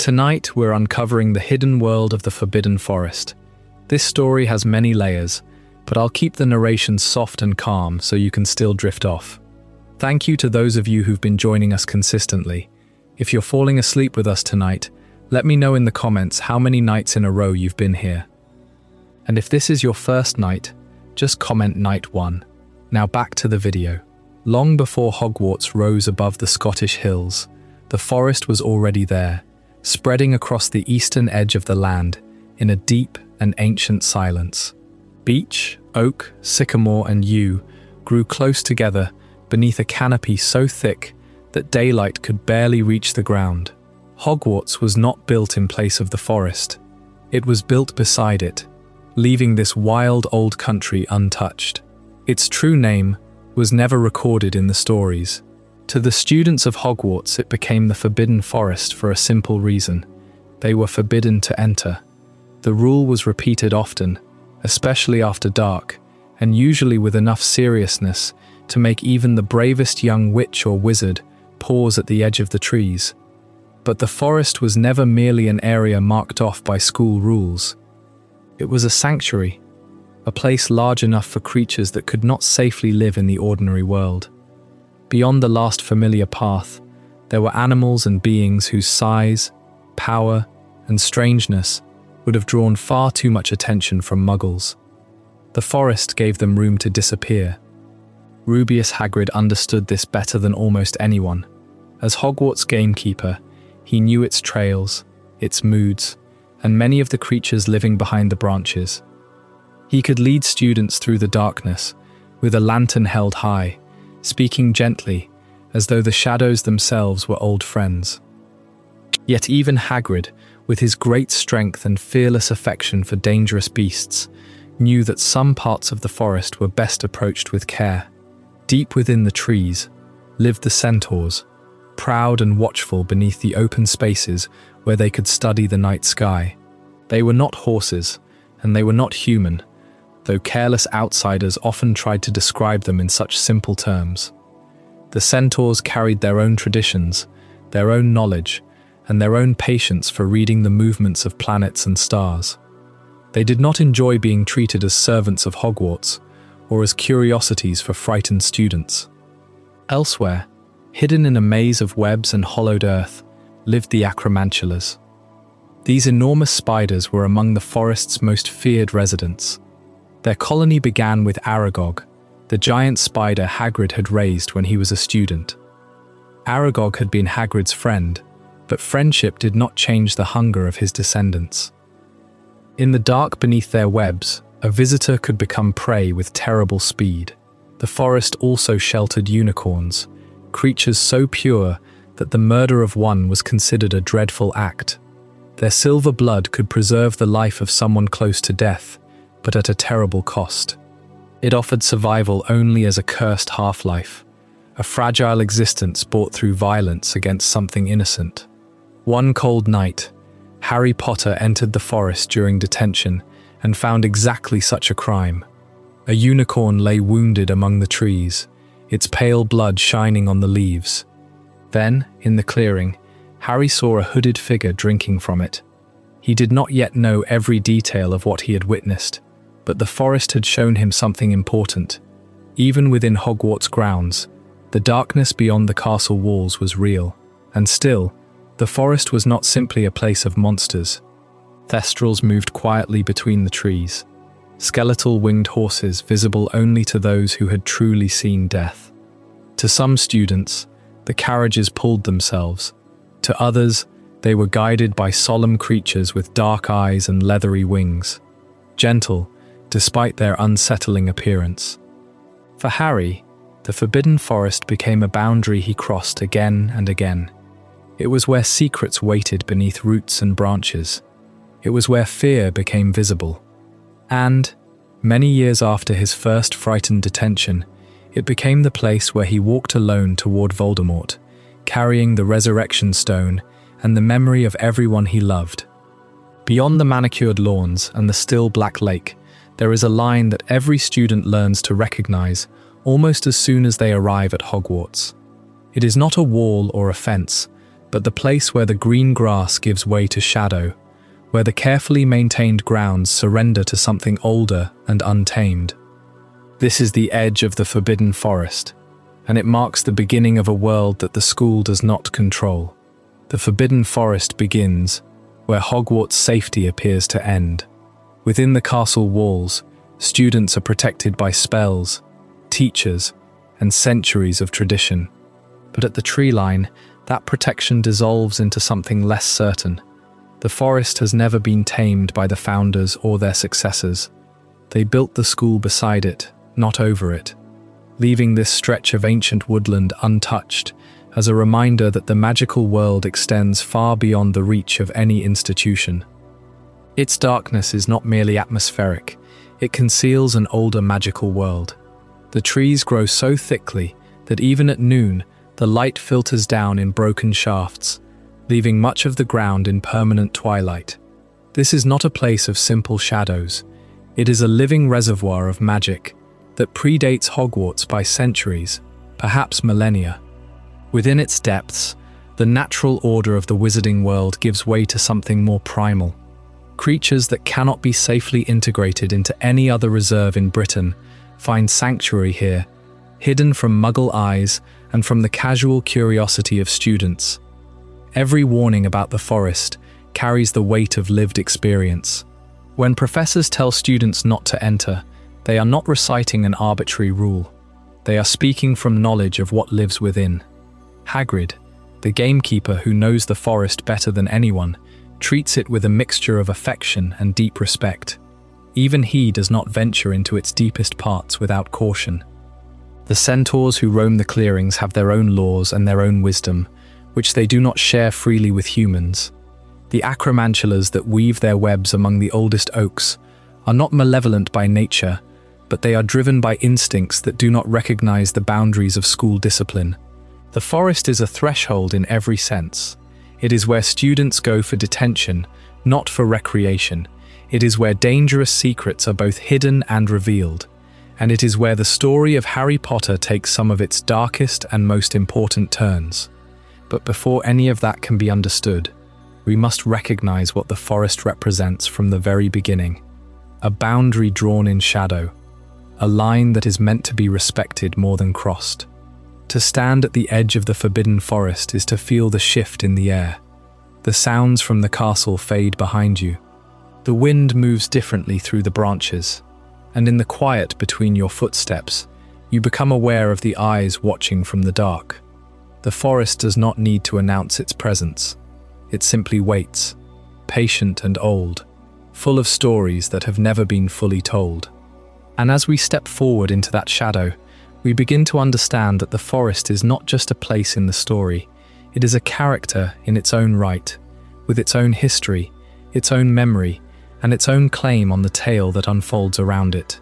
Tonight, we're uncovering the hidden world of the Forbidden Forest. This story has many layers, but I'll keep the narration soft and calm so you can still drift off. Thank you to those of you who've been joining us consistently. If you're falling asleep with us tonight, let me know in the comments how many nights in a row you've been here. And if this is your first night, just comment night 1. Now back to the video. Long before Hogwarts rose above the Scottish hills, the forest was already there, spreading across the eastern edge of the land in a deep and ancient silence. Beech, oak, sycamore, and yew grew close together beneath a canopy so thick that daylight could barely reach the ground. Hogwarts was not built in place of the forest. It was built beside it, leaving this wild old country untouched. Its true name was never recorded in the stories. To the students of Hogwarts, it became the Forbidden Forest for a simple reason. They were forbidden to enter. The rule was repeated often, especially after dark, and usually with enough seriousness to make even the bravest young witch or wizard pause at the edge of the trees. But the forest was never merely an area marked off by school rules. It was a sanctuary, a place large enough for creatures that could not safely live in the ordinary world. Beyond the last familiar path, there were animals and beings whose size, power, and strangeness would have drawn far too much attention from Muggles. The forest gave them room to disappear. Rubeus Hagrid understood this better than almost anyone. As Hogwarts gamekeeper, he knew its trails, its moods, and many of the creatures living behind the branches. He could lead students through the darkness, with a lantern held high, speaking gently, as though the shadows themselves were old friends. Yet even Hagrid, with his great strength and fearless affection for dangerous beasts, knew that some parts of the forest were best approached with care. Deep within the trees lived the Centaurs, proud and watchful beneath the open spaces where they could study the night sky. They were not horses, and they were not human, though careless outsiders often tried to describe them in such simple terms. The Centaurs carried their own traditions, their own knowledge, and their own patience for reading the movements of planets and stars. They did not enjoy being treated as servants of Hogwarts, or as curiosities for frightened students. Elsewhere, hidden in a maze of webs and hollowed earth, lived the Acromantulas. These enormous spiders were among the forest's most feared residents. Their colony began with Aragog, the giant spider Hagrid had raised when he was a student. Aragog had been Hagrid's friend, but friendship did not change the hunger of his descendants. In the dark beneath their webs, a visitor could become prey with terrible speed. The forest also sheltered unicorns, creatures so pure that the murder of one was considered a dreadful act. Their silver blood could preserve the life of someone close to death, but at a terrible cost. It offered survival only as a cursed half-life, a fragile existence bought through violence against something innocent. One cold night, Harry Potter entered the forest during detention and found exactly such a crime. A unicorn lay wounded among the trees, its pale blood shining on the leaves. Then, in the clearing, Harry saw a hooded figure drinking from it. He did not yet know every detail of what he had witnessed, but the forest had shown him something important. Even within Hogwarts grounds, the darkness beyond the castle walls was real. And still, the forest was not simply a place of monsters. Thestrals moved quietly between the trees, skeletal winged horses visible only to those who had truly seen death. To some students, the carriages pulled themselves. To others, they were guided by solemn creatures with dark eyes and leathery wings, gentle despite their unsettling appearance. For Harry, the Forbidden Forest became a boundary he crossed again and again. It was where secrets waited beneath roots and branches. It was where fear became visible. And, many years after his first frightened detention, it became the place where he walked alone toward Voldemort, carrying the Resurrection Stone and the memory of everyone he loved. Beyond the manicured lawns and the still black lake, there is a line that every student learns to recognize almost as soon as they arrive at Hogwarts. It is not a wall or a fence, but the place where the green grass gives way to shadow, where the carefully maintained grounds surrender to something older and untamed. This is the edge of the Forbidden Forest, and it marks the beginning of a world that the school does not control. The Forbidden Forest begins where Hogwarts' safety appears to end. Within the castle walls, students are protected by spells, teachers, and centuries of tradition. But at the tree line, that protection dissolves into something less certain. The forest has never been tamed by the founders or their successors. They built the school beside it, not over it, leaving this stretch of ancient woodland untouched as a reminder that the magical world extends far beyond the reach of any institution. Its darkness is not merely atmospheric, it conceals an older magical world. The trees grow so thickly that even at noon, the light filters down in broken shafts, leaving much of the ground in permanent twilight. This is not a place of simple shadows. It is a living reservoir of magic that predates Hogwarts by centuries, perhaps millennia. Within its depths, the natural order of the wizarding world gives way to something more primal. Creatures that cannot be safely integrated into any other reserve in Britain find sanctuary here, hidden from Muggle eyes and from the casual curiosity of students. Every warning about the forest carries the weight of lived experience. When professors tell students not to enter, they are not reciting an arbitrary rule. They are speaking from knowledge of what lives within. Hagrid, the gamekeeper who knows the forest better than anyone, treats it with a mixture of affection and deep respect. Even he does not venture into its deepest parts without caution. The centaurs who roam the clearings have their own laws and their own wisdom, which they do not share freely with humans. The Acromantulas that weave their webs among the oldest oaks are not malevolent by nature, but they are driven by instincts that do not recognize the boundaries of school discipline. The forest is a threshold in every sense. It is where students go for detention, not for recreation. It is where dangerous secrets are both hidden and revealed. And it is where the story of Harry Potter takes some of its darkest and most important turns. But before any of that can be understood, we must recognize what the forest represents from the very beginning. A boundary drawn in shadow, a line that is meant to be respected more than crossed. To stand at the edge of the Forbidden Forest is to feel the shift in the air. The sounds from the castle fade behind you. The wind moves differently through the branches, and in the quiet between your footsteps, you become aware of the eyes watching from the dark. The forest does not need to announce its presence. It simply waits, patient and old, full of stories that have never been fully told. And as we step forward into that shadow, we begin to understand that the forest is not just a place in the story, it is a character in its own right, with its own history, its own memory, and its own claim on the tale that unfolds around it.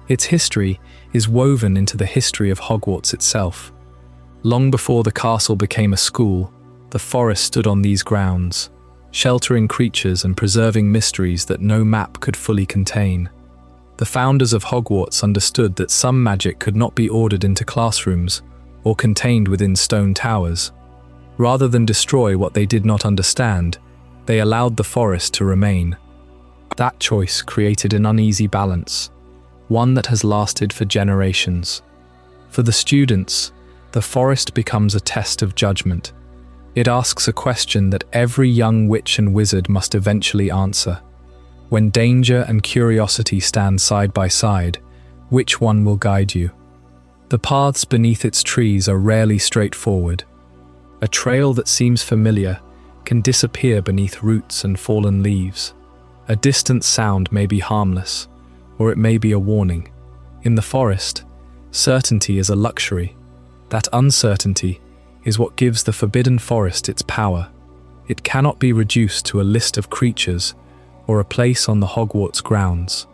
Its history is woven into the history of Hogwarts itself. Long before the castle became a school, the forest stood on these grounds, sheltering creatures and preserving mysteries that no map could fully contain. The founders of Hogwarts understood that some magic could not be ordered into classrooms or contained within stone towers. Rather than destroy what they did not understand, they allowed the forest to remain. That choice created an uneasy balance, one that has lasted for generations. For the students, the forest becomes a test of judgment. It asks a question that every young witch and wizard must eventually answer. When danger and curiosity stand side by side, which one will guide you? The paths beneath its trees are rarely straightforward. A trail that seems familiar can disappear beneath roots and fallen leaves. A distant sound may be harmless, or it may be a warning. In the forest, certainty is a luxury. That uncertainty is what gives the Forbidden Forest its power. It cannot be reduced to a list of creatures or a place on the Hogwarts grounds.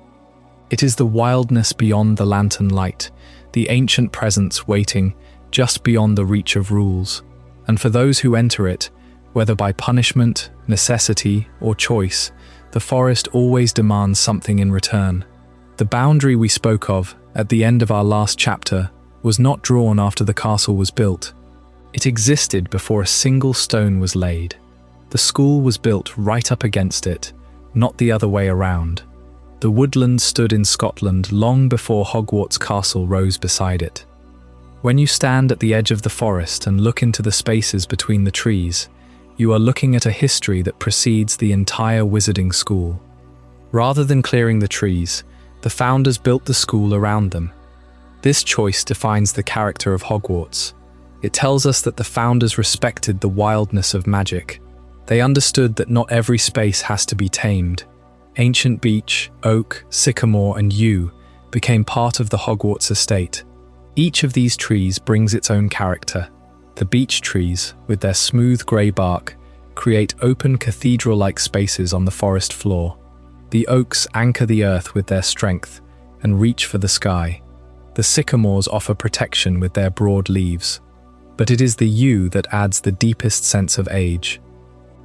It is the wildness beyond the lantern light, the ancient presence waiting just beyond the reach of rules. And for those who enter it, whether by punishment, necessity, or choice, the forest always demands something in return. The boundary we spoke of at the end of our last chapter was not drawn after the castle was built. It existed before a single stone was laid. The school was built right up against it, not the other way around. The woodland stood in Scotland long before Hogwarts Castle rose beside it. When you stand at the edge of the forest and look into the spaces between the trees, you are looking at a history that precedes the entire wizarding school. Rather than clearing the trees, the founders built the school around them. This choice defines the character of Hogwarts. It tells us that the founders respected the wildness of magic. They understood that not every space has to be tamed. Ancient beech, oak, sycamore, and yew became part of the Hogwarts estate. Each of these trees brings its own character. The beech trees, with their smooth grey bark, create open cathedral-like spaces on the forest floor. The oaks anchor the earth with their strength and reach for the sky. The sycamores offer protection with their broad leaves. But it is the yew that adds the deepest sense of age.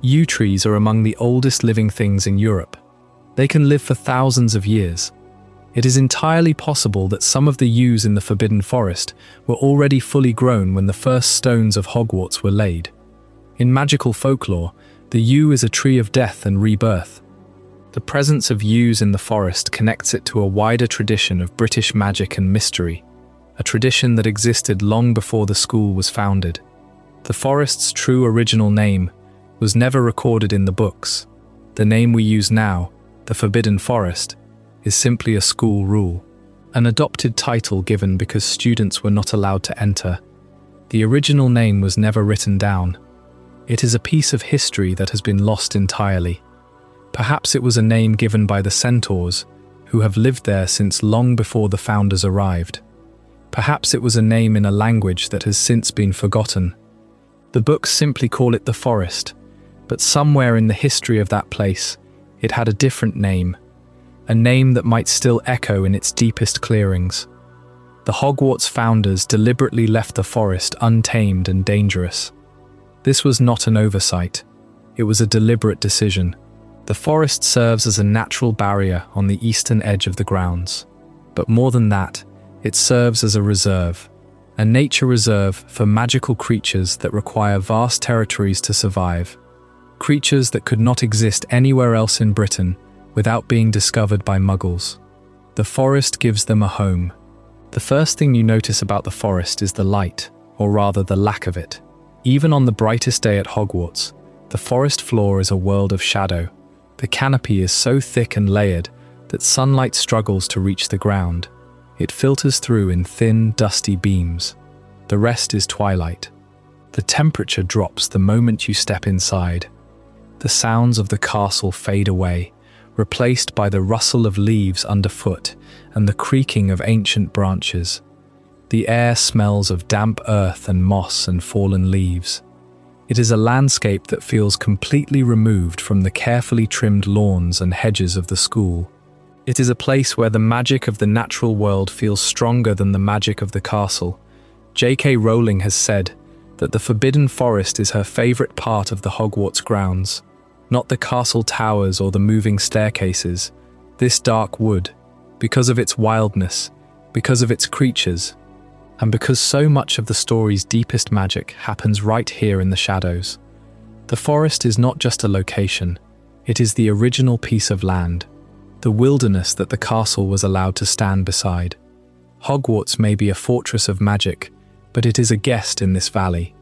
Yew trees are among the oldest living things in Europe. They can live for thousands of years. It is entirely possible that some of the yews in the Forbidden Forest were already fully grown when the first stones of Hogwarts were laid. In magical folklore, the yew is a tree of death and rebirth. The presence of yews in the forest connects it to a wider tradition of British magic and mystery, a tradition that existed long before the school was founded. The forest's true original name was never recorded in the books. The name we use now, the Forbidden Forest, is simply a school rule, an adopted title given because students were not allowed to enter. The original name was never written down. It is a piece of history that has been lost entirely. Perhaps it was a name given by the Centaurs, who have lived there since long before the founders arrived. Perhaps it was a name in a language that has since been forgotten. The books simply call it the Forest, but somewhere in the history of that place, it had a different name, a name that might still echo in its deepest clearings. The Hogwarts founders deliberately left the forest untamed and dangerous. This was not an oversight. It was a deliberate decision. The forest serves as a natural barrier on the eastern edge of the grounds. But more than that, it serves as a reserve, a nature reserve for magical creatures that require vast territories to survive. Creatures that could not exist anywhere else in Britain without being discovered by Muggles. The forest gives them a home. The first thing you notice about the forest is the light, or rather the lack of it. Even on the brightest day at Hogwarts, the forest floor is a world of shadow. The canopy is so thick and layered that sunlight struggles to reach the ground. It filters through in thin, dusty beams. The rest is twilight. The temperature drops the moment you step inside. The sounds of the castle fade away, replaced by the rustle of leaves underfoot and the creaking of ancient branches. The air smells of damp earth and moss and fallen leaves. It is a landscape that feels completely removed from the carefully trimmed lawns and hedges of the school. It is a place where the magic of the natural world feels stronger than the magic of the castle. J.K. Rowling has said that the Forbidden Forest is her favourite part of the Hogwarts grounds. Not the castle towers or the moving staircases. This dark wood, because of its wildness, because of its creatures, and because so much of the story's deepest magic happens right here in the shadows. The forest is not just a location, it is the original piece of land, the wilderness that the castle was allowed to stand beside. Hogwarts may be a fortress of magic, but it is a guest in this valley.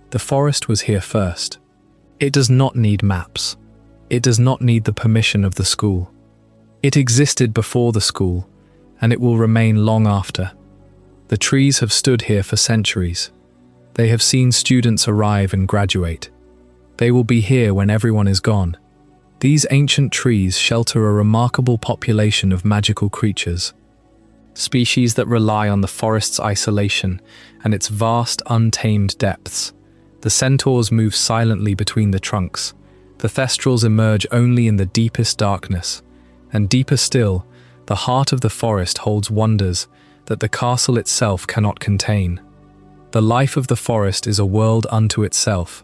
The forest was here first. It does not need maps. It does not need the permission of the school. It existed before the school, and it will remain long after. The trees have stood here for centuries. They have seen students arrive and graduate. They will be here when everyone is gone. These ancient trees shelter a remarkable population of magical creatures, species that rely on the forest's isolation and its vast, untamed depths. The centaurs move silently between the trunks. The thestrals emerge only in the deepest darkness, and deeper still, the heart of the forest holds wonders that the castle itself cannot contain. The life of the forest is a world unto itself,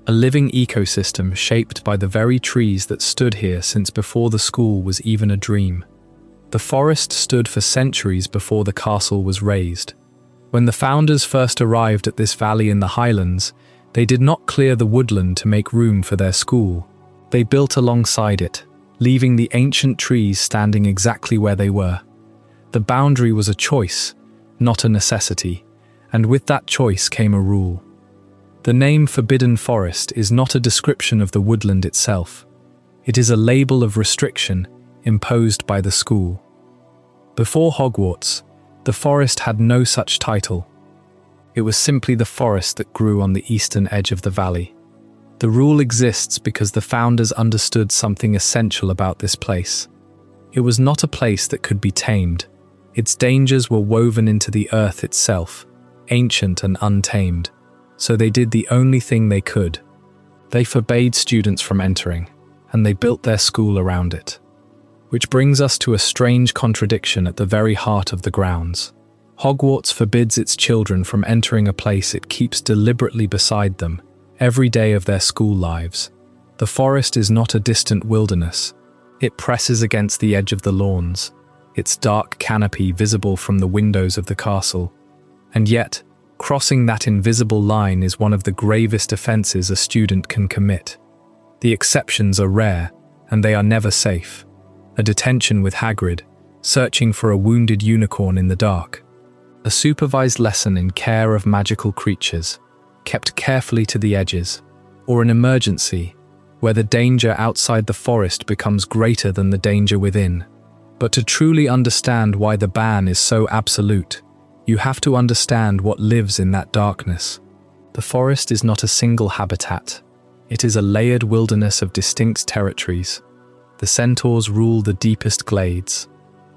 a living ecosystem shaped by the very trees that stood here since before the school was even a dream. The forest stood for centuries before the castle was raised. When the founders first arrived at this valley in the highlands, they did not clear the woodland to make room for their school. They built alongside it, leaving the ancient trees standing exactly where they were. The boundary was a choice, not a necessity, and with that choice came a rule. The name Forbidden Forest is not a description of the woodland itself. It is a label of restriction imposed by the school. Before Hogwarts, the forest had no such title. It was simply the forest that grew on the eastern edge of the valley. The rule exists because the founders understood something essential about this place. It was not a place that could be tamed. Its dangers were woven into the earth itself, ancient and untamed. So they did the only thing they could. They forbade students from entering, and they built their school around it. Which brings us to a strange contradiction at the very heart of the grounds. Hogwarts forbids its children from entering a place it keeps deliberately beside them, every day of their school lives. The forest is not a distant wilderness. It presses against the edge of the lawns, its dark canopy visible from the windows of the castle. And yet, crossing that invisible line is one of the gravest offences a student can commit. The exceptions are rare, and they are never safe. A detention with Hagrid, searching for a wounded unicorn in the dark. A supervised lesson in care of magical creatures, kept carefully to the edges. Or an emergency, where the danger outside the forest becomes greater than the danger within. But to truly understand why the ban is so absolute, you have to understand what lives in that darkness. The forest is not a single habitat. It is a layered wilderness of distinct territories. The Centaurs rule the deepest glades.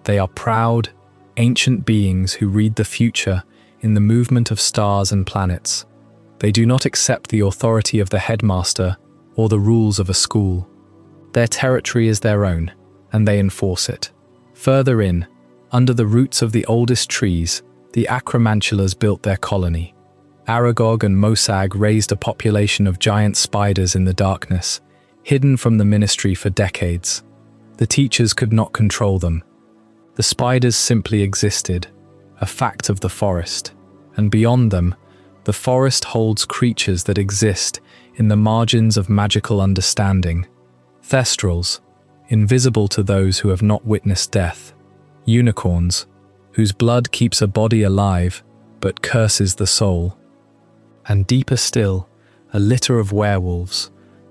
They are proud, ancient beings who read the future in the movement of stars and planets. They do not accept the authority of the headmaster or the rules of a school. Their territory is their own, and they enforce it. Further in, under the roots of the oldest trees, the Acromantulas built their colony. Aragog and Mosag raised a population of giant spiders in the darkness, hidden from the ministry for decades. The teachers could not control them. The spiders simply existed, a fact of the forest, and beyond them, the forest holds creatures that exist in the margins of magical understanding. Thestrals, invisible to those who have not witnessed death. Unicorns, whose blood keeps a body alive, but curses the soul. And deeper still, a litter of werewolves,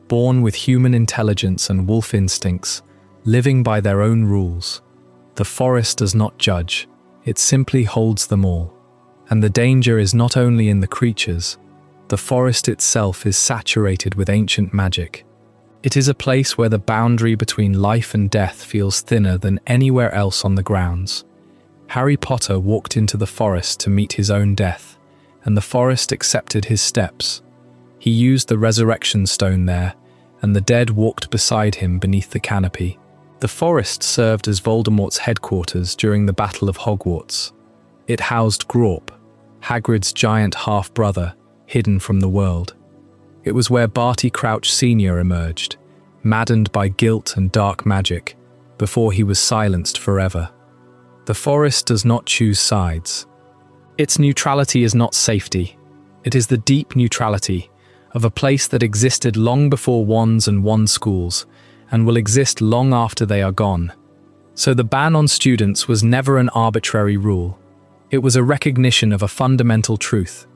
born with human intelligence and wolf instincts, living by their own rules. The forest does not judge, it simply holds them all. And the danger is not only in the creatures. The forest itself is saturated with ancient magic. It is a place where the boundary between life and death feels thinner than anywhere else on the grounds. Harry Potter walked into the forest to meet his own death, and the forest accepted his steps. He used the resurrection stone there, and the dead walked beside him beneath the canopy. The forest served as Voldemort's headquarters during the Battle of Hogwarts. It housed Grawp, Hagrid's giant half-brother, hidden from the world. It was where Barty Crouch Sr. emerged, maddened by guilt and dark magic, before he was silenced forever. The forest does not choose sides. Its neutrality is not safety. It is the deep neutrality of a place that existed long before wands and wand schools, and will exist long after they are gone. So the ban on students was never an arbitrary rule. It was a recognition of a fundamental truth.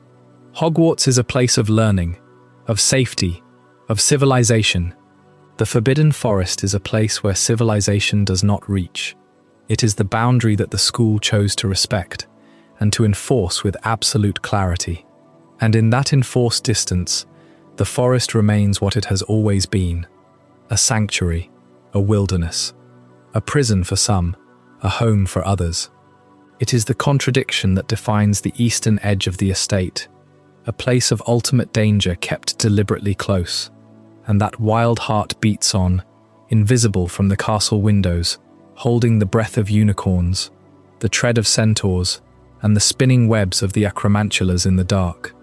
Hogwarts is a place of learning, of safety, of civilization. The Forbidden Forest is a place where civilization does not reach. It is the boundary that the school chose to respect and to enforce with absolute clarity. And in that enforced distance, the forest remains what it has always been: a sanctuary, a wilderness, a prison for some, a home for others. It is the contradiction that defines the eastern edge of the estate, a place of ultimate danger kept deliberately close, and that wild heart beats on, invisible from the castle windows, holding the breath of unicorns, the tread of centaurs, and the spinning webs of the Acromantulas in the dark.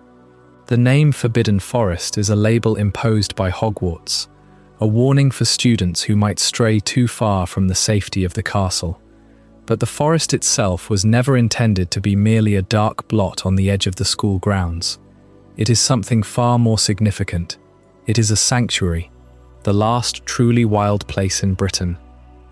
The name Forbidden Forest is a label imposed by Hogwarts, a warning for students who might stray too far from the safety of the castle. But the forest itself was never intended to be merely a dark blot on the edge of the school grounds. It is something far more significant. It is a sanctuary, the last truly wild place in Britain.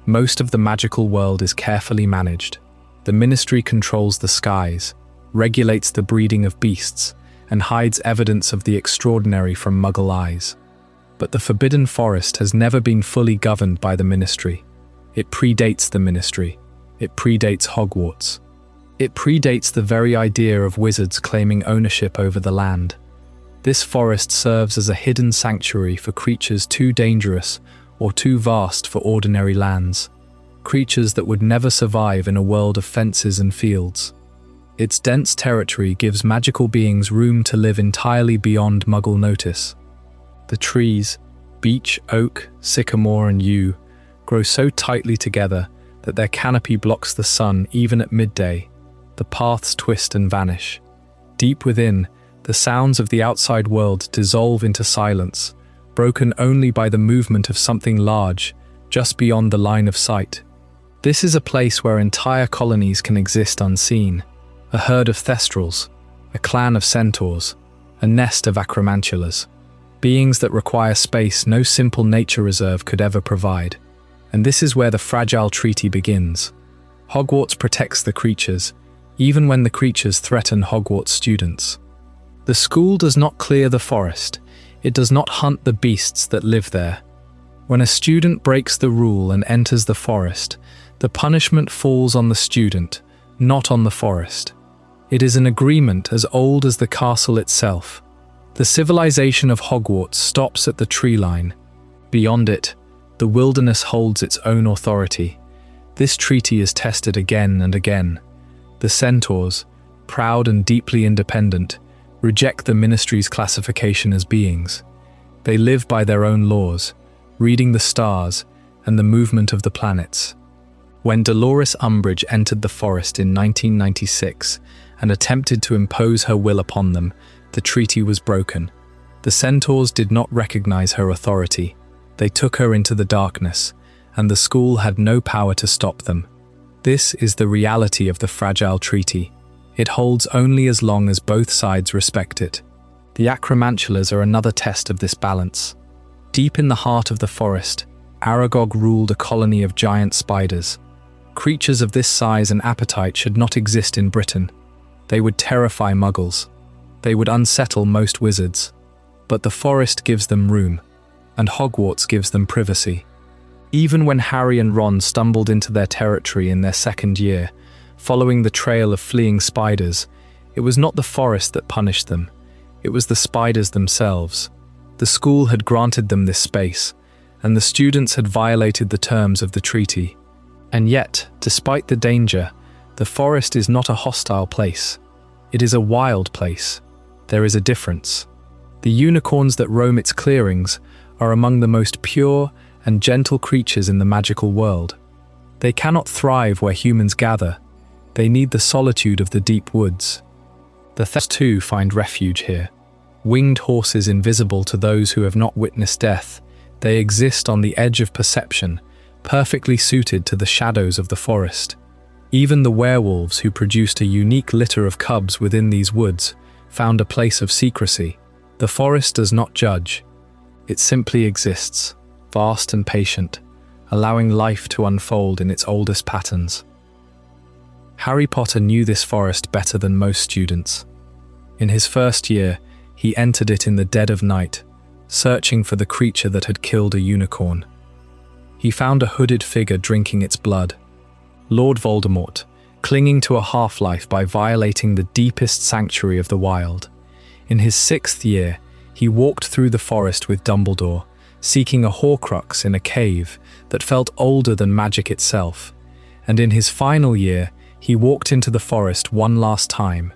Most of the magical world is carefully managed. The Ministry controls the skies, regulates the breeding of beasts, and hides evidence of the extraordinary from Muggle eyes. But the Forbidden Forest has never been fully governed by the Ministry. It predates the Ministry. It predates Hogwarts. It predates the very idea of wizards claiming ownership over the land. This forest serves as a hidden sanctuary for creatures too dangerous or too vast for ordinary lands. Creatures that would never survive in a world of fences and fields. Its dense territory gives magical beings room to live entirely beyond Muggle notice. The trees, beech, oak, sycamore, and yew, grow so tightly together that their canopy blocks the sun even at midday. The paths twist and vanish. Deep within, the sounds of the outside world dissolve into silence, broken only by the movement of something large, just beyond the line of sight. This is a place where entire colonies can exist unseen. A herd of Thestrals, a clan of Centaurs, a nest of Acromantulas. Beings that require space no simple nature reserve could ever provide. And this is where the fragile treaty begins. Hogwarts protects the creatures, even when the creatures threaten Hogwarts students. The school does not clear the forest. It does not hunt the beasts that live there. When a student breaks the rule and enters the forest, the punishment falls on the student, not on the forest. It is an agreement as old as the castle itself. The civilization of Hogwarts stops at the tree line. Beyond it, the wilderness holds its own authority. This treaty is tested again and again. The Centaurs, proud and deeply independent, reject the Ministry's classification as beings. They live by their own laws, reading the stars and the movement of the planets. When Dolores Umbridge entered the forest in 1996 and attempted to impose her will upon them, the treaty was broken. The Centaurs did not recognize her authority. They took her into the darkness, and the school had no power to stop them. This is the reality of the fragile treaty. It holds only as long as both sides respect it. The Acromantulas are another test of this balance. Deep in the heart of the forest, Aragog ruled a colony of giant spiders. Creatures of this size and appetite should not exist in Britain. They would terrify Muggles. They would unsettle most wizards. But the forest gives them room, and Hogwarts gives them privacy. Even when Harry and Ron stumbled into their territory in their second year, following the trail of fleeing spiders, it was not the forest that punished them. It was the spiders themselves. The school had granted them this space, and the students had violated the terms of the treaty. And yet, despite the danger, the forest is not a hostile place. It is a wild place. There is a difference. The unicorns that roam its clearings are among the most pure and gentle creatures in the magical world. They cannot thrive where humans gather. They need the solitude of the deep woods. The Thestrals too find refuge here. Winged horses invisible to those who have not witnessed death, they exist on the edge of perception, perfectly suited to the shadows of the forest. Even the werewolves who produced a unique litter of cubs within these woods found a place of secrecy. The forest does not judge. It simply exists, vast and patient, allowing life to unfold in its oldest patterns. Harry Potter knew this forest better than most students. In his first year, he entered it in the dead of night, searching for the creature that had killed a unicorn. He found a hooded figure drinking its blood. Lord Voldemort, clinging to a half-life by violating the deepest sanctuary of the wild. In his 6th year, he walked through the forest with Dumbledore, seeking a Horcrux in a cave that felt older than magic itself. And in his final year, he walked into the forest one last time.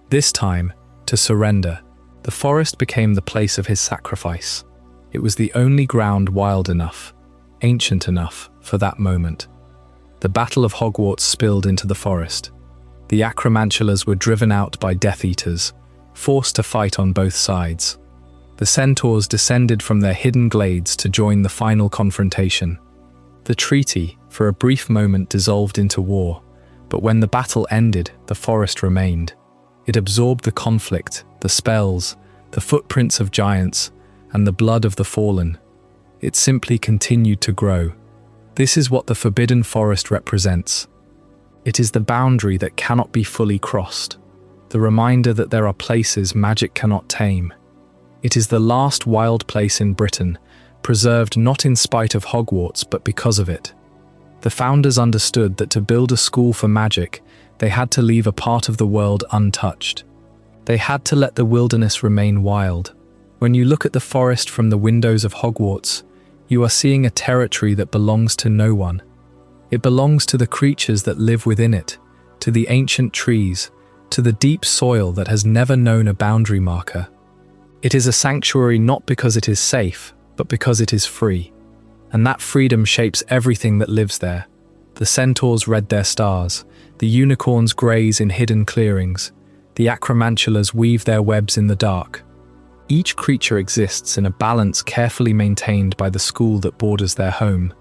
This time, to surrender. The forest became the place of his sacrifice. It was the only ground wild enough, ancient enough, for that moment. The Battle of Hogwarts spilled into the forest. The Acromantulas were driven out by Death Eaters, forced to fight on both sides. The Centaurs descended from their hidden glades to join the final confrontation. The treaty, for a brief moment dissolved into war, but when the battle ended, the forest remained. It absorbed the conflict, the spells, the footprints of giants, and the blood of the fallen. It simply continued to grow. This is what the Forbidden Forest represents. It is the boundary that cannot be fully crossed, the reminder that there are places magic cannot tame. It is the last wild place in Britain, preserved not in spite of Hogwarts but because of it. The founders understood that to build a school for magic, they had to leave a part of the world untouched. They had to let the wilderness remain wild. When you look at the forest from the windows of Hogwarts, you are seeing a territory that belongs to no one. It belongs to the creatures that live within it, to the ancient trees, to the deep soil that has never known a boundary marker. It is a sanctuary not because it is safe, but because it is free. And that freedom shapes everything that lives there. The centaurs read their stars, the unicorns graze in hidden clearings, the Acromantulas weave their webs in the dark. Each creature exists in a balance carefully maintained by the school that borders their home.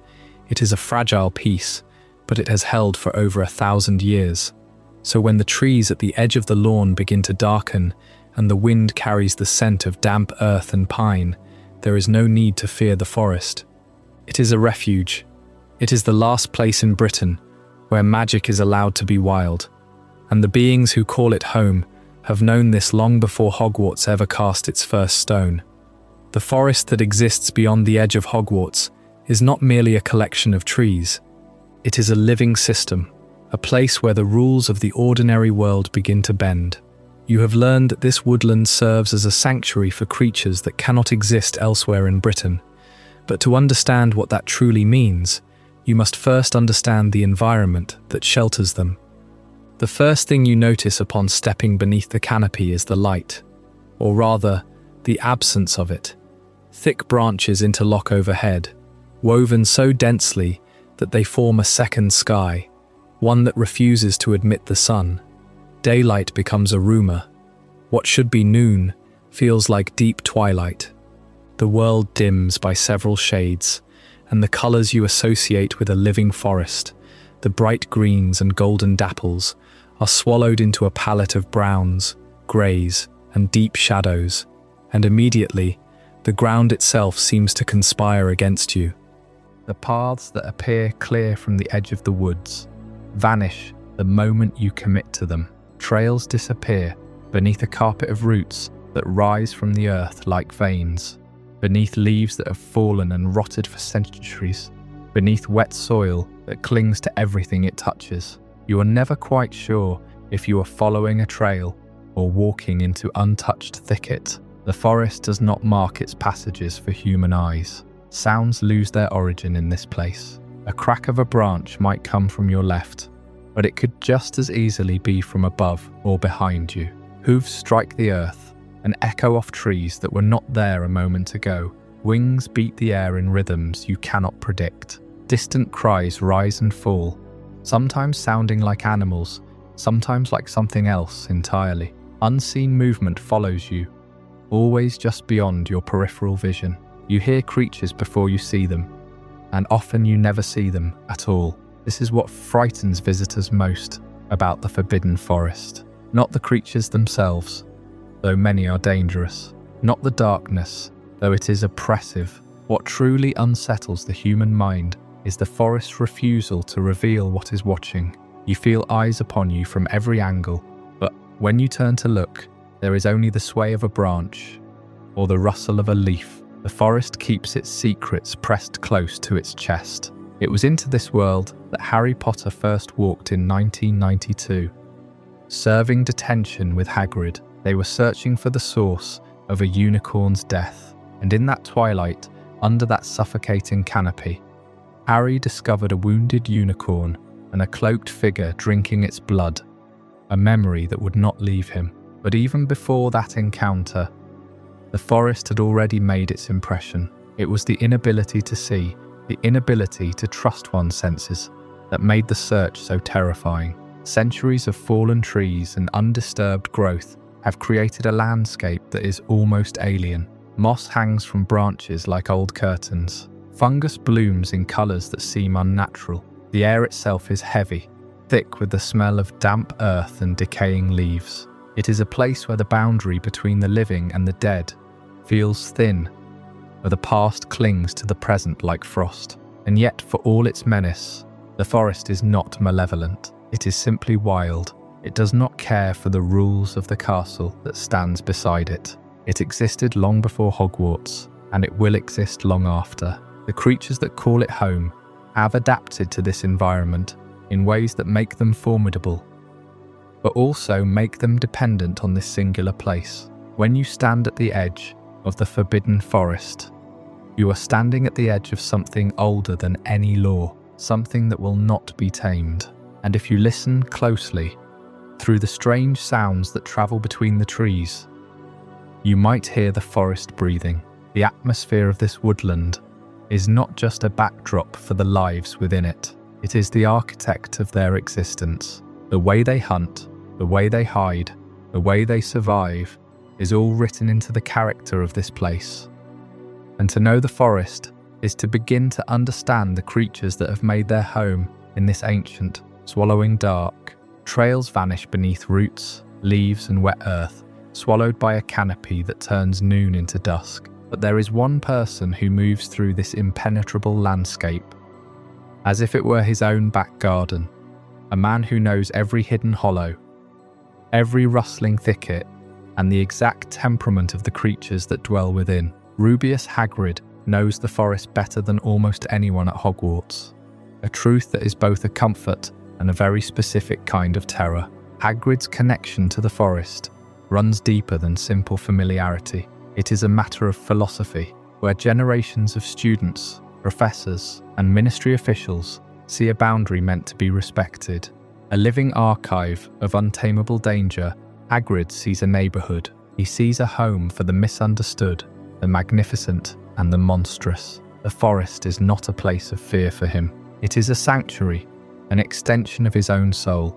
It is a fragile piece, but it has held for over 1,000 years. So when the trees at the edge of the lawn begin to darken, and the wind carries the scent of damp earth and pine, there is no need to fear the forest. It is a refuge. It is the last place in Britain where magic is allowed to be wild. And the beings who call it home have known this long before Hogwarts ever cast its first stone. The forest that exists beyond the edge of Hogwarts is not merely a collection of trees. It is a living system, a place where the rules of the ordinary world begin to bend. You have learned that this woodland serves as a sanctuary for creatures that cannot exist elsewhere in Britain. But to understand what that truly means, you must first understand the environment that shelters them. The first thing you notice upon stepping beneath the canopy is the light, or rather, the absence of it. Thick branches interlock overhead, woven so densely that they form a second sky, one that refuses to admit the sun. Daylight becomes a rumor. What should be noon feels like deep twilight. The world dims by several shades, and the colors you associate with a living forest, the bright greens and golden dapples, are swallowed into a palette of browns, greys, and deep shadows, and immediately, the ground itself seems to conspire against you. The paths that appear clear from the edge of the woods vanish the moment you commit to them. Trails disappear beneath a carpet of roots that rise from the earth like veins, beneath leaves that have fallen and rotted for centuries, beneath wet soil that clings to everything it touches. You are never quite sure if you are following a trail or walking into untouched thicket. The forest does not mark its passages for human eyes. Sounds lose their origin in this place. A crack of a branch might come from your left, but it could just as easily be from above or behind you. Hooves strike the earth, and echo off trees that were not there a moment ago. Wings beat the air in rhythms you cannot predict. Distant cries rise and fall, sometimes sounding like animals, sometimes like something else entirely. Unseen movement follows you, always just beyond your peripheral vision. You hear creatures before you see them, and often you never see them at all. This is what frightens visitors most about the Forbidden Forest. Not the creatures themselves, though many are dangerous. Not the darkness, though it is oppressive. What truly unsettles the human mind is the forest's refusal to reveal what is watching. You feel eyes upon you from every angle, but when you turn to look, there is only the sway of a branch or the rustle of a leaf. The forest keeps its secrets pressed close to its chest. It was into this world that Harry Potter first walked in 1992. Serving detention with Hagrid, they were searching for the source of a unicorn's death. And in that twilight, under that suffocating canopy, Harry discovered a wounded unicorn and a cloaked figure drinking its blood, a memory that would not leave him. But even before that encounter, the forest had already made its impression. It was the inability to see, the inability to trust one's senses, that made the search so terrifying. Centuries of fallen trees and undisturbed growth have created a landscape that is almost alien. Moss hangs from branches like old curtains. Fungus blooms in colours that seem unnatural. The air itself is heavy, thick with the smell of damp earth and decaying leaves. It is a place where the boundary between the living and the dead feels thin, where the past clings to the present like frost. And yet, for all its menace, the forest is not malevolent. It is simply wild. It does not care for the rules of the castle that stands beside it. It existed long before Hogwarts, and it will exist long after. The creatures that call it home have adapted to this environment in ways that make them formidable, but also make them dependent on this singular place. When you stand at the edge of the Forbidden Forest, you are standing at the edge of something older than any law, something that will not be tamed. And if you listen closely, through the strange sounds that travel between the trees, you might hear the forest breathing. The atmosphere of this woodland is not just a backdrop for the lives within it. It is the architect of their existence. The way they hunt, the way they hide, the way they survive is all written into the character of this place. And to know the forest is to begin to understand the creatures that have made their home in this ancient, swallowing dark. Trails vanish beneath roots, leaves and wet earth, swallowed by a canopy that turns noon into dusk. But there is one person who moves through this impenetrable landscape, as if it were his own back garden. A man who knows every hidden hollow, every rustling thicket, and the exact temperament of the creatures that dwell within. Rubeus Hagrid knows the forest better than almost anyone at Hogwarts, a truth that is both a comfort and a very specific kind of terror. Hagrid's connection to the forest runs deeper than simple familiarity. It is a matter of philosophy, where generations of students, professors, and ministry officials see a boundary meant to be respected. A living archive of untamable danger, Hagrid sees a neighbourhood. He sees a home for the misunderstood, the magnificent, and the monstrous. The forest is not a place of fear for him. It is a sanctuary, an extension of his own soul,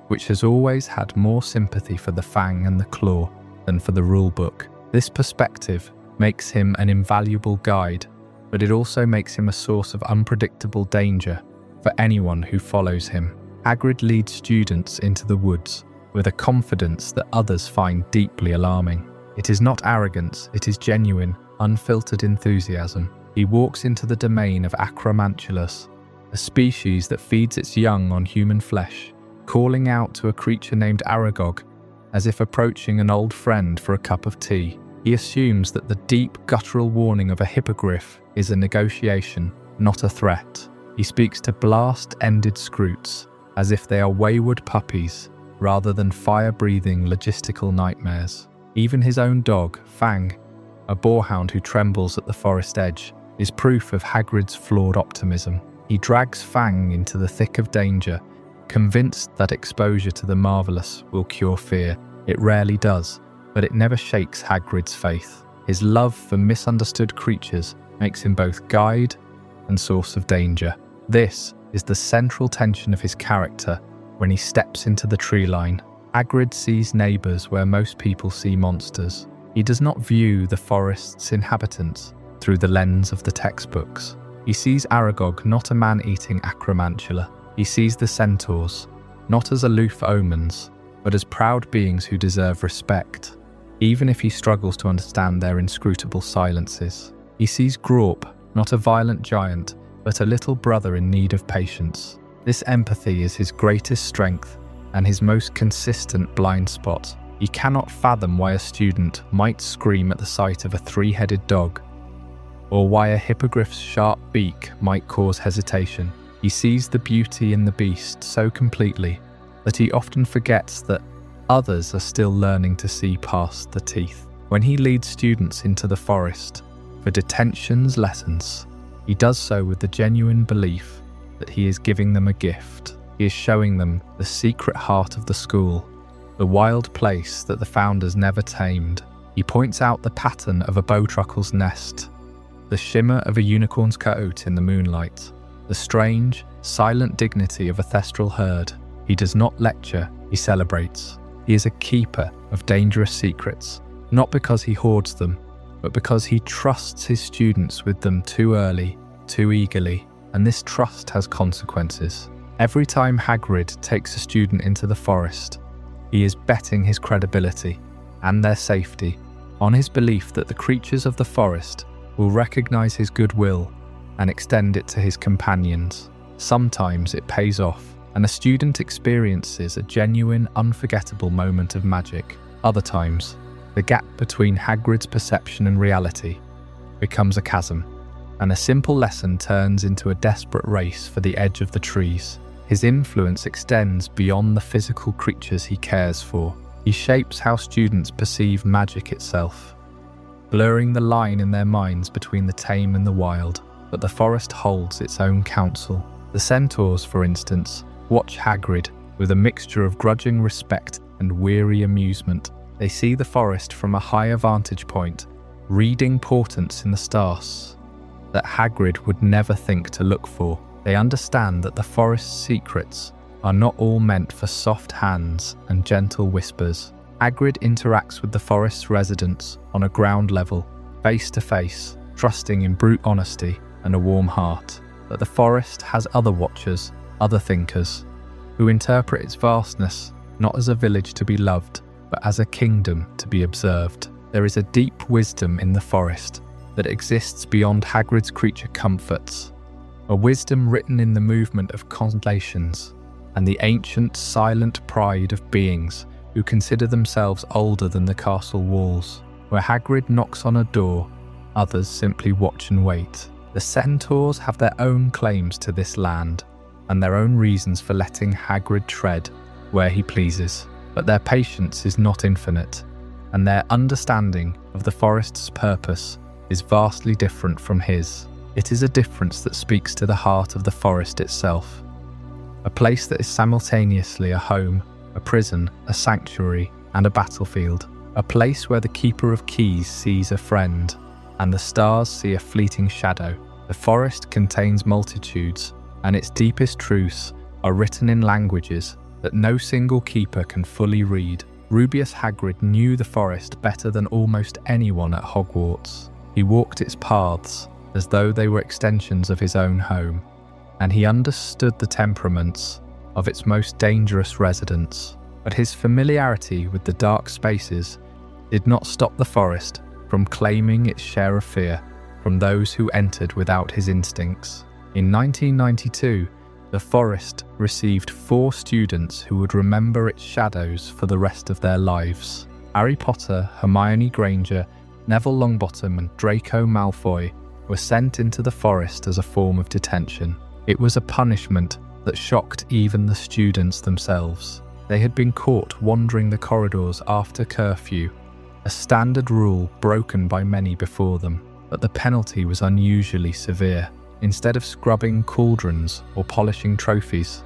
which has always had more sympathy for the fang and the claw than for the rulebook. This perspective makes him an invaluable guide, but it also makes him a source of unpredictable danger for anyone who follows him. Hagrid leads students into the woods with a confidence that others find deeply alarming. It is not arrogance, it is genuine, unfiltered enthusiasm. He walks into the domain of Acromantulas, a species that feeds its young on human flesh, calling out to a creature named Aragog as if approaching an old friend for a cup of tea. He assumes that the deep guttural warning of a hippogriff is a negotiation, not a threat. He speaks to blast-ended scroots as if they are wayward puppies rather than fire-breathing logistical nightmares. Even his own dog, Fang, a boarhound who trembles at the forest edge, is proof of Hagrid's flawed optimism. He drags Fang into the thick of danger, convinced that exposure to the marvellous will cure fear. It rarely does, but it never shakes Hagrid's faith. His love for misunderstood creatures makes him both guide and source of danger. This is the central tension of his character when he steps into the tree line. Hagrid sees neighbours where most people see monsters. He does not view the forest's inhabitants through the lens of the textbooks. He sees Aragog not a man-eating acromantula. He sees the centaurs not as aloof omens, but as proud beings who deserve respect, even if he struggles to understand their inscrutable silences. He sees Grawp not a violent giant, but a little brother in need of patience. This empathy is his greatest strength and his most consistent blind spot. He cannot fathom why a student might scream at the sight of a three-headed dog, or why a hippogriff's sharp beak might cause hesitation. He sees the beauty in the beast so completely that he often forgets that others are still learning to see past the teeth. When he leads students into the forest for Detention's lessons, he does so with the genuine belief that he is giving them a gift. He is showing them the secret heart of the school, the wild place that the founders never tamed. He points out the pattern of a bowtruckle's nest, the shimmer of a unicorn's coat in the moonlight, the strange, silent dignity of a thestral herd. He does not lecture, he celebrates. He is a keeper of dangerous secrets, not because he hoards them, but because he trusts his students with them too early, too eagerly. and this trust has consequences. Every time Hagrid takes a student into the forest, he is betting his credibility and their safety on his belief that the creatures of the forest will recognize his goodwill and extend it to his companions. Sometimes it pays off, and a student experiences a genuine, unforgettable moment of magic. Other times, the gap between Hagrid's perception and reality becomes a chasm, and a simple lesson turns into a desperate race for the edge of the trees. His influence extends beyond the physical creatures he cares for. He shapes how students perceive magic itself, blurring the line in their minds between the tame and the wild. But the forest holds its own counsel. The Centaurs, for instance, watch Hagrid with a mixture of grudging respect and weary amusement. They see the forest from a higher vantage point, reading portents in the stars that Hagrid would never think to look for. They understand that the forest's secrets are not all meant for soft hands and gentle whispers. Hagrid interacts with the forest's residents on a ground level, face to face, trusting in brute honesty and a warm heart. But the forest has other watchers, other thinkers, who interpret its vastness not as a village to be loved, but as a kingdom to be observed. There is a deep wisdom in the forest that exists beyond Hagrid's creature comforts, a wisdom written in the movement of constellations and the ancient, silent pride of beings who consider themselves older than the castle walls. Where Hagrid knocks on a door, others simply watch and wait. The Centaurs have their own claims to this land and their own reasons for letting Hagrid tread where he pleases. But their patience is not infinite, and their understanding of the forest's purpose is vastly different from his. It is a difference that speaks to the heart of the forest itself, a place that is simultaneously a home, a prison, a sanctuary, and a battlefield, a place where the Keeper of Keys sees a friend, and the stars see a fleeting shadow. The forest contains multitudes, and its deepest truths are written in languages that no single keeper can fully read. Rubeus Hagrid knew the forest better than almost anyone at Hogwarts. He walked its paths as though they were extensions of his own home, and he understood the temperaments of its most dangerous residents. But his familiarity with the dark spaces did not stop the forest from claiming its share of fear from those who entered without his instincts. In 1992, the forest received 4 students who would remember its shadows for the rest of their lives. Harry Potter, Hermione Granger, Neville Longbottom and Draco Malfoy were sent into the forest as a form of detention. It was a punishment that shocked even the students themselves. They had been caught wandering the corridors after curfew, a standard rule broken by many before them, but the penalty was unusually severe. Instead of scrubbing cauldrons or polishing trophies,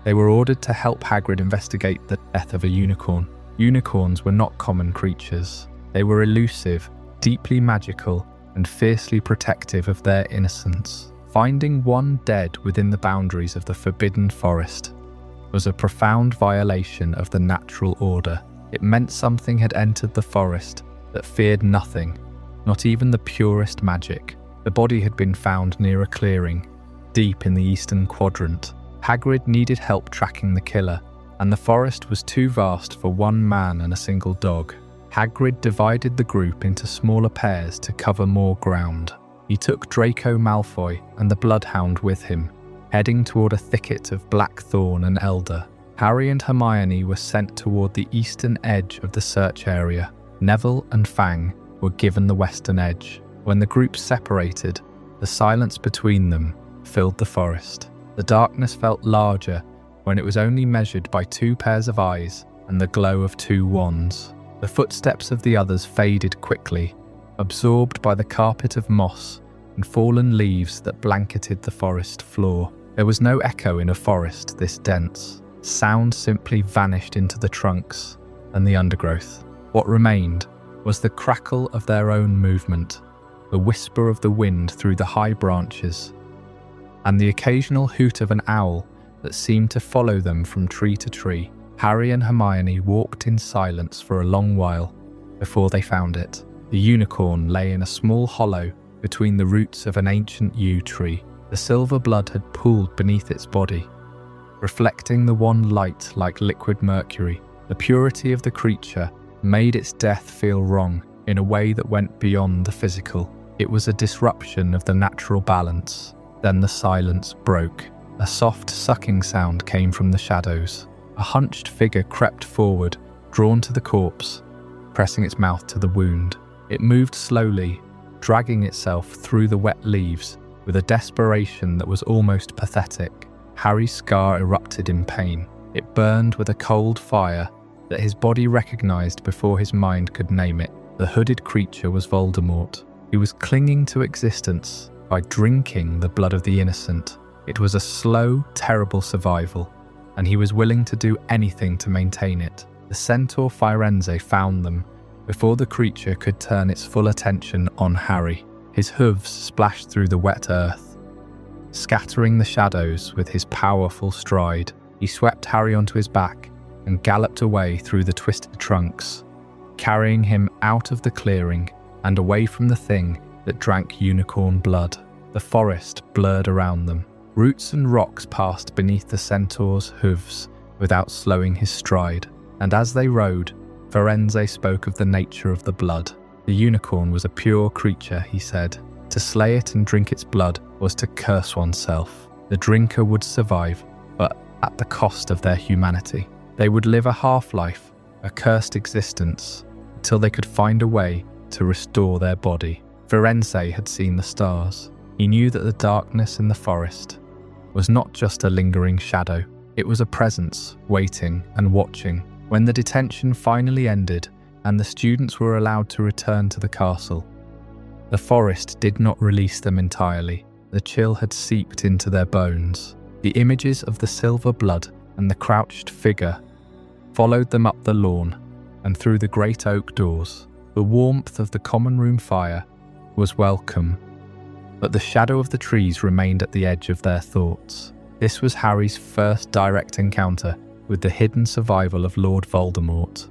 they were ordered to help Hagrid investigate the death of a unicorn. Unicorns were not common creatures. They were elusive, deeply magical, and fiercely protective of their innocence. Finding one dead within the boundaries of the Forbidden Forest was a profound violation of the natural order. It meant something had entered the forest that feared nothing, not even the purest magic. The body had been found near a clearing, deep in the eastern quadrant. Hagrid needed help tracking the killer, and the forest was too vast for one man and a single dog. Hagrid divided the group into smaller pairs to cover more ground. He took Draco Malfoy and the Bloodhound with him, heading toward a thicket of blackthorn and elder. Harry and Hermione were sent toward the eastern edge of the search area. Neville and Fang were given the western edge. When the group separated, the silence between them filled the forest. The darkness felt larger when it was only measured by 2 pairs of eyes and the glow of 2 wands. The footsteps of the others faded quickly, absorbed by the carpet of moss and fallen leaves that blanketed the forest floor. There was no echo in a forest this dense. Sound simply vanished into the trunks and the undergrowth. What remained was the crackle of their own movement, the whisper of the wind through the high branches, and the occasional hoot of an owl that seemed to follow them from tree to tree. Harry and Hermione walked in silence for a long while before they found it. The unicorn lay in a small hollow between the roots of an ancient yew tree. The silver blood had pooled beneath its body, reflecting the one light like liquid mercury. The purity of the creature made its death feel wrong in a way that went beyond the physical. It was a disruption of the natural balance. Then the silence broke. A soft sucking sound came from the shadows. A hunched figure crept forward, drawn to the corpse, pressing its mouth to the wound. It moved slowly, dragging itself through the wet leaves with a desperation that was almost pathetic. Harry's scar erupted in pain. It burned with a cold fire that his body recognized before his mind could name it. The hooded creature was Voldemort. He was clinging to existence by drinking the blood of the innocent. It was a slow, terrible survival, and he was willing to do anything to maintain it. The Centaur Firenze found them before the creature could turn its full attention on Harry. His hooves splashed through the wet earth, scattering the shadows with his powerful stride. He swept Harry onto his back and galloped away through the twisted trunks, carrying him out of the clearing and away from the thing that drank unicorn blood. The forest blurred around them. Roots and rocks passed beneath the centaur's hooves without slowing his stride, and as they rode, Firenze spoke of the nature of the blood. The unicorn was a pure creature, he said. To slay it and drink its blood was to curse oneself. The drinker would survive, but at the cost of their humanity. They would live a half-life, a cursed existence, until they could find a way to restore their body. Firenze had seen the stars. He knew that the darkness in the forest was not just a lingering shadow. It was a presence, waiting and watching. When the detention finally ended and the students were allowed to return to the castle, the forest did not release them entirely. The chill had seeped into their bones. The images of the silver blood and the crouched figure followed them up the lawn and through the great oak doors. The warmth of the common room fire was welcome, but the shadow of the trees remained at the edge of their thoughts. This was Harry's first direct encounter with the hidden survival of Lord Voldemort.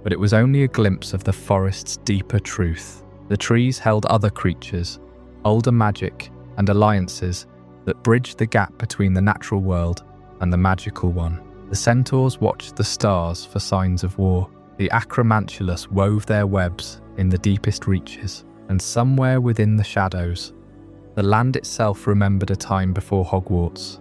But it was only a glimpse of the forest's deeper truth. The trees held other creatures, older magic, and alliances that bridged the gap between the natural world and the magical one. The centaurs watched the stars for signs of war. The Acromantulas wove their webs in the deepest reaches, and somewhere within the shadows, the land itself remembered a time before Hogwarts,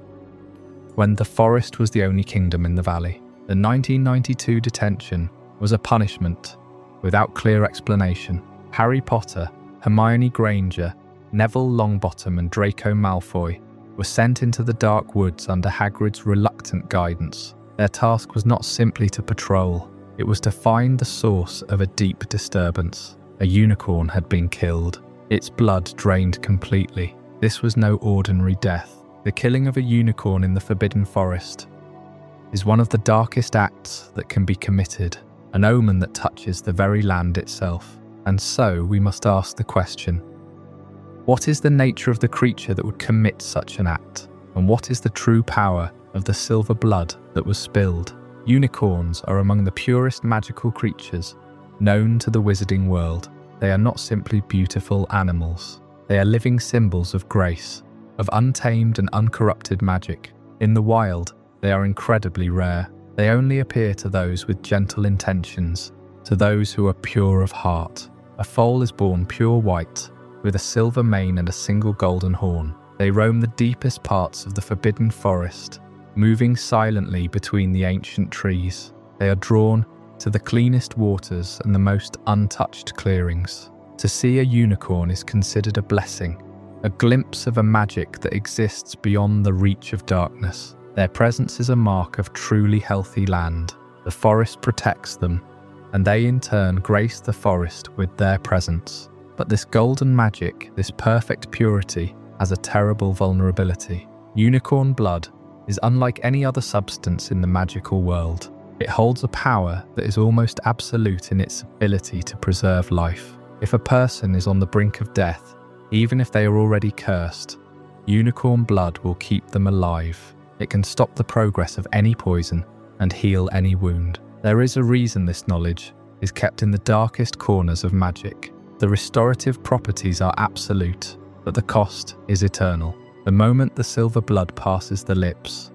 when the forest was the only kingdom in the valley. The 1992 detention was a punishment without clear explanation. Harry Potter, Hermione Granger, Neville Longbottom and Draco Malfoy were sent into the dark woods under Hagrid's reluctant guidance. Their task was not simply to patrol, it was to find the source of a deep disturbance. A unicorn had been killed, its blood drained completely. This was no ordinary death. The killing of a unicorn in the Forbidden Forest is one of the darkest acts that can be committed, an omen that touches the very land itself. And so we must ask the question, what is the nature of the creature that would commit such an act? And what is the true power of the silver blood that was spilled? Unicorns are among the purest magical creatures known to the wizarding world. They are not simply beautiful animals. They are living symbols of grace, of untamed and uncorrupted magic. In the wild, they are incredibly rare. They only appear to those with gentle intentions, to those who are pure of heart. A foal is born pure white, with a silver mane and a single golden horn. They roam the deepest parts of the Forbidden Forest, moving silently between the ancient trees. They are drawn to the cleanest waters and the most untouched clearings. To see a unicorn is considered a blessing, a glimpse of a magic that exists beyond the reach of darkness. Their presence is a mark of truly healthy land. The forest protects them, and they in turn grace the forest with their presence. But this golden magic, this perfect purity, has a terrible vulnerability. Unicorn blood is unlike any other substance in the magical world. It holds a power that is almost absolute in its ability to preserve life. If a person is on the brink of death, even if they are already cursed, unicorn blood will keep them alive. It can stop the progress of any poison and heal any wound. There is a reason this knowledge is kept in the darkest corners of magic. The restorative properties are absolute, but the cost is eternal. The moment the silver blood passes the lips,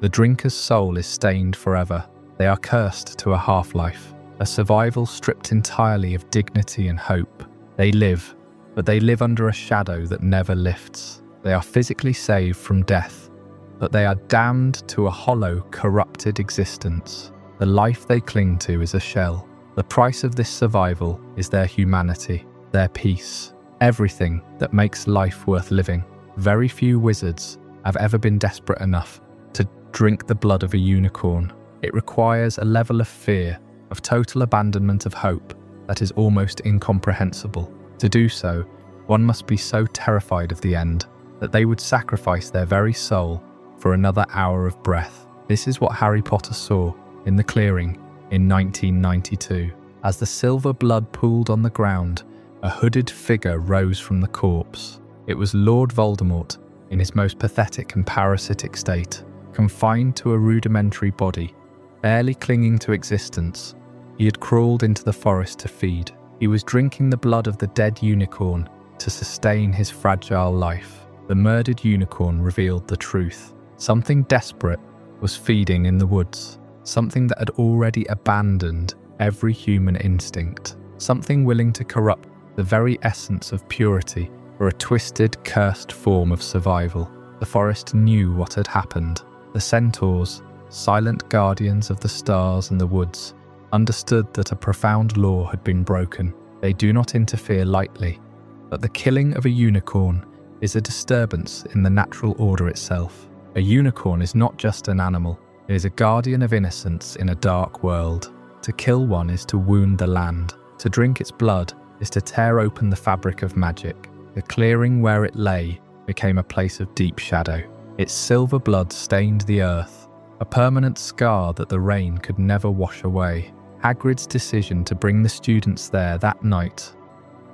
the drinker's soul is stained forever. They are cursed to a half-life, a survival stripped entirely of dignity and hope. They live, but they live under a shadow that never lifts. They are physically saved from death, but they are damned to a hollow, corrupted existence. The life they cling to is a shell. The price of this survival is their humanity, their peace, everything that makes life worth living. Very few wizards have ever been desperate enough to drink the blood of a unicorn. It requires a level of fear, of total abandonment of hope, that is almost incomprehensible. To do so, one must be so terrified of the end that they would sacrifice their very soul for another hour of breath. This is what Harry Potter saw in the clearing in 1992. As the silver blood pooled on the ground, a hooded figure rose from the corpse. It was Lord Voldemort in his most pathetic and parasitic state, confined to a rudimentary body, barely clinging to existence. He had crawled into the forest to feed. He was drinking the blood of the dead unicorn to sustain his fragile life. The murdered unicorn revealed the truth. Something desperate was feeding in the woods, something that had already abandoned every human instinct, something willing to corrupt the very essence of purity for a twisted, cursed form of survival. The forest knew what had happened. The centaurs, silent guardians of the stars and the woods, understood that a profound law had been broken. They do not interfere lightly, but the killing of a unicorn is a disturbance in the natural order itself. A unicorn is not just an animal, it is a guardian of innocence in a dark world. To kill one is to wound the land. To drink its blood is to tear open the fabric of magic. The clearing where it lay became a place of deep shadow. Its silver blood stained the earth, a permanent scar that the rain could never wash away. Hagrid's decision to bring the students there that night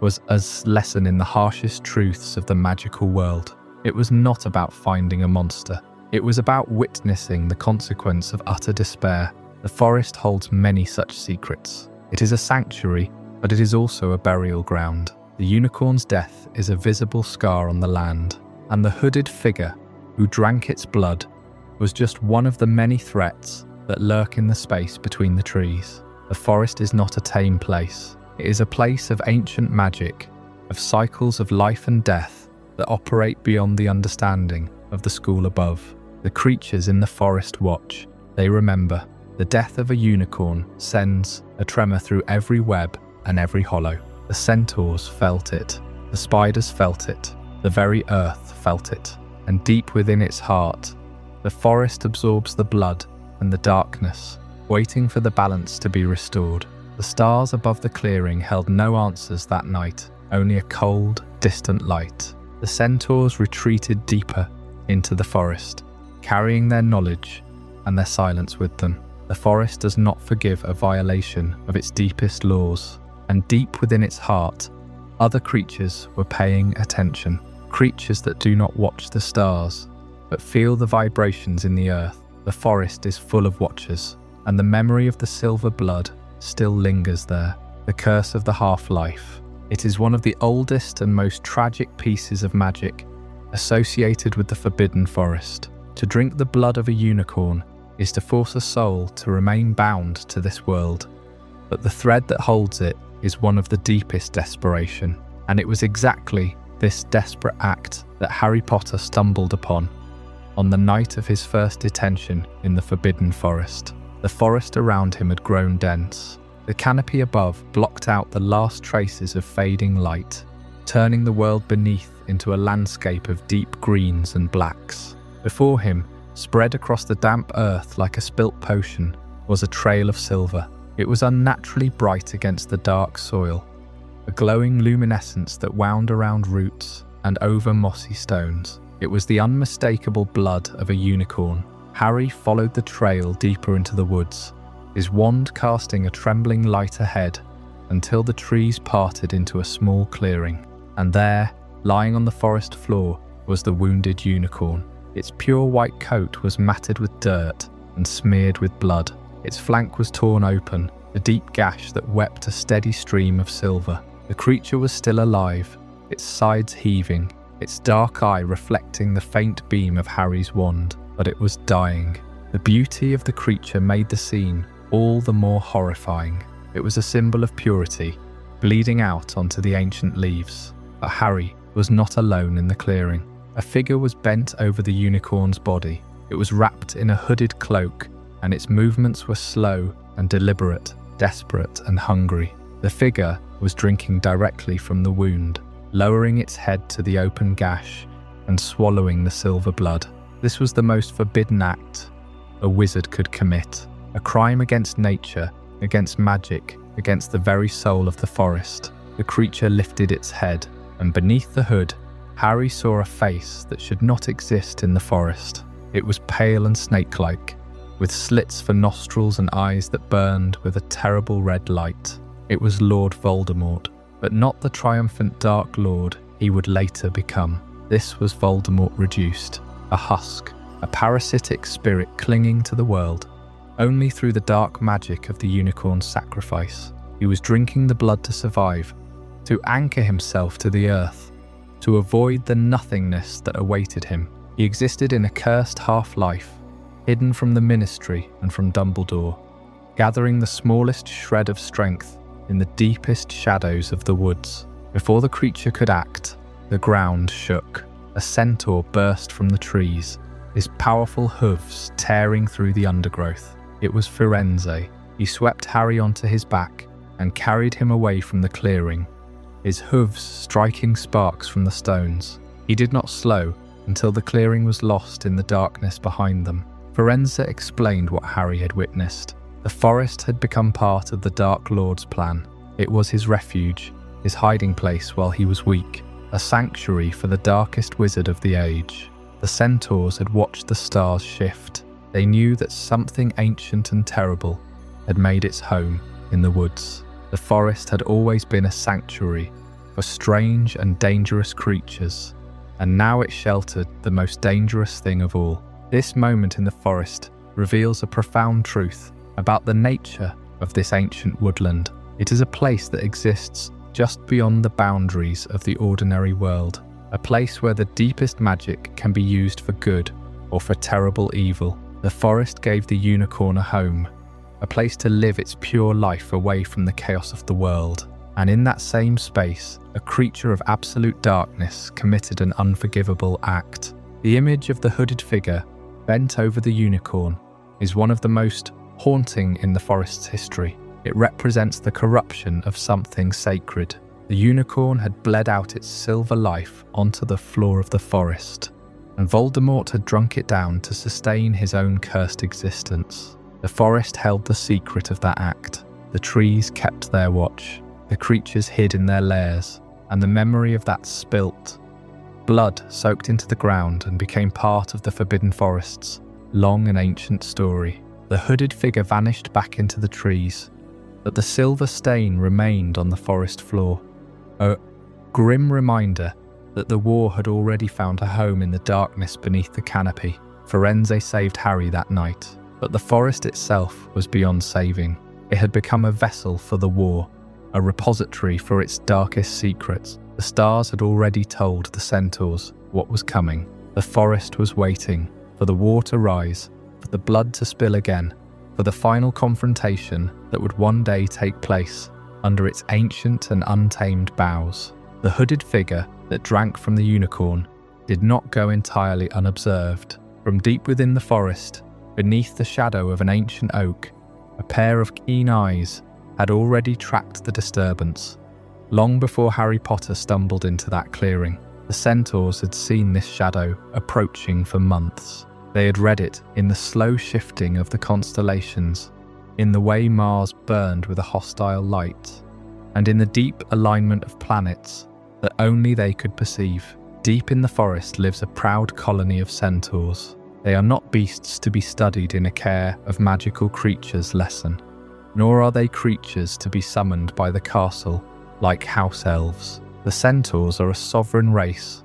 was a lesson in the harshest truths of the magical world. It was not about finding a monster. It was about witnessing the consequence of utter despair. The forest holds many such secrets. It is a sanctuary, but it is also a burial ground. The unicorn's death is a visible scar on the land, and the hooded figure who drank its blood was just one of the many threats that lurk in the space between the trees. The forest is not a tame place. It is a place of ancient magic, of cycles of life and death that operate beyond the understanding of the school above. The creatures in the forest watch. They remember. The death of a unicorn sends a tremor through every web and every hollow. The centaurs felt it. The spiders felt it. The very earth felt it. And deep within its heart, the forest absorbs the blood and the darkness, waiting for the balance to be restored. The stars above the clearing held no answers that night, only a cold, distant light. The centaurs retreated deeper into the forest, carrying their knowledge and their silence with them. The forest does not forgive a violation of its deepest laws, and deep within its heart, other creatures were paying attention. Creatures that do not watch the stars, but feel the vibrations in the earth. The forest is full of watchers, and the memory of the silver blood still lingers there. The curse of the half-life. It is one of the oldest and most tragic pieces of magic associated with the Forbidden Forest. To drink the blood of a unicorn is to force a soul to remain bound to this world, but the thread that holds it is one of the deepest desperation, and it was exactly this desperate act that Harry Potter stumbled upon on the night of his first detention in the Forbidden Forest. The forest around him had grown dense. The canopy above blocked out the last traces of fading light, turning the world beneath into a landscape of deep greens and blacks. Before him, spread across the damp earth like a spilt potion, was a trail of silver. It was unnaturally bright against the dark soil, a glowing luminescence that wound around roots and over mossy stones. It was the unmistakable blood of a unicorn. Harry followed the trail deeper into the woods, his wand casting a trembling light ahead until the trees parted into a small clearing. And there, lying on the forest floor, was the wounded unicorn. Its pure white coat was matted with dirt and smeared with blood. Its flank was torn open, a deep gash that wept a steady stream of silver. The creature was still alive, its sides heaving, its dark eye reflecting the faint beam of Harry's wand, but it was dying. The beauty of the creature made the scene all the more horrifying. It was a symbol of purity, bleeding out onto the ancient leaves. But Harry was not alone in the clearing. A figure was bent over the unicorn's body. It was wrapped in a hooded cloak, and its movements were slow and deliberate, desperate and hungry. The figure was drinking directly from the wound, lowering its head to the open gash and swallowing the silver blood. This was the most forbidden act a wizard could commit, a crime against nature, against magic, against the very soul of the forest. The creature lifted its head, and beneath the hood, Harry saw a face that should not exist in the forest. It was pale and snake-like, with slits for nostrils and eyes that burned with a terrible red light. It was Lord Voldemort, but not the triumphant Dark Lord he would later become. This was Voldemort reduced, a husk, a parasitic spirit clinging to the world. Only through the dark magic of the unicorn's sacrifice. He was drinking the blood to survive, to anchor himself to the earth, to avoid the nothingness that awaited him. He existed in a cursed half-life, hidden from the Ministry and from Dumbledore, gathering the smallest shred of strength in the deepest shadows of the woods. Before the creature could act, the ground shook. A centaur burst from the trees, his powerful hooves tearing through the undergrowth. It was Firenze. He swept Harry onto his back and carried him away from the clearing, his hooves striking sparks from the stones. He did not slow until the clearing was lost in the darkness behind them. Firenze explained what Harry had witnessed. The forest had become part of the Dark Lord's plan. It was his refuge, his hiding place while he was weak, a sanctuary for the darkest wizard of the age. The centaurs had watched the stars shift. They knew that something ancient and terrible had made its home in the woods. The forest had always been a sanctuary for strange and dangerous creatures, and now it sheltered the most dangerous thing of all. This moment in the forest reveals a profound truth about the nature of this ancient woodland. It is a place that exists just beyond the boundaries of the ordinary world, a place where the deepest magic can be used for good or for terrible evil. The forest gave the unicorn a home, a place to live its pure life away from the chaos of the world. And in that same space, a creature of absolute darkness committed an unforgivable act. The image of the hooded figure bent over the unicorn is one of the most haunting in the forest's history. It represents the corruption of something sacred. The unicorn had bled out its silver life onto the floor of the forest, and Voldemort had drunk it down to sustain his own cursed existence. The forest held the secret of that act. The trees kept their watch. The creatures hid in their lairs, and the memory of that spilt blood soaked into the ground and became part of the Forbidden Forest's long and ancient story. The hooded figure vanished back into the trees, but the silver stain remained on the forest floor, a grim reminder that the war had already found a home in the darkness beneath the canopy. Firenze saved Harry that night, but the forest itself was beyond saving. It had become a vessel for the war, a repository for its darkest secrets. The stars had already told the centaurs what was coming. The forest was waiting for the war to rise, for the blood to spill again, for the final confrontation that would one day take place under its ancient and untamed boughs. The hooded figure that drank from the unicorn did not go entirely unobserved. From deep within the forest, beneath the shadow of an ancient oak, a pair of keen eyes had already tracked the disturbance. Long before Harry Potter stumbled into that clearing, the centaurs had seen this shadow approaching for months. They had read it in the slow shifting of the constellations, in the way Mars burned with a hostile light, and in the deep alignment of planets that only they could perceive. Deep in the forest lives a proud colony of centaurs. They are not beasts to be studied in a care of magical creatures lesson, nor are they creatures to be summoned by the castle like house elves. The centaurs are a sovereign race,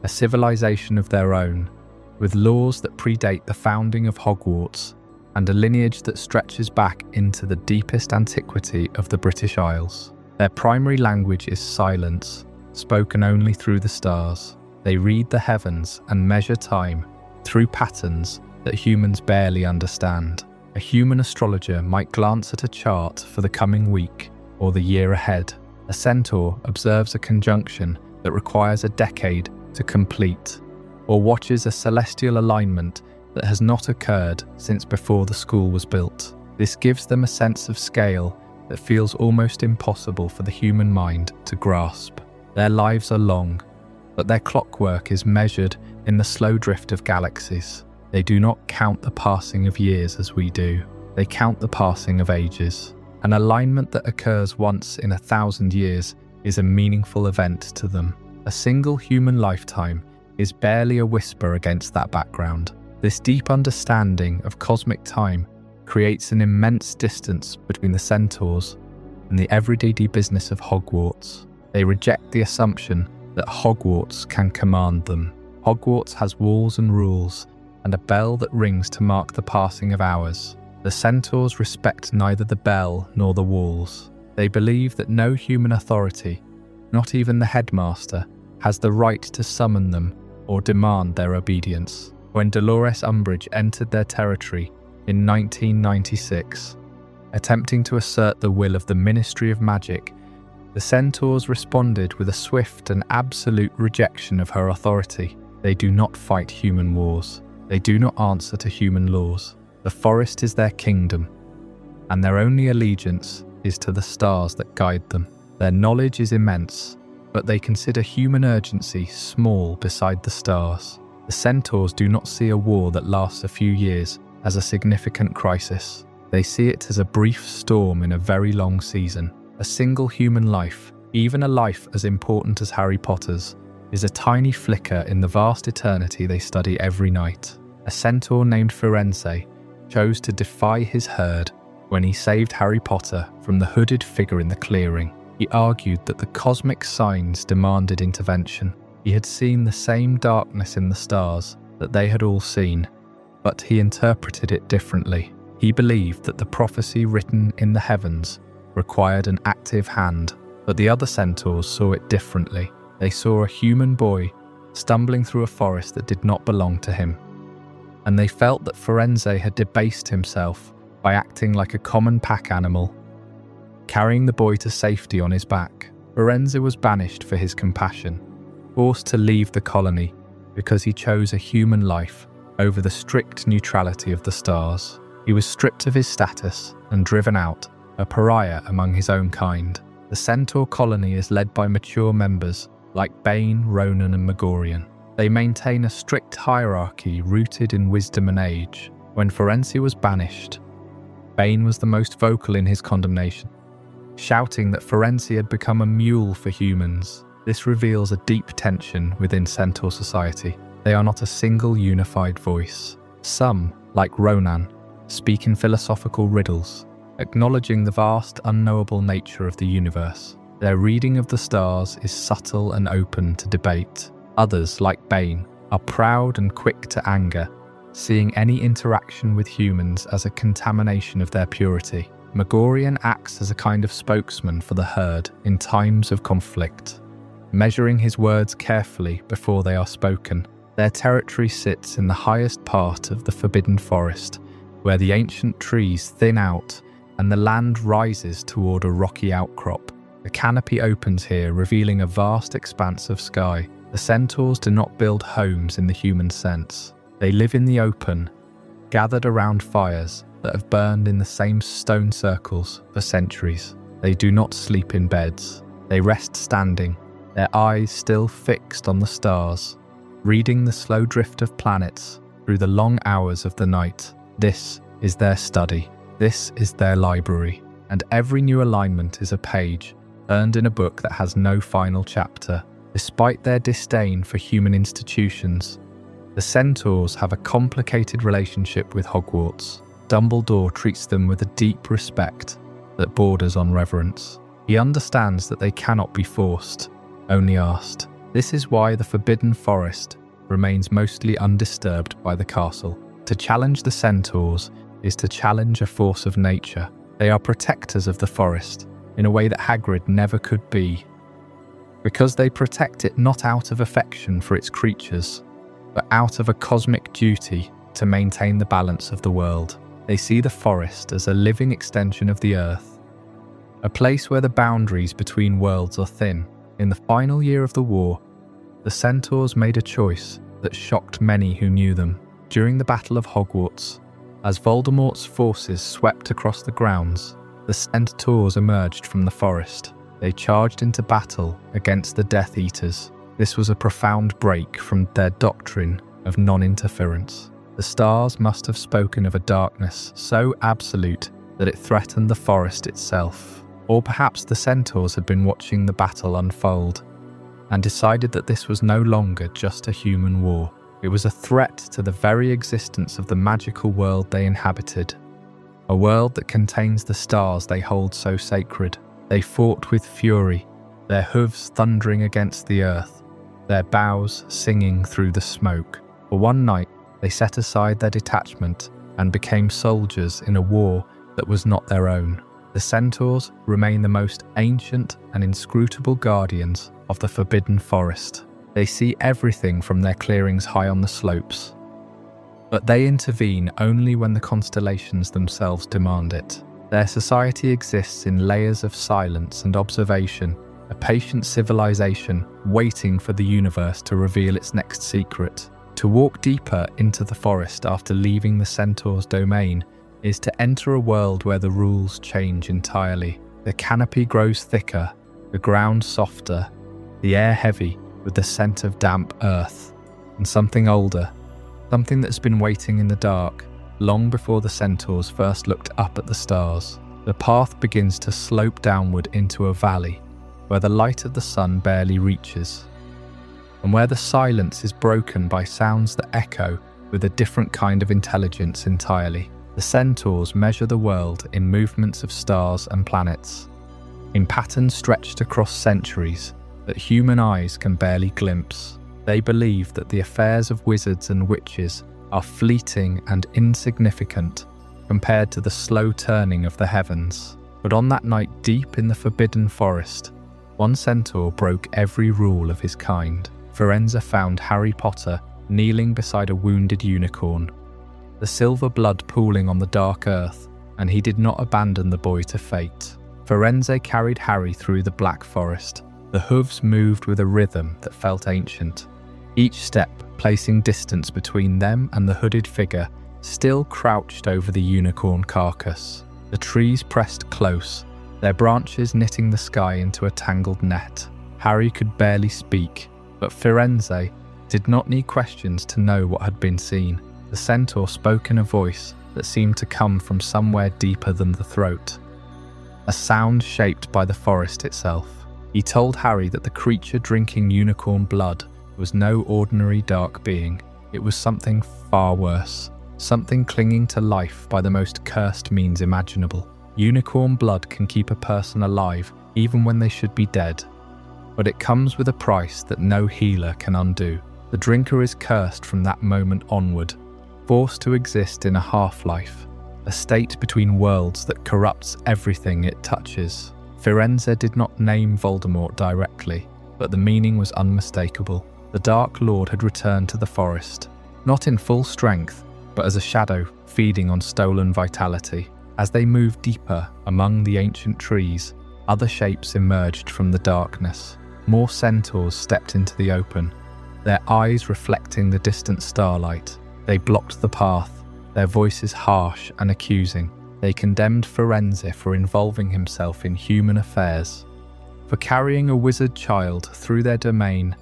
a civilization of their own, with laws that predate the founding of Hogwarts and a lineage that stretches back into the deepest antiquity of the British Isles. Their primary language is silence, spoken only through the stars. They read the heavens and measure time through patterns that humans barely understand. A human astrologer might glance at a chart for the coming week or the year ahead. A centaur observes a conjunction that requires a decade to complete, or watches a celestial alignment that has not occurred since before the school was built. This gives them a sense of scale that feels almost impossible for the human mind to grasp. Their lives are long, but their clockwork is measured in the slow drift of galaxies. They do not count the passing of years as we do. They count the passing of ages. An alignment that occurs once in 1,000 years is a meaningful event to them. A single human lifetime is barely a whisper against that background. This deep understanding of cosmic time creates an immense distance between the centaurs and the everyday business of Hogwarts. They reject the assumption that Hogwarts can command them. Hogwarts has walls and rules, and a bell that rings to mark the passing of hours. The centaurs respect neither the bell nor the walls. They believe that no human authority, not even the headmaster, has the right to summon them or demand their obedience. When Dolores Umbridge entered their territory in 1996, attempting to assert the will of the Ministry of Magic, the centaurs responded with a swift and absolute rejection of her authority. They do not fight human wars. They do not answer to human laws. The forest is their kingdom, and their only allegiance is to the stars that guide them. Their knowledge is immense, but they consider human urgency small beside the stars. The centaurs do not see a war that lasts a few years as a significant crisis. They see it as a brief storm in a very long season. A single human life, even a life as important as Harry Potter's, is a tiny flicker in the vast eternity they study every night. A centaur named Firenze chose to defy his herd when he saved Harry Potter from the hooded figure in the clearing. He argued that the cosmic signs demanded intervention. He had seen the same darkness in the stars that they had all seen, but he interpreted it differently. He believed that the prophecy written in the heavens required an active hand, but the other centaurs saw it differently. They saw a human boy stumbling through a forest that did not belong to him, and they felt that Firenze had debased himself by acting like a common pack animal, carrying the boy to safety on his back. Firenze was banished for his compassion, forced to leave the colony because he chose a human life over the strict neutrality of the stars. He was stripped of his status and driven out, a pariah among his own kind. The centaur colony is led by mature members like Bane, Ronan and Megorian. They maintain a strict hierarchy rooted in wisdom and age. When Firenze was banished, Bane was the most vocal in his condemnation, shouting that Firenze had become a mule for humans. This reveals a deep tension within centaur society. They are not a single unified voice. Some, like Ronan, speak in philosophical riddles, acknowledging the vast, unknowable nature of the universe. Their reading of the stars is subtle and open to debate. Others, like Bane, are proud and quick to anger, seeing any interaction with humans as a contamination of their purity. Megorian acts as a kind of spokesman for the herd in times of conflict, measuring his words carefully before they are spoken. Their territory sits in the highest part of the Forbidden Forest, where the ancient trees thin out and the land rises toward a rocky outcrop. The canopy opens here, revealing a vast expanse of sky. The centaurs do not build homes in the human sense. They live in the open, gathered around fires that have burned in the same stone circles for centuries. They do not sleep in beds. They rest standing, their eyes still fixed on the stars, reading the slow drift of planets through the long hours of the night. This is their study. This is their library. And every new alignment is a page earned in a book that has no final chapter. Despite their disdain for human institutions, the centaurs have a complicated relationship with Hogwarts. Dumbledore treats them with a deep respect that borders on reverence. He understands that they cannot be forced, only asked. This is why the Forbidden Forest remains mostly undisturbed by the castle. To challenge the centaurs is to challenge a force of nature. They are protectors of the forest in a way that Hagrid never could be. because they protect it not out of affection for its creatures, but out of a cosmic duty to maintain the balance of the world. They see the forest as a living extension of the earth, a place where the boundaries between worlds are thin. In the final year of the war, the Centaurs made a choice that shocked many who knew them. During the Battle of Hogwarts, as Voldemort's forces swept across the grounds, the Centaurs emerged from the forest. They charged into battle against the Death Eaters. This was a profound break from their doctrine of non-interference. The stars must have spoken of a darkness so absolute that it threatened the forest itself. Or perhaps the Centaurs had been watching the battle unfold and decided that this was no longer just a human war. It was a threat to the very existence of the magical world they inhabited, a world that contains the stars they hold so sacred. They fought with fury, their hooves thundering against the earth, their bows singing through the smoke. For one night, they set aside their detachment and became soldiers in a war that was not their own. The Centaurs remain the most ancient and inscrutable guardians of the Forbidden Forest. They see everything from their clearings high on the slopes, but they intervene only when the constellations themselves demand it. Their society exists in layers of silence and observation, a patient civilization waiting for the universe to reveal its next secret. To walk deeper into the forest after leaving the Centaur's domain is to enter a world where the rules change entirely. The canopy grows thicker, the ground softer, the air heavy with the scent of damp earth, and something older, something that's been waiting in the dark long before the Centaurs first looked up at the stars. The path begins to slope downward into a valley where the light of the sun barely reaches, and where the silence is broken by sounds that echo with a different kind of intelligence entirely. The Centaurs measure the world in movements of stars and planets, in patterns stretched across centuries that human eyes can barely glimpse. They believe that the affairs of wizards and witches are fleeting and insignificant compared to the slow turning of the heavens. But on that night deep in the Forbidden Forest, one centaur broke every rule of his kind. Firenze found Harry Potter kneeling beside a wounded unicorn, the silver blood pooling on the dark earth, and he did not abandon the boy to fate. Firenze carried Harry through the Black Forest. The hooves moved with a rhythm that felt ancient, each step placing distance between them and the hooded figure still crouched over the unicorn carcass. The trees pressed close, their branches knitting the sky into a tangled net. Harry could barely speak, but Firenze did not need questions to know what had been seen. The centaur spoke in a voice that seemed to come from somewhere deeper than the throat, a sound shaped by the forest itself. He told Harry that the creature drinking unicorn blood was no ordinary dark being. It was something far worse, something clinging to life by the most cursed means imaginable. Unicorn blood can keep a person alive even when they should be dead, but it comes with a price that no healer can undo. The drinker is cursed from that moment onward, forced to exist in a half-life, a state between worlds that corrupts everything it touches. Firenze did not name Voldemort directly, but the meaning was unmistakable. The Dark Lord had returned to the forest, not in full strength, but as a shadow feeding on stolen vitality. As they moved deeper among the ancient trees, other shapes emerged from the darkness. More centaurs stepped into the open, their eyes reflecting the distant starlight. They blocked the path, their voices harsh and accusing. They condemned Firenze for involving himself in human affairs, for carrying a wizard child through their domain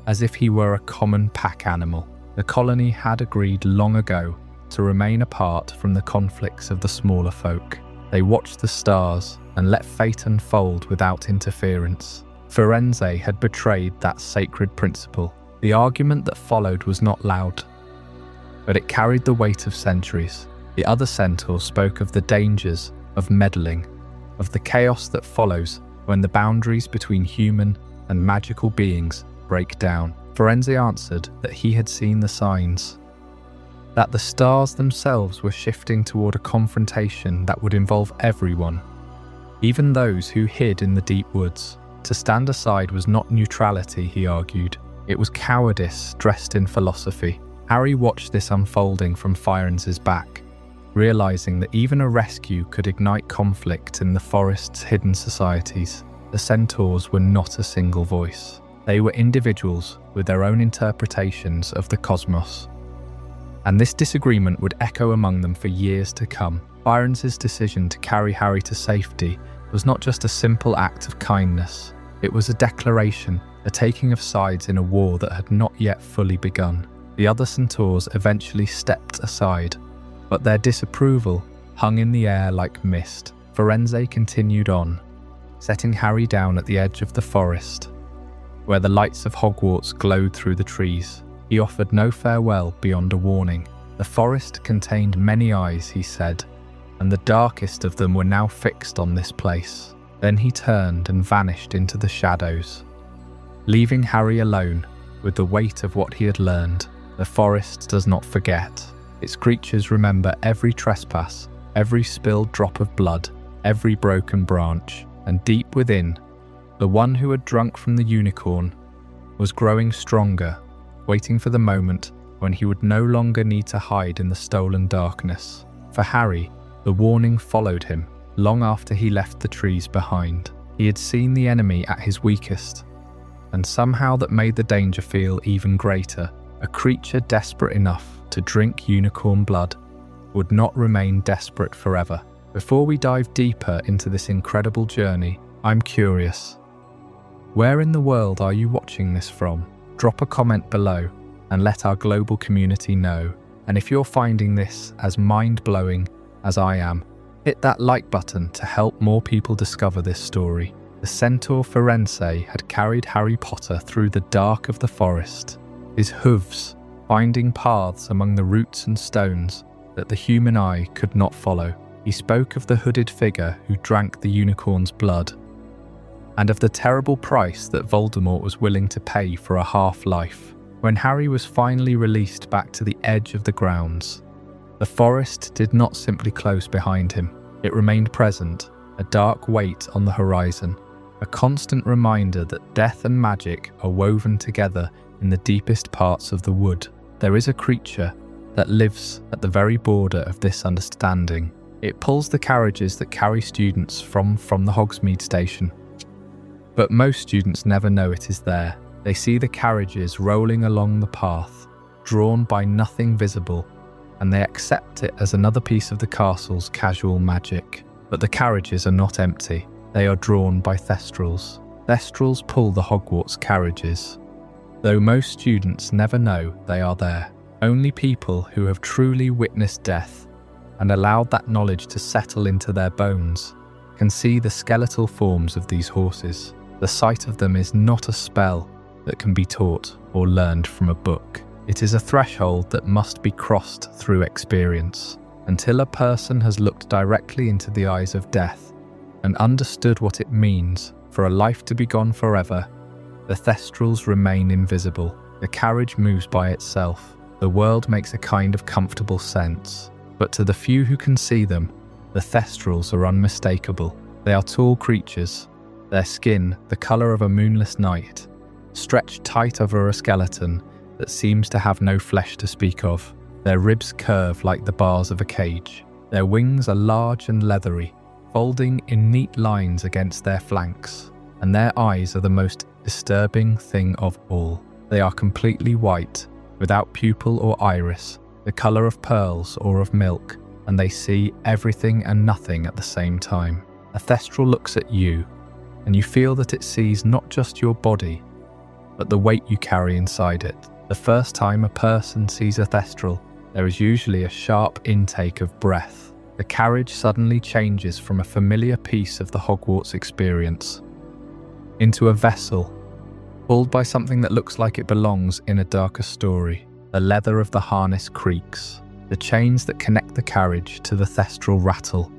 as if he were a common pack animal. The colony had agreed long ago to remain apart from the conflicts of the smaller folk. They watched the stars and let fate unfold without interference. Firenze had betrayed that sacred principle. The argument that followed was not loud, but it carried the weight of centuries. The other centaurs spoke of the dangers of meddling, of the chaos that follows when the boundaries between human and magical beings break down. Firenze answered that he had seen the signs, that the stars themselves were shifting toward a confrontation that would involve everyone, even those who hid in the deep woods. To stand aside was not neutrality, he argued. It was cowardice dressed in philosophy. Harry watched this unfolding from Firenze's back, realizing that even a rescue could ignite conflict in the forest's hidden societies. The Centaurs were not a single voice. They were individuals with their own interpretations of the cosmos. And this disagreement would echo among them for years to come. Firenze's decision to carry Harry to safety was not just a simple act of kindness. It was a declaration, a taking of sides in a war that had not yet fully begun. The other Centaurs eventually stepped aside, but their disapproval hung in the air like mist. Firenze continued on, setting Harry down at the edge of the forest, where the lights of Hogwarts glowed through the trees. He offered no farewell beyond a warning. The forest contained many eyes, he said, and the darkest of them were now fixed on this place. Then he turned and vanished into the shadows, leaving Harry alone with the weight of what he had learned. The forest does not forget. Its creatures remember every trespass, every spilled drop of blood, every broken branch. And deep within, the one who had drunk from the unicorn was growing stronger, waiting for the moment when he would no longer need to hide in the stolen darkness. For Harry, the warning followed him long after he left the trees behind. He had seen the enemy at his weakest, and somehow that made the danger feel even greater. A creature desperate enough to drink unicorn blood would not remain desperate forever. Before we dive deeper into this incredible journey, I'm curious. Where in the world are you watching this from? Drop a comment below and let our global community know. And if you're finding this as mind-blowing as I am, hit that like button to help more people discover this story. The Centaur Firenze had carried Harry Potter through the dark of the forest, his hooves finding paths among the roots and stones that the human eye could not follow. He spoke of the hooded figure who drank the unicorn's blood, and of the terrible price that Voldemort was willing to pay for a half-life. When Harry was finally released back to the edge of the grounds, the forest did not simply close behind him. It remained present, a dark weight on the horizon, a constant reminder that death and magic are woven together in the deepest parts of the wood. There is a creature that lives at the very border of this understanding. It pulls the carriages that carry students from the Hogsmeade station. But most students never know it is there. They see the carriages rolling along the path, drawn by nothing visible, and they accept it as another piece of the castle's casual magic. But the carriages are not empty. They are drawn by thestrals. Thestrals pull the Hogwarts carriages, though most students never know they are there. Only people who have truly witnessed death and allowed that knowledge to settle into their bones can see the skeletal forms of these horses. The sight of them is not a spell that can be taught or learned from a book. It is a threshold that must be crossed through experience. Until a person has looked directly into the eyes of death and understood what it means for a life to be gone forever, the thestrals remain invisible. The carriage moves by itself. The world makes a kind of comfortable sense. But to the few who can see them, the thestrals are unmistakable. They are tall creatures, their skin the colour of a moonless night, stretched tight over a skeleton that seems to have no flesh to speak of. Their ribs curve like the bars of a cage. Their wings are large and leathery, folding in neat lines against their flanks. And their eyes are the most disturbing thing of all. They are completely white, without pupil or iris, the colour of pearls or of milk, and they see everything and nothing at the same time. A thestral looks at you, and you feel that it sees not just your body, but the weight you carry inside it. The first time a person sees a thestral, there is usually a sharp intake of breath. The carriage suddenly changes from a familiar piece of the Hogwarts experience into a vessel, pulled by something that looks like it belongs in a darker story. The leather of the harness creaks. The chains that connect the carriage to the thestral rattle.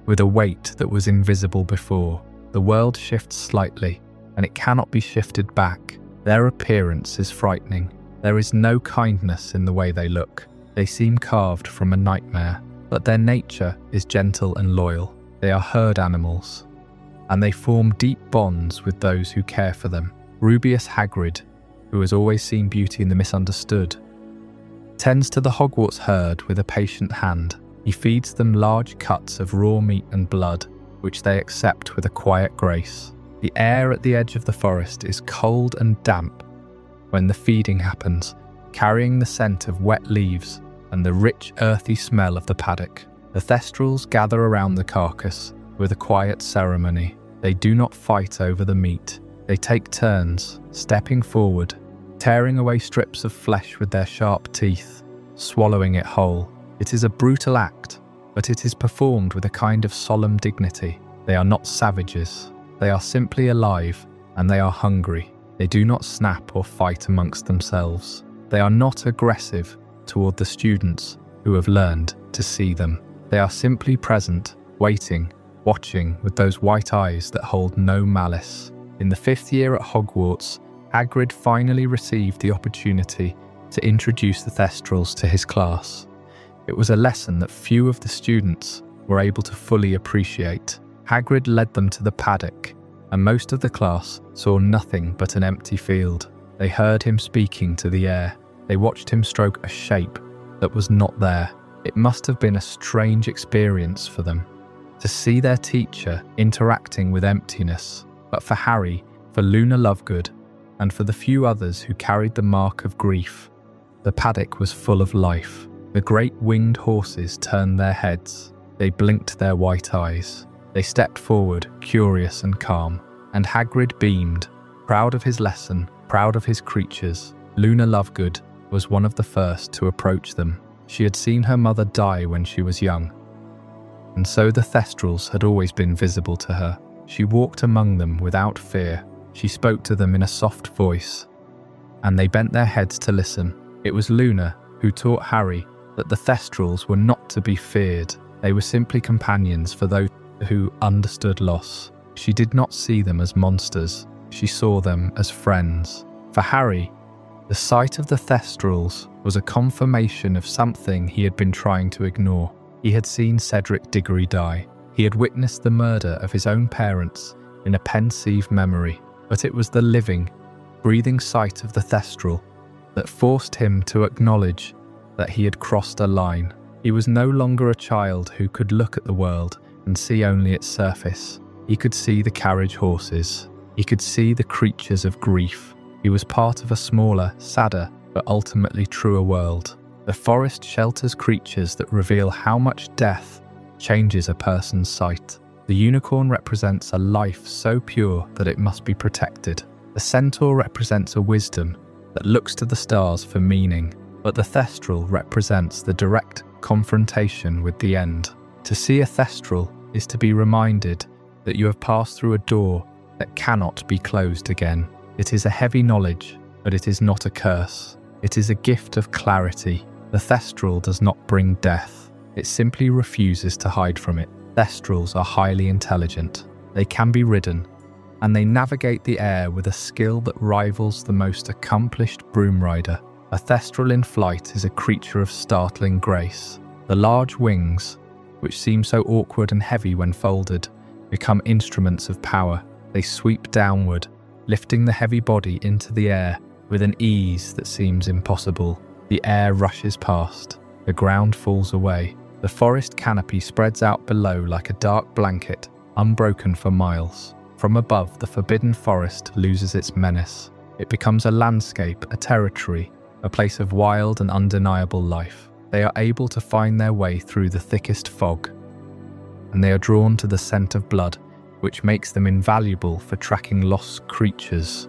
With a weight that was invisible before, the world shifts slightly, and it cannot be shifted back. Their appearance is frightening. There is no kindness in the way they look. They seem carved from a nightmare, but their nature is gentle and loyal. They are herd animals, and they form deep bonds with those who care for them. Rubeus Hagrid, who has always seen beauty in the misunderstood, tends to the Hogwarts herd with a patient hand. He feeds them large cuts of raw meat and blood, which they accept with a quiet grace. The air at the edge of the forest is cold and damp when the feeding happens, carrying the scent of wet leaves and the rich earthy smell of the paddock. The Thestrals gather around the carcass with a quiet ceremony. They do not fight over the meat. They take turns, stepping forward, tearing away strips of flesh with their sharp teeth, swallowing it whole. It is a brutal act, but it is performed with a kind of solemn dignity. They are not savages. They are simply alive, and they are hungry. They do not snap or fight amongst themselves. They are not aggressive toward the students who have learned to see them. They are simply present, waiting, watching with those white eyes that hold no malice. In the 5th year at Hogwarts, Hagrid finally received the opportunity to introduce the Thestrals to his class. It was a lesson that few of the students were able to fully appreciate. Hagrid led them to the paddock, and most of the class saw nothing but an empty field. They heard him speaking to the air. They watched him stroke a shape that was not there. It must have been a strange experience for them to see their teacher interacting with emptiness. But for Harry, for Luna Lovegood, and for the few others who carried the mark of grief, the paddock was full of life. The great winged horses turned their heads. They blinked their white eyes. They stepped forward, curious and calm. And Hagrid beamed, proud of his lesson, proud of his creatures. Luna Lovegood was one of the first to approach them. She had seen her mother die when she was young, and so the Thestrals had always been visible to her. She walked among them without fear. She spoke to them in a soft voice, and they bent their heads to listen. It was Luna who taught Harry that the Thestrals were not to be feared. They were simply companions for those who understood loss. She did not see them as monsters. She saw them as friends. For Harry, the sight of the Thestrals was a confirmation of something he had been trying to ignore. He had seen Cedric Diggory die. He had witnessed the murder of his own parents in a pensive memory. But it was the living, breathing sight of the Thestral that forced him to acknowledge that he had crossed a line. He was no longer a child who could look at the world and see only its surface. He could see the carriage horses. He could see the creatures of grief. He was part of a smaller, sadder, but ultimately truer world. The forest shelters creatures that reveal how much death changes a person's sight. The unicorn represents a life so pure that it must be protected. The centaur represents a wisdom that looks to the stars for meaning, but the Thestral represents the direct confrontation with the end. To see a Thestral is to be reminded that you have passed through a door that cannot be closed again. It is a heavy knowledge, but it is not a curse. It is a gift of clarity. The Thestral does not bring death. It simply refuses to hide from it. Thestrals are highly intelligent. They can be ridden, and they navigate the air with a skill that rivals the most accomplished broom rider. A Thestral in flight is a creature of startling grace. The large wings, which seem so awkward and heavy when folded, become instruments of power. They sweep downward, lifting the heavy body into the air with an ease that seems impossible. The air rushes past. The ground falls away. The forest canopy spreads out below like a dark blanket, unbroken for miles. From above, the forbidden forest loses its menace. It becomes a landscape, a territory, a place of wild and undeniable life. They are able to find their way through the thickest fog, and they are drawn to the scent of blood, which makes them invaluable for tracking lost creatures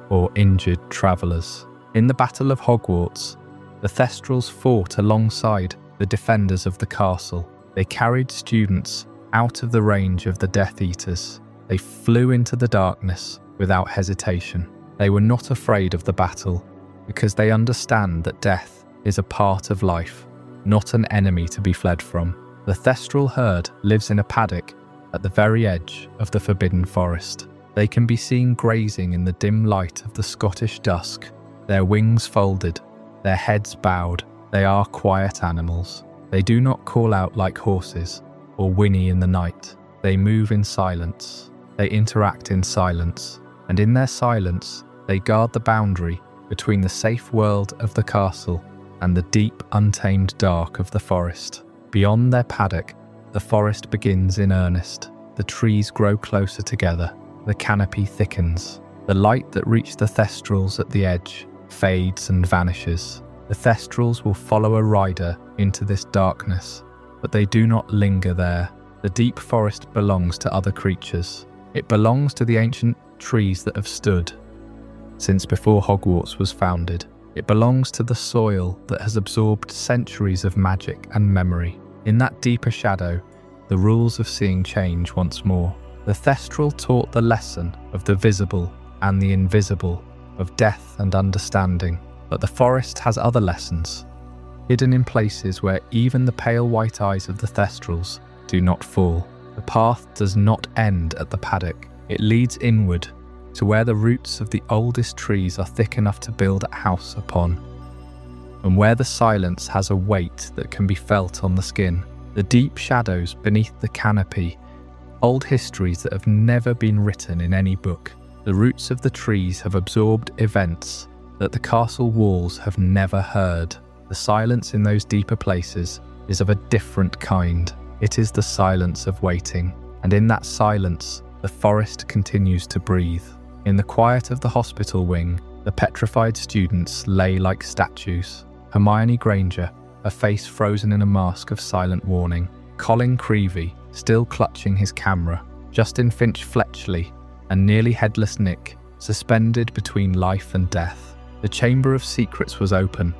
or injured travellers. In the Battle of Hogwarts, the Thestrals fought alongside the defenders of the castle. They carried students out of the range of the Death Eaters. They flew into the darkness without hesitation. They were not afraid of the battle because they understand that death is a part of life, not an enemy to be fled from. The Thestral herd lives in a paddock at the very edge of the Forbidden Forest. They can be seen grazing in the dim light of the Scottish dusk, their wings folded, their heads bowed. They are quiet animals. They do not call out like horses or whinny in the night. They move in silence. they interact in silence, and in their silence, they guard the boundary between the safe world of the castle and the deep, untamed dark of the forest. Beyond their paddock, the forest begins in earnest. The trees grow closer together. The canopy thickens. The light that reached the thestrals at the edge fades and vanishes. The thestrals will follow a rider into this darkness, but they do not linger there. The deep forest belongs to other creatures. It belongs to the ancient trees that have stood since before Hogwarts was founded. It belongs to the soil that has absorbed centuries of magic and memory. In that deeper shadow, the rules of seeing change once more. The thestral taught the lesson of the visible and the invisible, of death and understanding. But the forest has other lessons, hidden in places where even the pale white eyes of the thestrals do not fall. The path does not end at the paddock. It leads inward to where the roots of the oldest trees are thick enough to build a house upon, and where the silence has a weight that can be felt on the skin. The deep shadows beneath the canopy, old histories that have never been written in any book. The roots of the trees have absorbed events that the castle walls have never heard. The silence in those deeper places is of a different kind. It is the silence of waiting, and in that silence, the forest continues to breathe. In the quiet of the hospital wing, the petrified students lay like statues. Hermione Granger, her face frozen in a mask of silent warning. Colin Creevey, still clutching his camera. Justin Finch Fletchley, and nearly headless Nick, suspended between life and death. The Chamber of Secrets was open,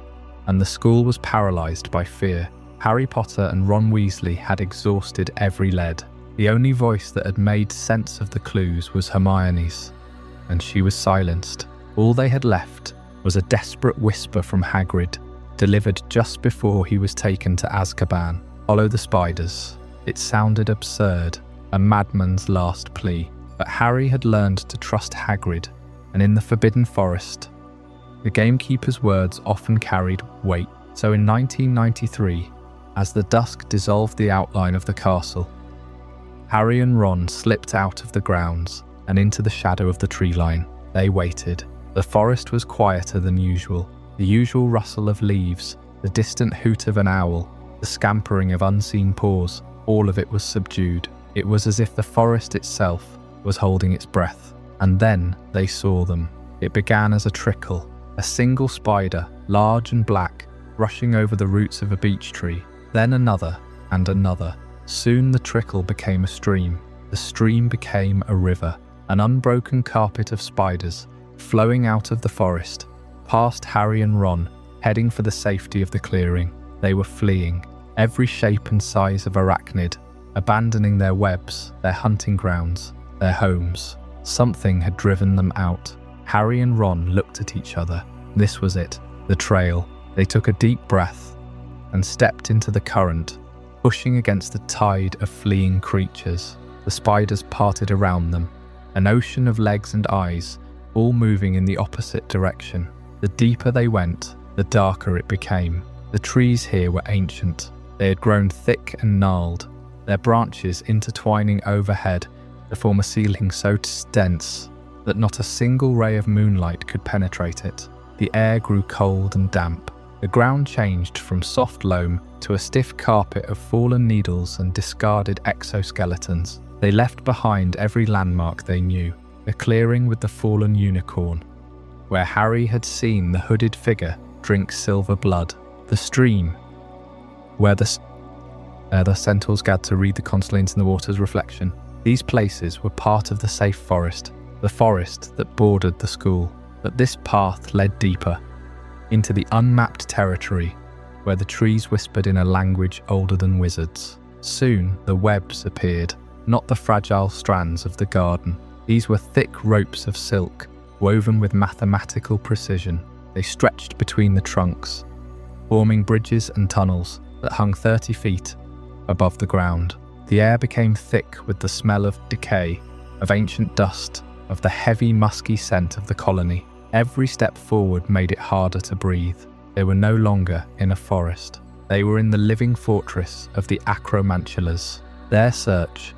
and the school was paralysed by fear. Harry Potter and Ron Weasley had exhausted every lead. The only voice that had made sense of the clues was Hermione's, and she was silenced. All they had left was a desperate whisper from Hagrid, delivered just before he was taken to Azkaban. Follow the spiders. It sounded absurd, a madman's last plea. But Harry had learned to trust Hagrid, and in the Forbidden Forest, the gamekeeper's words often carried weight. So in 1993, as the dusk dissolved the outline of the castle, Harry and Ron slipped out of the grounds and into the shadow of the tree line. They waited. The forest was quieter than usual. The usual rustle of leaves, the distant hoot of an owl, the scampering of unseen paws, all of it was subdued. It was as if the forest itself was holding its breath. And then they saw them. It began as a trickle, a single spider, large and black, rushing over the roots of a beech tree. Then another and another. Soon the trickle became a stream. The stream became a river, an unbroken carpet of spiders flowing out of the forest, past Harry and Ron, heading for the safety of the clearing. They were fleeing, every shape and size of arachnid, abandoning their webs, their hunting grounds, their homes. Something had driven them out. Harry and Ron looked at each other. This was it, the trail. They took a deep breath and stepped into the current, pushing against the tide of fleeing creatures. The spiders parted around them, an ocean of legs and eyes, all moving in the opposite direction. The deeper they went, the darker it became. The trees here were ancient. They had grown thick and gnarled, their branches intertwining overhead to form a ceiling so dense that not a single ray of moonlight could penetrate it. The air grew cold and damp. The ground changed from soft loam to a stiff carpet of fallen needles and discarded exoskeletons. They left behind every landmark they knew, a clearing with the fallen unicorn, where Harry had seen the hooded figure drink silver blood, the stream, where the centaurs gathered to read the constellations in the water's reflection. These places were part of the safe forest, the forest that bordered the school. But this path led deeper, into the unmapped territory, where the trees whispered in a language older than wizards. Soon the webs appeared, not the fragile strands of the garden. These were thick ropes of silk, woven with mathematical precision. They stretched between the trunks, forming bridges and tunnels that hung 30 feet above the ground. The air became thick with the smell of decay, of ancient dust, of the heavy, musky scent of the colony. Every step forward made it harder to breathe. They were no longer in a forest. They were in the living fortress of the Acromantulas. Their search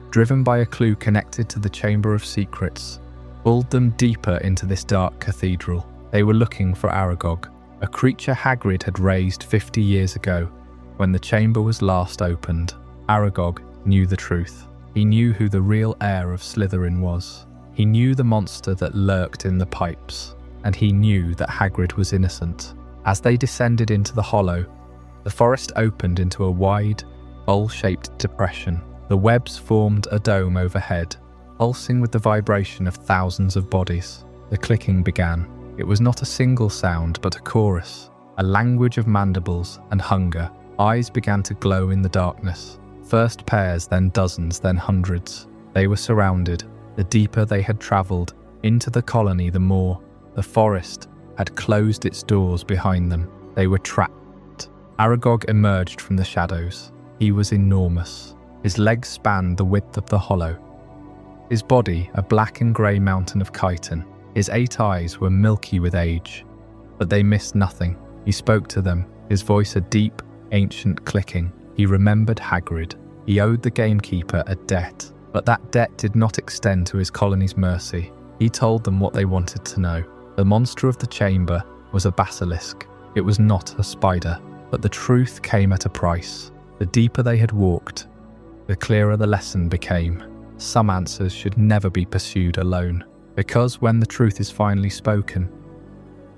driven by a clue connected to the Chamber of Secrets, pulled them deeper into this dark cathedral. They were looking for Aragog, a creature Hagrid had raised 50 years ago when the chamber was last opened. Aragog knew the truth. He knew who the real heir of Slytherin was. He knew the monster that lurked in the pipes, and he knew that Hagrid was innocent. As they descended into the hollow, the forest opened into a wide, bowl-shaped depression. The webs formed a dome overhead, pulsing with the vibration of thousands of bodies. The clicking began. It was not a single sound, but a chorus, a language of mandibles and hunger. Eyes began to glow in the darkness. First pairs, then dozens, then hundreds. They were surrounded. The deeper they had travelled into the colony, the more the forest had closed its doors behind them. They were trapped. Aragog emerged from the shadows. He was enormous. His legs spanned the width of the hollow. His body, a black and grey mountain of chitin. His 8 eyes were milky with age, but they missed nothing. He spoke to them, his voice a deep, ancient clicking. He remembered Hagrid. He owed the gamekeeper a debt, but that debt did not extend to his colony's mercy. He told them what they wanted to know. The monster of the chamber was a basilisk. It was not a spider, but the truth came at a price. The deeper they had walked, the clearer the lesson became. Some answers should never be pursued alone, because when the truth is finally spoken,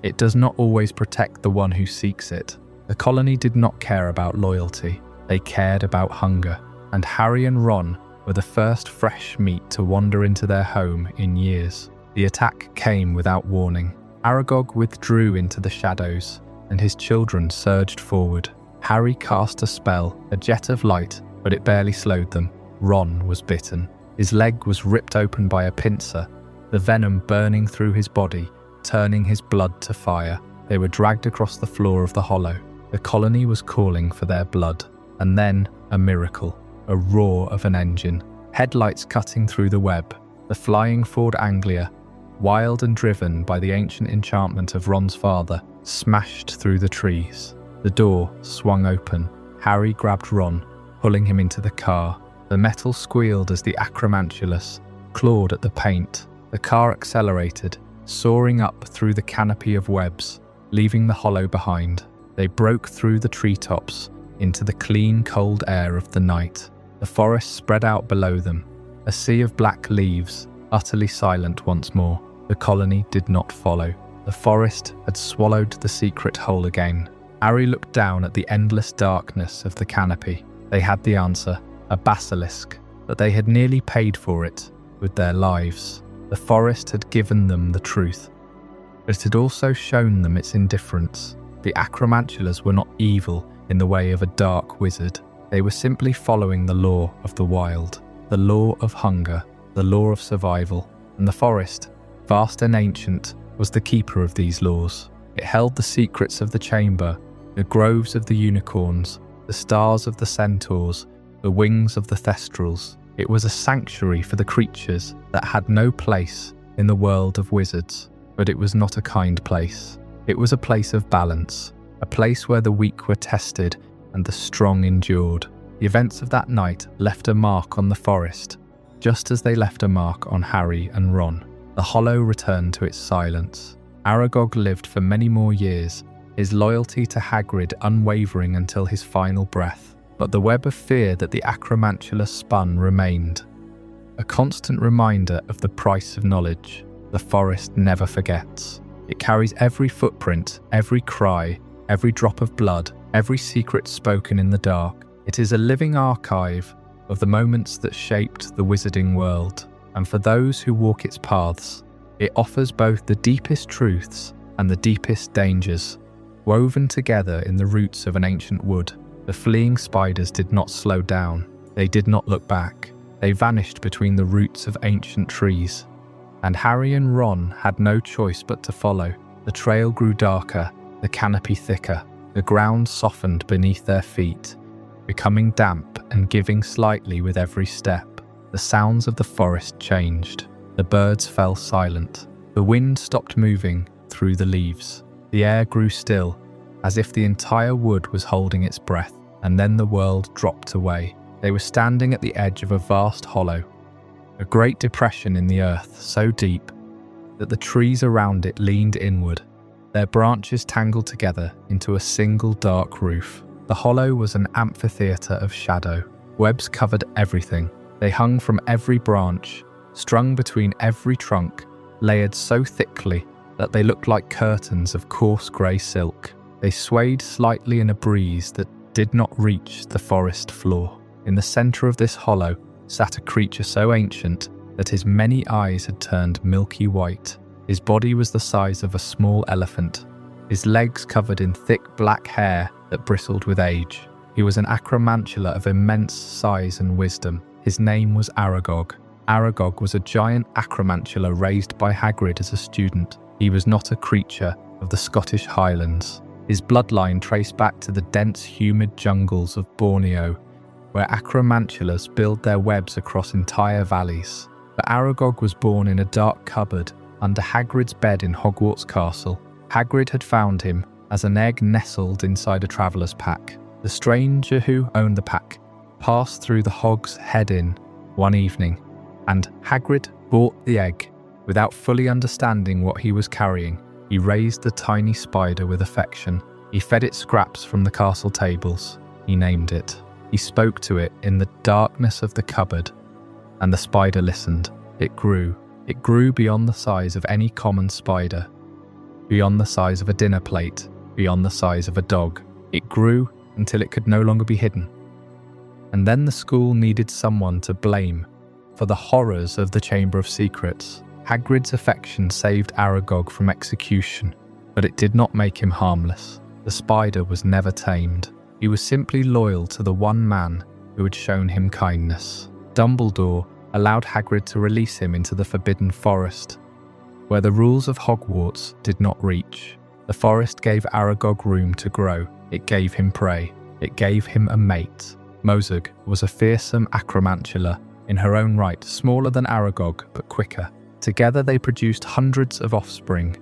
it does not always protect the one who seeks it. The colony did not care about loyalty. They cared about hunger, and Harry and Ron were the first fresh meat to wander into their home in years. The attack came without warning. Aragog withdrew into the shadows, and his children surged forward. Harry cast a spell, a jet of light, but it barely slowed them. Ron was bitten. His leg was ripped open by a pincer, the venom burning through his body, turning his blood to fire. They were dragged across the floor of the hollow. The colony was calling for their blood. And then, a miracle, a roar of an engine, headlights cutting through the web, the flying Ford Anglia, wild and driven by the ancient enchantment of Ron's father, smashed through the trees. The door swung open. Harry grabbed Ron, pulling him into the car. The metal squealed as the Acromantulas clawed at the paint. The car accelerated, soaring up through the canopy of webs, leaving the hollow behind. They broke through the treetops into the clean, cold air of the night. The forest spread out below them, a sea of black leaves, utterly silent once more. The colony did not follow. The forest had swallowed the secret hole again. Harry looked down at the endless darkness of the canopy. They had the answer, a basilisk, but they had nearly paid for it with their lives. The forest had given them the truth, but it had also shown them its indifference. The Acromantulas were not evil in the way of a dark wizard. They were simply following the law of the wild, the law of hunger, the law of survival, and the forest, vast and ancient, was the keeper of these laws. It held the secrets of the chamber, the groves of the unicorns, the stars of the centaurs, the wings of the thestrals. It was a sanctuary for the creatures that had no place in the world of wizards, but it was not a kind place. It was a place of balance, a place where the weak were tested and the strong endured. The events of that night left a mark on the forest, just as they left a mark on Harry and Ron. The hollow returned to its silence. Aragog lived for many more years, his loyalty to Hagrid unwavering until his final breath. But the web of fear that the Acromantula spun remained, a constant reminder of the price of knowledge. The forest never forgets. It carries every footprint, every cry, every drop of blood, every secret spoken in the dark. It is a living archive of the moments that shaped the wizarding world, and for those who walk its paths, it offers both the deepest truths and the deepest dangers. Woven together in the roots of an ancient wood, the fleeing spiders did not slow down. They did not look back. They vanished between the roots of ancient trees. And Harry and Ron had no choice but to follow. The trail grew darker, the canopy thicker. The ground softened beneath their feet, becoming damp and giving slightly with every step. The sounds of the forest changed. The birds fell silent. The wind stopped moving through the leaves. The air grew still, as if the entire wood was holding its breath, and then the world dropped away. They were standing at the edge of a vast hollow, a great depression in the earth so deep that the trees around it leaned inward, their branches tangled together into a single dark roof. The hollow was an amphitheatre of shadow. Webs covered everything. They hung from every branch, strung between every trunk, layered so thickly that they looked like curtains of coarse grey silk. They swayed slightly in a breeze that did not reach the forest floor. In the centre of this hollow sat a creature so ancient that his many eyes had turned milky white. His body was the size of a small elephant, his legs covered in thick black hair that bristled with age. He was an Acromantula of immense size and wisdom. His name was Aragog. Aragog was a giant Acromantula raised by Hagrid as a student. He was not a creature of the Scottish Highlands. His bloodline traced back to the dense, humid jungles of Borneo, where Acromantulas build their webs across entire valleys. But Aragog was born in a dark cupboard under Hagrid's bed in Hogwarts Castle. Hagrid had found him as an egg nestled inside a traveller's pack. The stranger who owned the pack passed through the Hog's Head Inn one evening, and Hagrid bought the egg. Without fully understanding what he was carrying, he raised the tiny spider with affection. He fed it scraps from the castle tables. He named it. He spoke to it in the darkness of the cupboard, and the spider listened. It grew. It grew beyond the size of any common spider, beyond the size of a dinner plate, beyond the size of a dog. It grew until it could no longer be hidden. And then the school needed someone to blame for the horrors of the Chamber of Secrets. Hagrid's affection saved Aragog from execution, but it did not make him harmless. The spider was never tamed. He was simply loyal to the one man who had shown him kindness. Dumbledore allowed Hagrid to release him into the Forbidden Forest, where the rules of Hogwarts did not reach. The forest gave Aragog room to grow. It gave him prey. It gave him a mate. Mosag was a fearsome Acromantula in her own right, smaller than Aragog but quicker. Together they produced hundreds of offspring,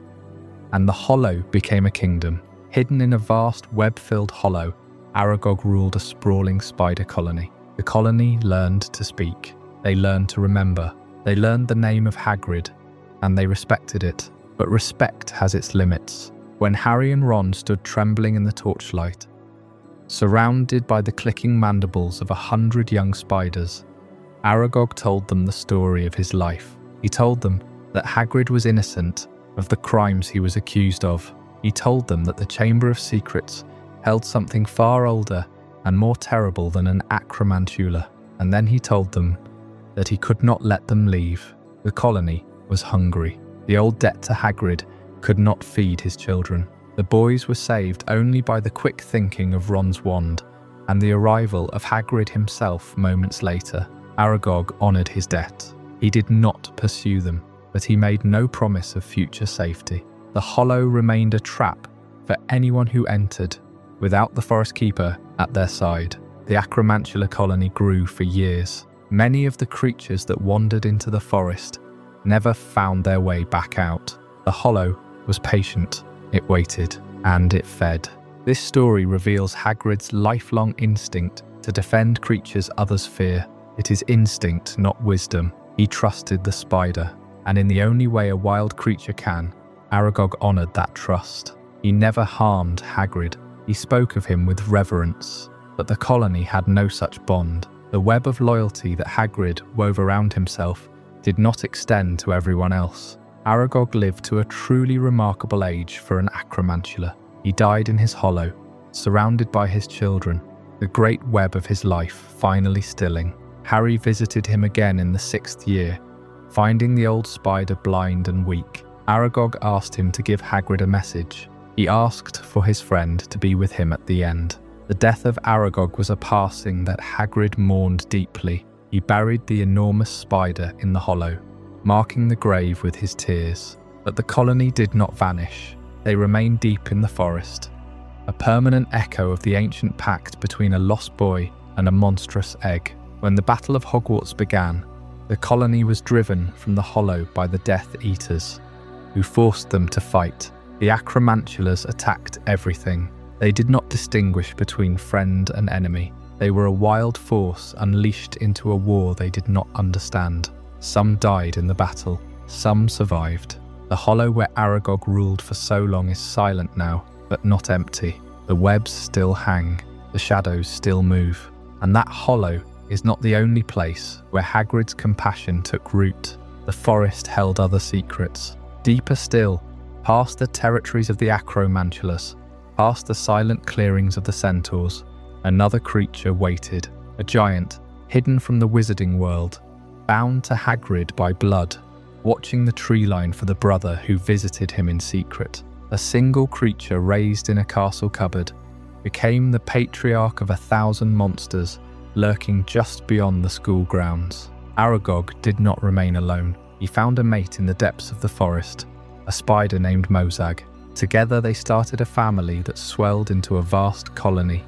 and the Hollow became a kingdom. Hidden in a vast web-filled hollow, Aragog ruled a sprawling spider colony. The colony learned to speak. They learned to remember. They learned the name of Hagrid, and they respected it. But respect has its limits. When Harry and Ron stood trembling in the torchlight, surrounded by the clicking mandibles of 100 young spiders, Aragog told them the story of his life. He told them that Hagrid was innocent of the crimes he was accused of. He told them that the Chamber of Secrets held something far older and more terrible than an Acromantula. And then he told them that he could not let them leave. The colony was hungry. The old debt to Hagrid could not feed his children. The boys were saved only by the quick thinking of Ron's wand and the arrival of Hagrid himself moments later. Aragog honoured his debt. He did not pursue them, but he made no promise of future safety. The Hollow remained a trap for anyone who entered without the Forest Keeper at their side. The Acromantula colony grew for years. Many of the creatures that wandered into the forest never found their way back out. The Hollow was patient. It waited, and it fed. This story reveals Hagrid's lifelong instinct to defend creatures others fear. It is instinct, not wisdom. He trusted the spider, and in the only way a wild creature can, Aragog honoured that trust. He never harmed Hagrid. He spoke of him with reverence, but the colony had no such bond. The web of loyalty that Hagrid wove around himself did not extend to everyone else. Aragog lived to a truly remarkable age for an Acromantula. He died in his hollow, surrounded by his children, the great web of his life finally stilling. Harry visited him again in the 6th year, finding the old spider blind and weak. Aragog asked him to give Hagrid a message. He asked for his friend to be with him at the end. The death of Aragog was a passing that Hagrid mourned deeply. He buried the enormous spider in the hollow, marking the grave with his tears. But the colony did not vanish. They remained deep in the forest, a permanent echo of the ancient pact between a lost boy and a monstrous egg. When the Battle of Hogwarts began, the colony was driven from the hollow by the Death Eaters, who forced them to fight. The Acromantulas attacked everything. They did not distinguish between friend and enemy. They were a wild force unleashed into a war they did not understand. Some died in the battle, some survived. The hollow where Aragog ruled for so long is silent now, but not empty. The webs still hang, the shadows still move. And that hollow is not the only place where Hagrid's compassion took root. The forest held other secrets. Deeper still, past the territories of the Acromantulas, past the silent clearings of the Centaurs, another creature waited, a giant, hidden from the wizarding world, bound to Hagrid by blood, watching the tree line for the brother who visited him in secret. A single creature raised in a castle cupboard became the patriarch of 1,000 monsters lurking just beyond the school grounds. Aragog did not remain alone. He found a mate in the depths of the forest, a spider named Mosag. Together they started a family that swelled into a vast colony,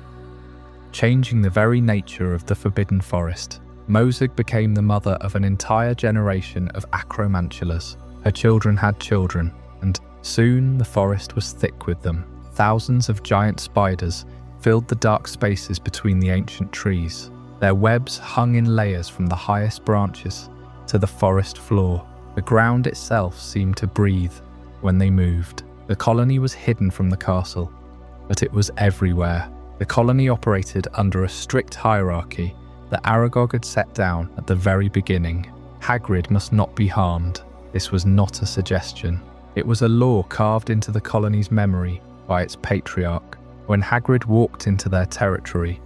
changing the very nature of the Forbidden Forest. Mosag became the mother of an entire generation of Acromantulas. Her children had children, and soon the forest was thick with them. Thousands of giant spiders filled the dark spaces between the ancient trees. Their webs hung in layers from the highest branches to the forest floor. The ground itself seemed to breathe when they moved. The colony was hidden from the castle, but it was everywhere. The colony operated under a strict hierarchy that Aragog had set down at the very beginning. Hagrid must not be harmed. This was not a suggestion. It was a law carved into the colony's memory by its patriarch. When Hagrid walked into their territory,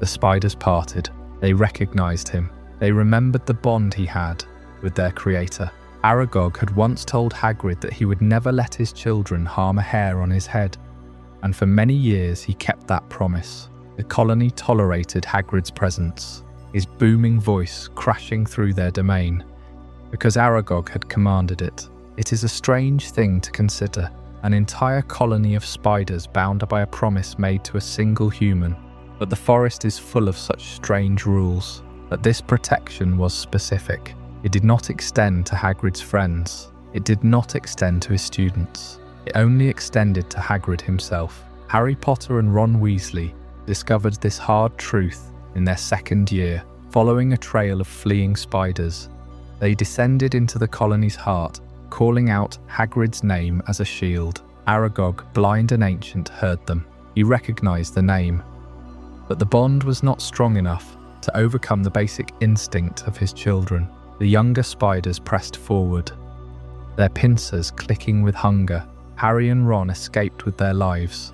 the spiders parted. They recognized him. They remembered the bond he had with their creator. Aragog had once told Hagrid that he would never let his children harm a hair on his head, and for many years he kept that promise. The colony tolerated Hagrid's presence, his booming voice crashing through their domain, because Aragog had commanded it. It is a strange thing to consider, an entire colony of spiders bound by a promise made to a single human. But the forest is full of such strange rules, that this protection was specific. It did not extend to Hagrid's friends. It did not extend to his students. It only extended to Hagrid himself. Harry Potter and Ron Weasley discovered this hard truth in their second year. Following a trail of fleeing spiders, they descended into the colony's heart, calling out Hagrid's name as a shield. Aragog, blind and ancient, heard them. He recognized the name. But the bond was not strong enough to overcome the basic instinct of his children. The younger spiders pressed forward, their pincers clicking with hunger. Harry and Ron escaped with their lives,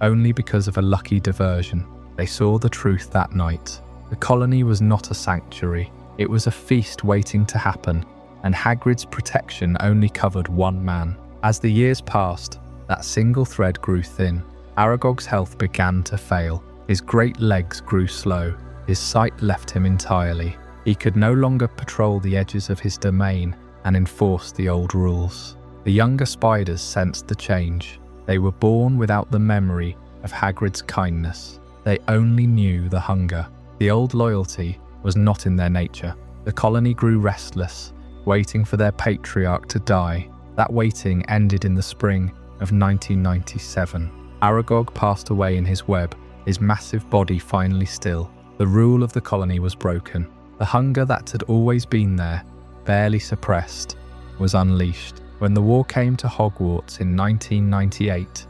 only because of a lucky diversion. They saw the truth that night. The colony was not a sanctuary. It was a feast waiting to happen, and Hagrid's protection only covered one man. As the years passed, that single thread grew thin. Aragog's health began to fail. His great legs grew slow. His sight left him entirely. He could no longer patrol the edges of his domain and enforce the old rules. The younger spiders sensed the change. They were born without the memory of Hagrid's kindness. They only knew the hunger. The old loyalty was not in their nature. The colony grew restless, waiting for their patriarch to die. That waiting ended in the spring of 1997. Aragog passed away in his web, his massive body finally still. The rule of the colony was broken. The hunger that had always been there, barely suppressed, was unleashed. When the war came to Hogwarts in 1998,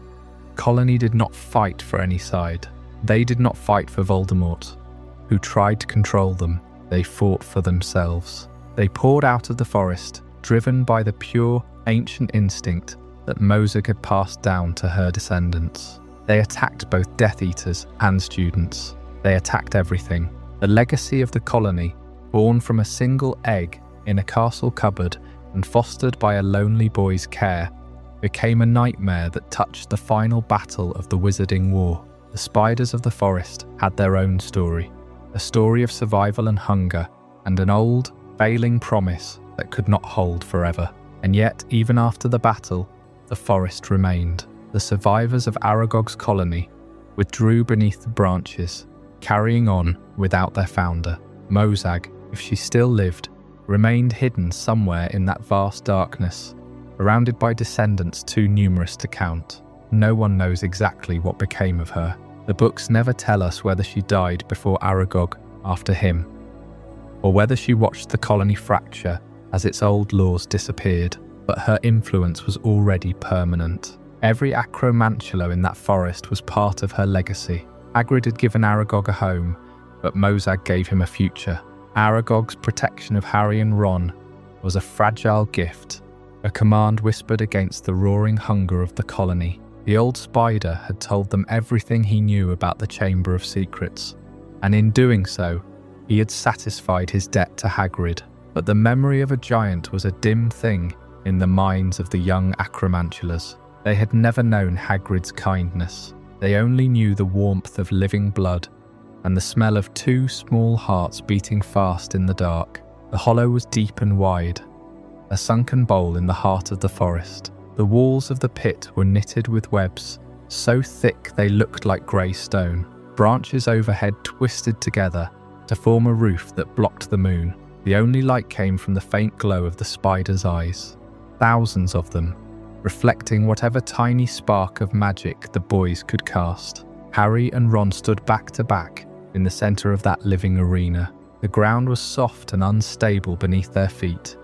the colony did not fight for any side. They did not fight for Voldemort, who tried to control them. They fought for themselves. They poured out of the forest, driven by the pure, ancient instinct that Mosag had passed down to her descendants. They attacked both Death Eaters and students. They attacked everything. The legacy of the colony, born from a single egg in a castle cupboard and fostered by a lonely boy's care, became a nightmare that touched the final battle of the Wizarding War. The spiders of the forest had their own story, a story of survival and hunger, and an old, failing promise that could not hold forever. And yet, even after the battle, the forest remained. The survivors of Aragog's colony withdrew beneath the branches, carrying on without their founder. Mosag, if she still lived, remained hidden somewhere in that vast darkness, surrounded by descendants too numerous to count. No one knows exactly what became of her. The books never tell us whether she died before Aragog after him, or whether she watched the colony fracture as its old laws disappeared, but her influence was already permanent. Every Acromantula in that forest was part of her legacy. Hagrid had given Aragog a home, but Mosag gave him a future. Aragog's protection of Harry and Ron was a fragile gift, a command whispered against the roaring hunger of the colony. The old spider had told them everything he knew about the Chamber of Secrets, and in doing so, he had satisfied his debt to Hagrid. But the memory of a giant was a dim thing in the minds of the young Acromantulas. They had never known Hagrid's kindness. They only knew the warmth of living blood and the smell of two small hearts beating fast in the dark. The hollow was deep and wide, a sunken bowl in the heart of the forest. The walls of the pit were knitted with webs, so thick they looked like grey stone. Branches overhead twisted together to form a roof that blocked the moon. The only light came from the faint glow of the spider's eyes, thousands of them, reflecting whatever tiny spark of magic the boys could cast. Harry and Ron stood back to back in the centre of that living arena. The ground was soft and unstable beneath their feet,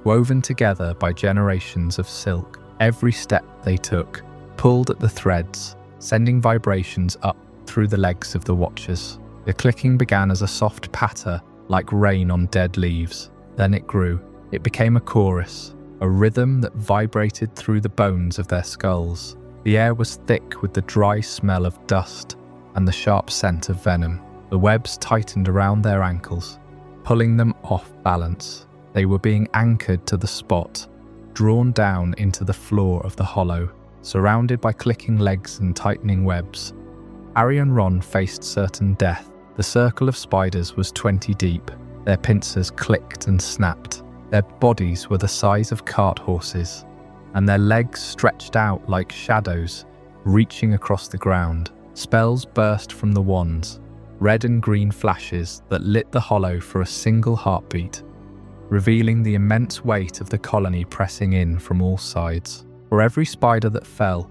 woven together by generations of silk. Every step they took pulled at the threads, sending vibrations up through the legs of the watchers. The clicking began as a soft patter like rain on dead leaves. Then it grew. It became a chorus, a rhythm that vibrated through the bones of their skulls. The air was thick with the dry smell of dust and the sharp scent of venom. The webs tightened around their ankles, pulling them off balance. They were being anchored to the spot, drawn down into the floor of the hollow, surrounded by clicking legs and tightening webs. Harry and Ron faced certain death. The circle of spiders was 20 deep. Their pincers clicked and snapped. Their bodies were the size of cart horses, and their legs stretched out like shadows, reaching across the ground. Spells burst from the wands, red and green flashes that lit the hollow for a single heartbeat, revealing the immense weight of the colony pressing in from all sides. For every spider that fell,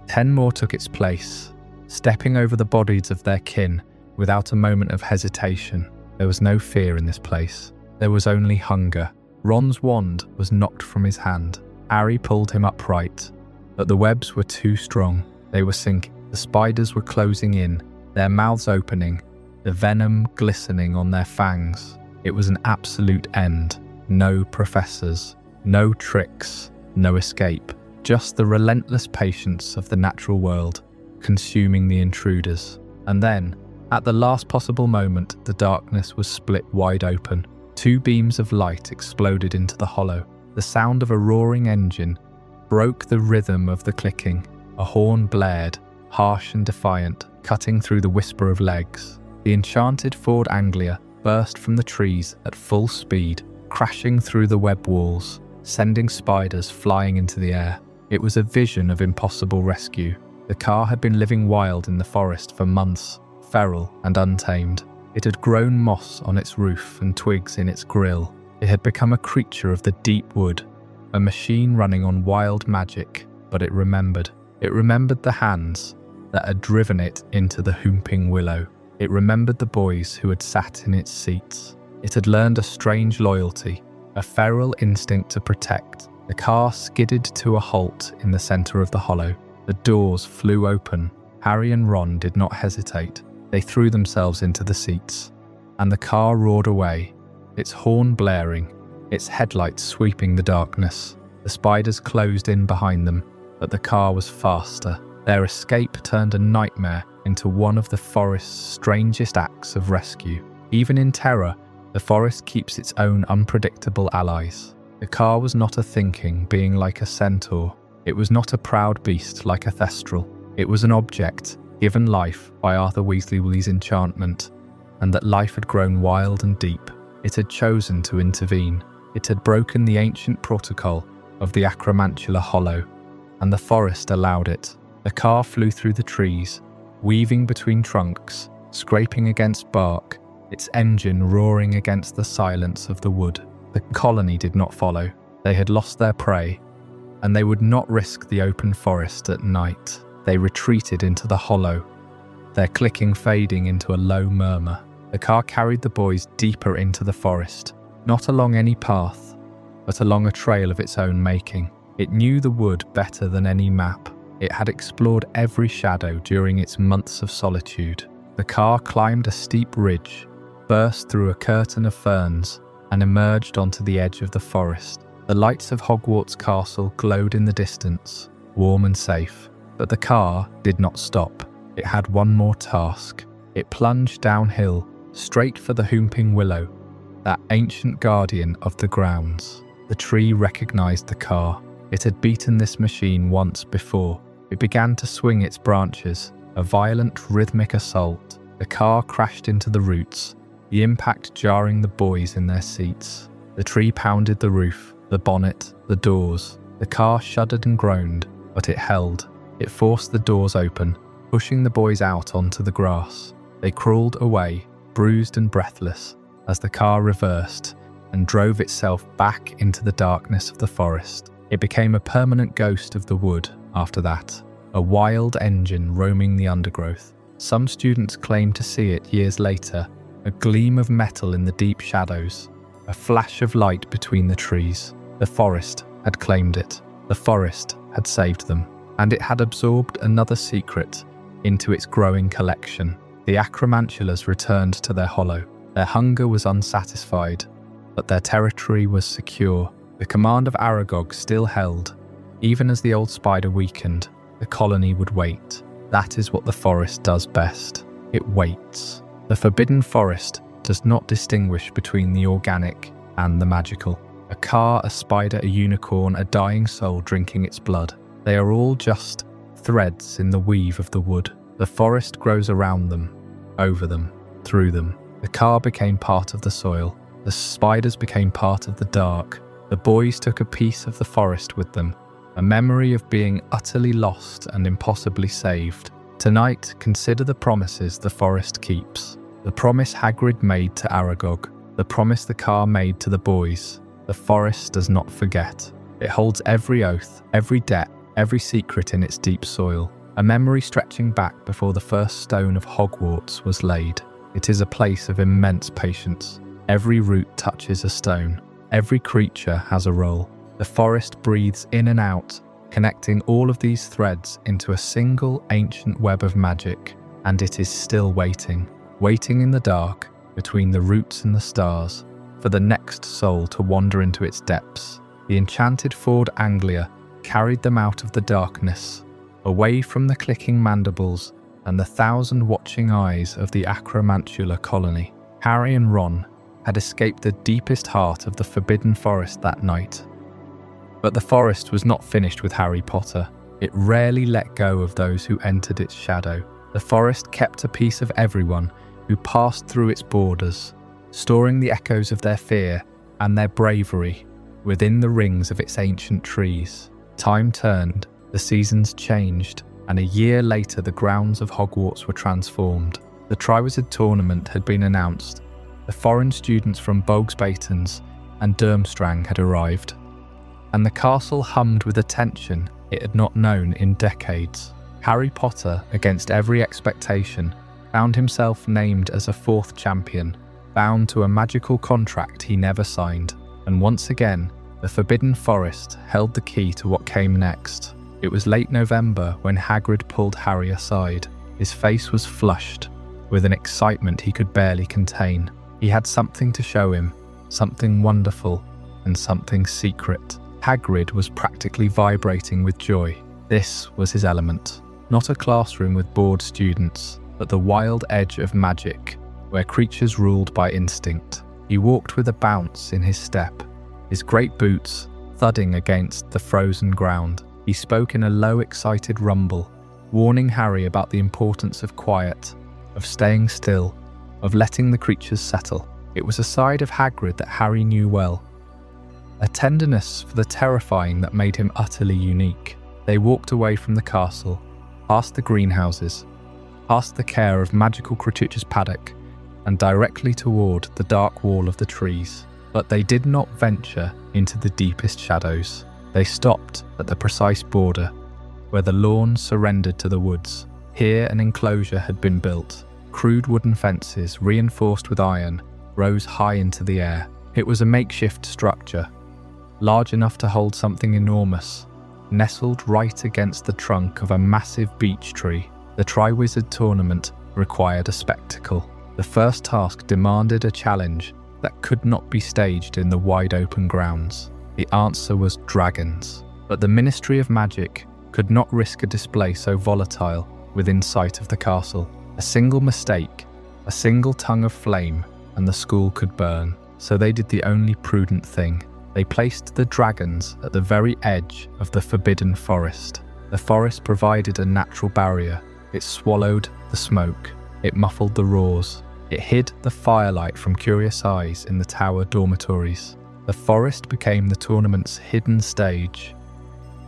10 more took its place, stepping over the bodies of their kin without a moment of hesitation. There was no fear in this place. There was only hunger. Ron's wand was knocked from his hand. Harry pulled him upright, but the webs were too strong. They were sinking. The spiders were closing in, their mouths opening, the venom glistening on their fangs. It was an absolute end. No professors, no tricks, no escape. Just the relentless patience of the natural world, consuming the intruders. And then, at the last possible moment, the darkness was split wide open. 2 beams of light exploded into the hollow. The sound of a roaring engine broke the rhythm of the clicking. A horn blared, harsh and defiant, cutting through the whisper of legs. The enchanted Ford Anglia burst from the trees at full speed, crashing through the web walls, sending spiders flying into the air. It was a vision of impossible rescue. The car had been living wild in the forest for months, feral and untamed. It had grown moss on its roof and twigs in its grill. It had become a creature of the deep wood, a machine running on wild magic, but it remembered. It remembered the hands that had driven it into the whooping willow. It remembered the boys who had sat in its seats. It had learned a strange loyalty, a feral instinct to protect. The car skidded to a halt in the centre of the hollow. The doors flew open. Harry and Ron did not hesitate. They threw themselves into the seats, and the car roared away, its horn blaring, its headlights sweeping the darkness. The spiders closed in behind them, but the car was faster. Their escape turned a nightmare into one of the forest's strangest acts of rescue. Even in terror, the forest keeps its own unpredictable allies. The car was not a thinking being like a centaur. It was not a proud beast like a thestral. It was an object, given life by Arthur Weasley's enchantment, and that life had grown wild and deep. It had chosen to intervene. It had broken the ancient protocol of the Acromantula Hollow, and the forest allowed it. The car flew through the trees, weaving between trunks, scraping against bark, its engine roaring against the silence of the wood. The colony did not follow. They had lost their prey, and they would not risk the open forest at night. They retreated into the hollow, their clicking fading into a low murmur. The car carried the boys deeper into the forest, not along any path, but along a trail of its own making. It knew the wood better than any map. It had explored every shadow during its months of solitude. The car climbed a steep ridge, burst through a curtain of ferns, and emerged onto the edge of the forest. The lights of Hogwarts Castle glowed in the distance, warm and safe. But the car did not stop. It had one more task. It plunged downhill, straight for the Whomping Willow, that ancient guardian of the grounds. The tree recognized the car. It had beaten this machine once before. It began to swing its branches, a violent, rhythmic assault. The car crashed into the roots, the impact jarring the boys in their seats. The tree pounded the roof, the bonnet, the doors. The car shuddered and groaned, but it held. It forced the doors open, pushing the boys out onto the grass. They crawled away, bruised and breathless, as the car reversed and drove itself back into the darkness of the forest. It became a permanent ghost of the wood after that, a wild engine roaming the undergrowth. Some students claimed to see it years later, a gleam of metal in the deep shadows, a flash of light between the trees. The forest had claimed it. The forest had saved them, and it had absorbed another secret into its growing collection. The Acromantulas returned to their hollow. Their hunger was unsatisfied, but their territory was secure. The command of Aragog still held. Even as the old spider weakened, the colony would wait. That is what the forest does best. It waits. The Forbidden Forest does not distinguish between the organic and the magical. A car, a spider, a unicorn, a dying soul drinking its blood. They are all just threads in the weave of the wood. The forest grows around them, over them, through them. The car became part of the soil. The spiders became part of the dark. The boys took a piece of the forest with them, a memory of being utterly lost and impossibly saved. Tonight, consider the promises the forest keeps. The promise Hagrid made to Aragog, the promise the car made to the boys. The forest does not forget. It holds every oath, every debt, every secret in its deep soil, a memory stretching back before the first stone of Hogwarts was laid. It is a place of immense patience. Every root touches a stone. Every creature has a role. The forest breathes in and out, connecting all of these threads into a single ancient web of magic, and it is still waiting, waiting in the dark, between the roots and the stars, for the next soul to wander into its depths. The enchanted Ford Anglia carried them out of the darkness, away from the clicking mandibles and the 1,000 watching eyes of the Acromantula colony. Harry and Ron had escaped the deepest heart of the Forbidden Forest that night. But the forest was not finished with Harry Potter. It rarely let go of those who entered its shadow. The forest kept a piece of everyone who passed through its borders, storing the echoes of their fear and their bravery within the rings of its ancient trees. Time turned, the seasons changed, and a year later the grounds of Hogwarts were transformed. The Triwizard tournament had been announced. The foreign students from Bogsbatons and Durmstrang had arrived, and the castle hummed with a tension it had not known in decades. Harry Potter, against every expectation, found himself named as a 4th champion, bound to a magical contract he never signed. And once again, the Forbidden Forest held the key to what came next. It was late November when Hagrid pulled Harry aside. His face was flushed with an excitement he could barely contain. He had something to show him, something wonderful and something secret. Hagrid was practically vibrating with joy. This was his element. Not a classroom with bored students, but the wild edge of magic, where creatures ruled by instinct. He walked with a bounce in his step, his great boots thudding against the frozen ground. He spoke in a low, excited rumble, warning Harry about the importance of quiet, of staying still, of letting the creatures settle. It was a side of Hagrid that Harry knew well, a tenderness for the terrifying that made him utterly unique. They walked away from the castle, past the greenhouses, past the care of magical Cretouch's paddock, and directly toward the dark wall of the trees. But they did not venture into the deepest shadows. They stopped at the precise border, where the lawn surrendered to the woods. Here an enclosure had been built. Crude wooden fences, reinforced with iron, rose high into the air. It was a makeshift structure, large enough to hold something enormous, nestled right against the trunk of a massive beech tree. The Triwizard tournament required a spectacle. The first task demanded a challenge that could not be staged in the wide-open grounds. The answer was dragons. But the Ministry of Magic could not risk a display so volatile within sight of the castle. A single mistake, a single tongue of flame, and the school could burn. So they did the only prudent thing. They placed the dragons at the very edge of the Forbidden Forest. The forest provided a natural barrier. It swallowed the smoke. It muffled the roars. It hid the firelight from curious eyes in the tower dormitories. The forest became the tournament's hidden stage,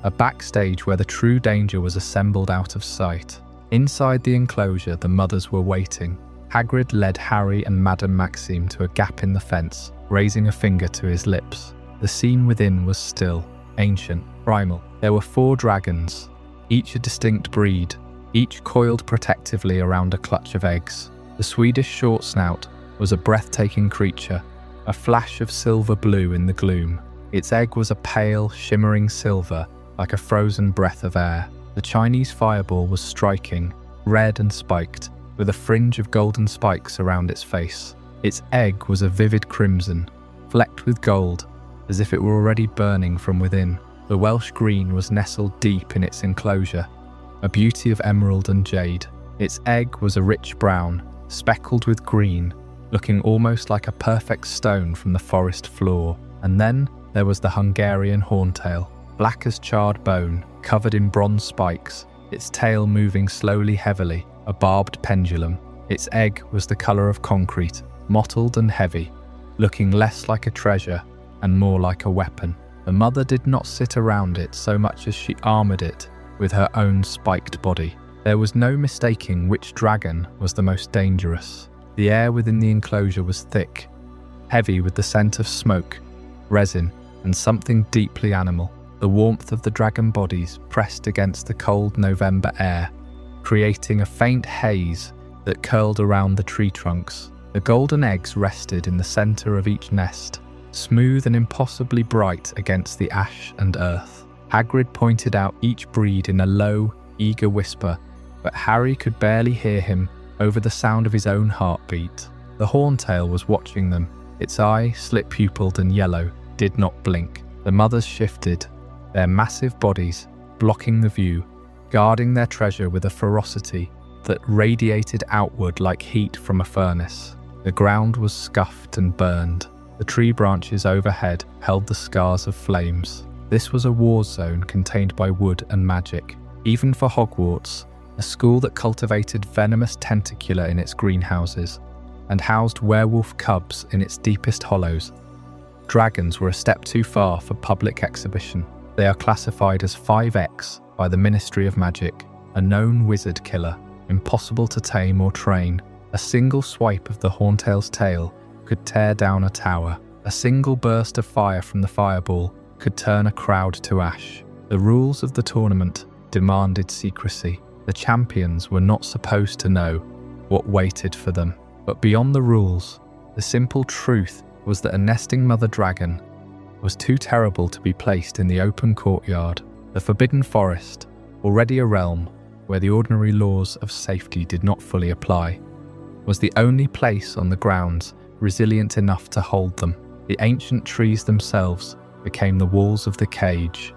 a backstage where the true danger was assembled out of sight. Inside the enclosure, the mothers were waiting. Hagrid led Harry and Madame Maxime to a gap in the fence, raising a finger to his lips. The scene within was still, ancient, primal. There were 4 dragons, each a distinct breed, each coiled protectively around a clutch of eggs. The Swedish short snout was a breathtaking creature, a flash of silver blue in the gloom. Its egg was a pale, shimmering silver, like a frozen breath of air. The Chinese fireball was striking, red and spiked, with a fringe of golden spikes around its face. Its egg was a vivid crimson, flecked with gold, as if it were already burning from within. The Welsh green was nestled deep in its enclosure, a beauty of emerald and jade. Its egg was a rich brown, speckled with green, looking almost like a perfect stone from the forest floor. And then there was the Hungarian horntail, black as charred bone, covered in bronze spikes, its tail moving slowly heavily, a barbed pendulum. Its egg was the colour of concrete, mottled and heavy, looking less like a treasure and more like a weapon. The mother did not sit around it so much as she armoured it with her own spiked body. There was no mistaking which dragon was the most dangerous. The air within the enclosure was thick, heavy with the scent of smoke, resin, and something deeply animal. The warmth of the dragon bodies pressed against the cold November air, creating a faint haze that curled around the tree trunks. The golden eggs rested in the centre of each nest, smooth and impossibly bright against the ash and earth. Hagrid pointed out each breed in a low, eager whisper, but Harry could barely hear him over the sound of his own heartbeat. The horntail was watching them. Its eye, slit-pupilled and yellow, did not blink. The mothers shifted, their massive bodies blocking the view, guarding their treasure with a ferocity that radiated outward like heat from a furnace. The ground was scuffed and burned. The tree branches overhead held the scars of flames. This was a war zone contained by wood and magic. Even for Hogwarts, a school that cultivated venomous tentacula in its greenhouses and housed werewolf cubs in its deepest hollows, dragons were a step too far for public exhibition. They are classified as 5X by the Ministry of Magic, a known wizard killer, impossible to tame or train. A single swipe of the horntail's tail could tear down a tower. A single burst of fire from the fireball could turn a crowd to ash. The rules of the tournament demanded secrecy. The champions were not supposed to know what waited for them. But beyond the rules, the simple truth was that a nesting mother dragon was too terrible to be placed in the open courtyard. The Forbidden Forest, already a realm where the ordinary laws of safety did not fully apply, was the only place on the grounds resilient enough to hold them. The ancient trees themselves became the walls of the cage,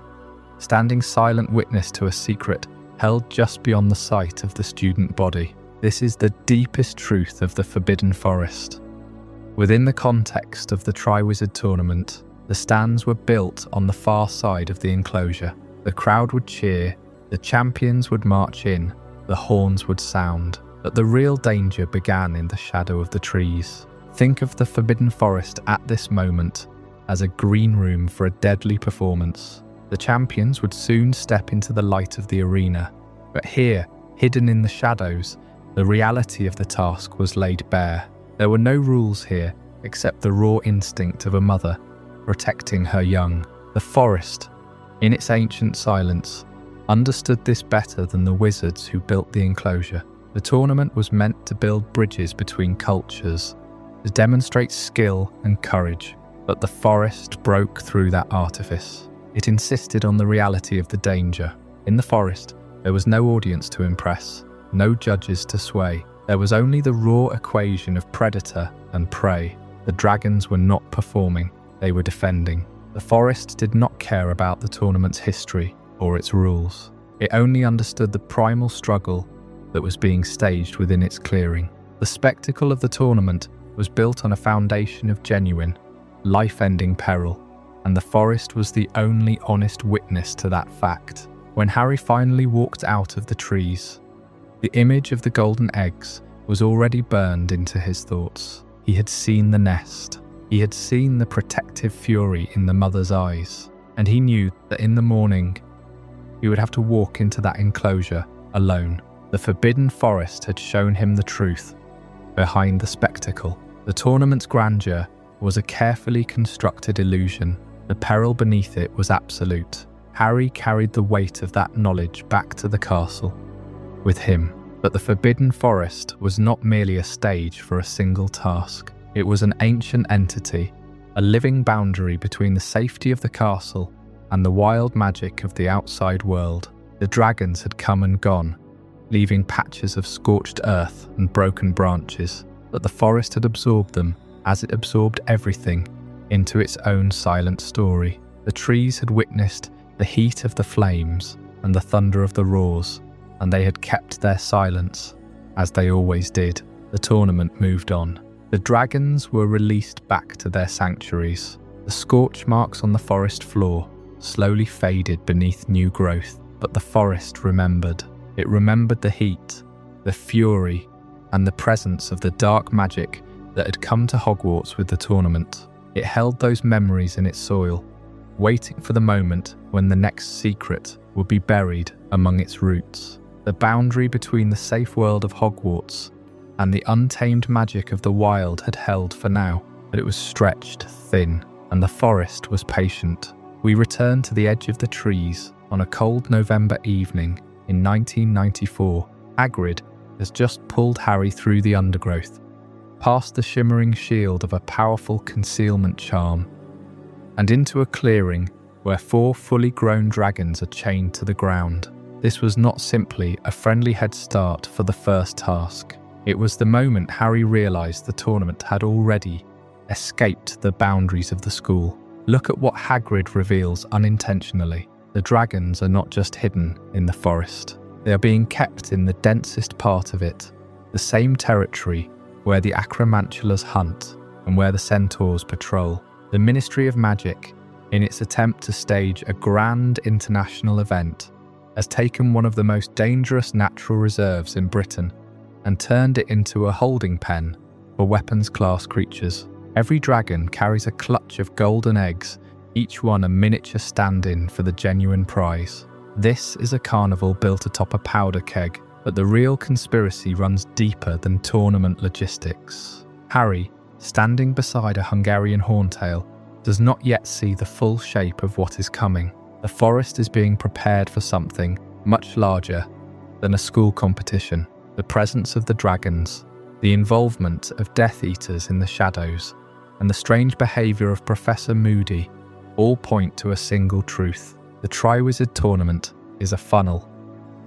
standing silent witness to a secret held just beyond the sight of the student body. This is the deepest truth of the Forbidden Forest. Within the context of the Triwizard tournament, the stands were built on the far side of the enclosure. The crowd would cheer, the champions would march in, the horns would sound. But the real danger began in the shadow of the trees. Think of the Forbidden Forest at this moment as a green room for a deadly performance. The champions would soon step into the light of the arena, but here, hidden in the shadows, the reality of the task was laid bare. There were no rules here except the raw instinct of a mother protecting her young. The forest, in its ancient silence, understood this better than the wizards who built the enclosure. The tournament was meant to build bridges between cultures, to demonstrate skill and courage, but the forest broke through that artifice. It insisted on the reality of the danger. In the forest, there was no audience to impress, no judges to sway. There was only the raw equation of predator and prey. The dragons were not performing, they were defending. The forest did not care about the tournament's history or its rules. It only understood the primal struggle that was being staged within its clearing. The spectacle of the tournament was built on a foundation of genuine, life-ending peril, and the forest was the only honest witness to that fact. When Harry finally walked out of the trees, the image of the golden eggs was already burned into his thoughts. He had seen the nest. He had seen the protective fury in the mother's eyes, and he knew that in the morning he would have to walk into that enclosure alone. The forbidden forest had shown him the truth behind the spectacle. The tournament's grandeur was a carefully constructed illusion. The peril beneath it was absolute. Harry carried the weight of that knowledge back to the castle with him. But the Forbidden Forest was not merely a stage for a single task. It was an ancient entity, a living boundary between the safety of the castle and the wild magic of the outside world. The dragons had come and gone, leaving patches of scorched earth and broken branches, but the forest had absorbed them, as it absorbed everything, into its own silent story. The trees had witnessed the heat of the flames and the thunder of the roars, and they had kept their silence, as they always did. The tournament moved on. The dragons were released back to their sanctuaries. The scorch marks on the forest floor slowly faded beneath new growth, but the forest remembered. It remembered the heat, the fury, and the presence of the dark magic that had come to Hogwarts with the tournament. It held those memories in its soil, waiting for the moment when the next secret would be buried among its roots. The boundary between the safe world of Hogwarts and the untamed magic of the wild had held for now, but it was stretched thin, and the forest was patient. We returned to the edge of the trees on a cold November evening in 1994. Hagrid has just pulled Harry through the undergrowth, past the shimmering shield of a powerful concealment charm, and into a clearing where 4 fully grown dragons are chained to the ground. This was not simply a friendly head start for the first task. It was the moment Harry realised the tournament had already escaped the boundaries of the school. Look at what Hagrid reveals unintentionally. The dragons are not just hidden in the forest. They are being kept in the densest part of it, the same territory where the Acromantulas hunt and where the Centaurs patrol. The Ministry of Magic, in its attempt to stage a grand international event, has taken one of the most dangerous natural reserves in Britain and turned it into a holding pen for weapons-class creatures. Every dragon carries a clutch of golden eggs, each one a miniature stand-in for the genuine prize. This is a carnival built atop a powder keg, but the real conspiracy runs deeper than tournament logistics. Harry, standing beside a Hungarian horntail, does not yet see the full shape of what is coming. The forest is being prepared for something much larger than a school competition. The presence of the dragons, the involvement of Death Eaters in the shadows, and the strange behaviour of Professor Moody all point to a single truth. The Triwizard tournament is a funnel,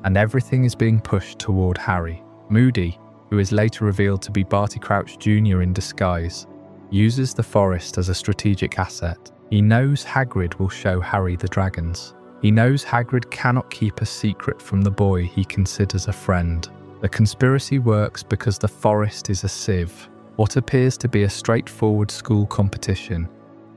and everything is being pushed toward Harry. Moody, who is later revealed to be Barty Crouch Jr. in disguise, uses the forest as a strategic asset. He knows Hagrid will show Harry the dragons. He knows Hagrid cannot keep a secret from the boy he considers a friend. The conspiracy works because the forest is a sieve. What appears to be a straightforward school competition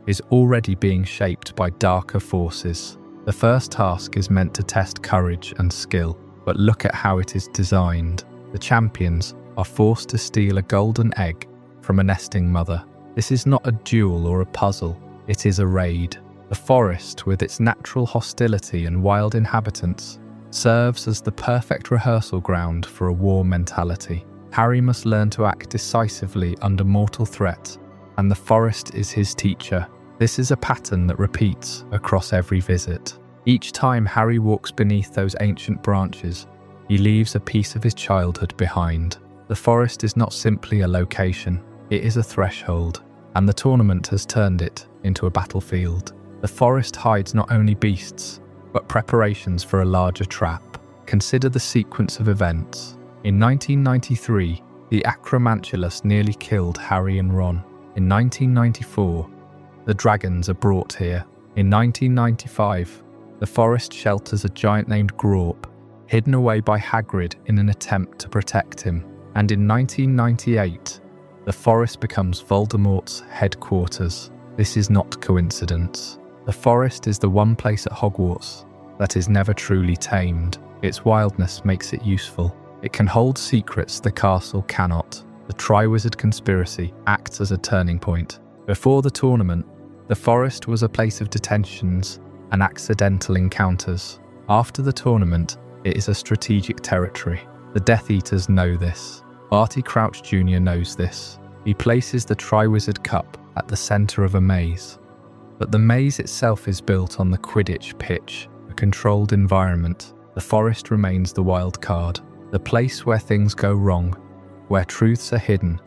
is already being shaped by darker forces. The first task is meant to test courage and skill, but look at how it is designed. The champions are forced to steal a golden egg from a nesting mother. This is not a duel or a puzzle. It is a raid. The forest, with its natural hostility and wild inhabitants, serves as the perfect rehearsal ground for a war mentality. Harry must learn to act decisively under mortal threat, and the forest is his teacher. This is a pattern that repeats across every visit. Each time Harry walks beneath those ancient branches, he leaves a piece of his childhood behind. The forest is not simply a location, it is a threshold, and the tournament has turned it into a battlefield. The forest hides not only beasts, but preparations for a larger trap. Consider the sequence of events. In 1993, the Acromantulas nearly killed Harry and Ron. In 1994, the dragons are brought here. In 1995, the forest shelters a giant named Grawp, hidden away by Hagrid in an attempt to protect him. And in 1998, the forest becomes Voldemort's headquarters. This is not coincidence. The forest is the one place at Hogwarts that is never truly tamed. Its wildness makes it useful. It can hold secrets the castle cannot. The Triwizard conspiracy acts as a turning point. Before the tournament, the forest was a place of detentions and accidental encounters. After the tournament, it is a strategic territory. The Death Eaters know this. Barty Crouch Jr. knows this. He places the Triwizard Cup at the centre of a maze. But the maze itself is built on the Quidditch pitch, a controlled environment. The forest remains the wild card, the place where things go wrong, where truths are hidden,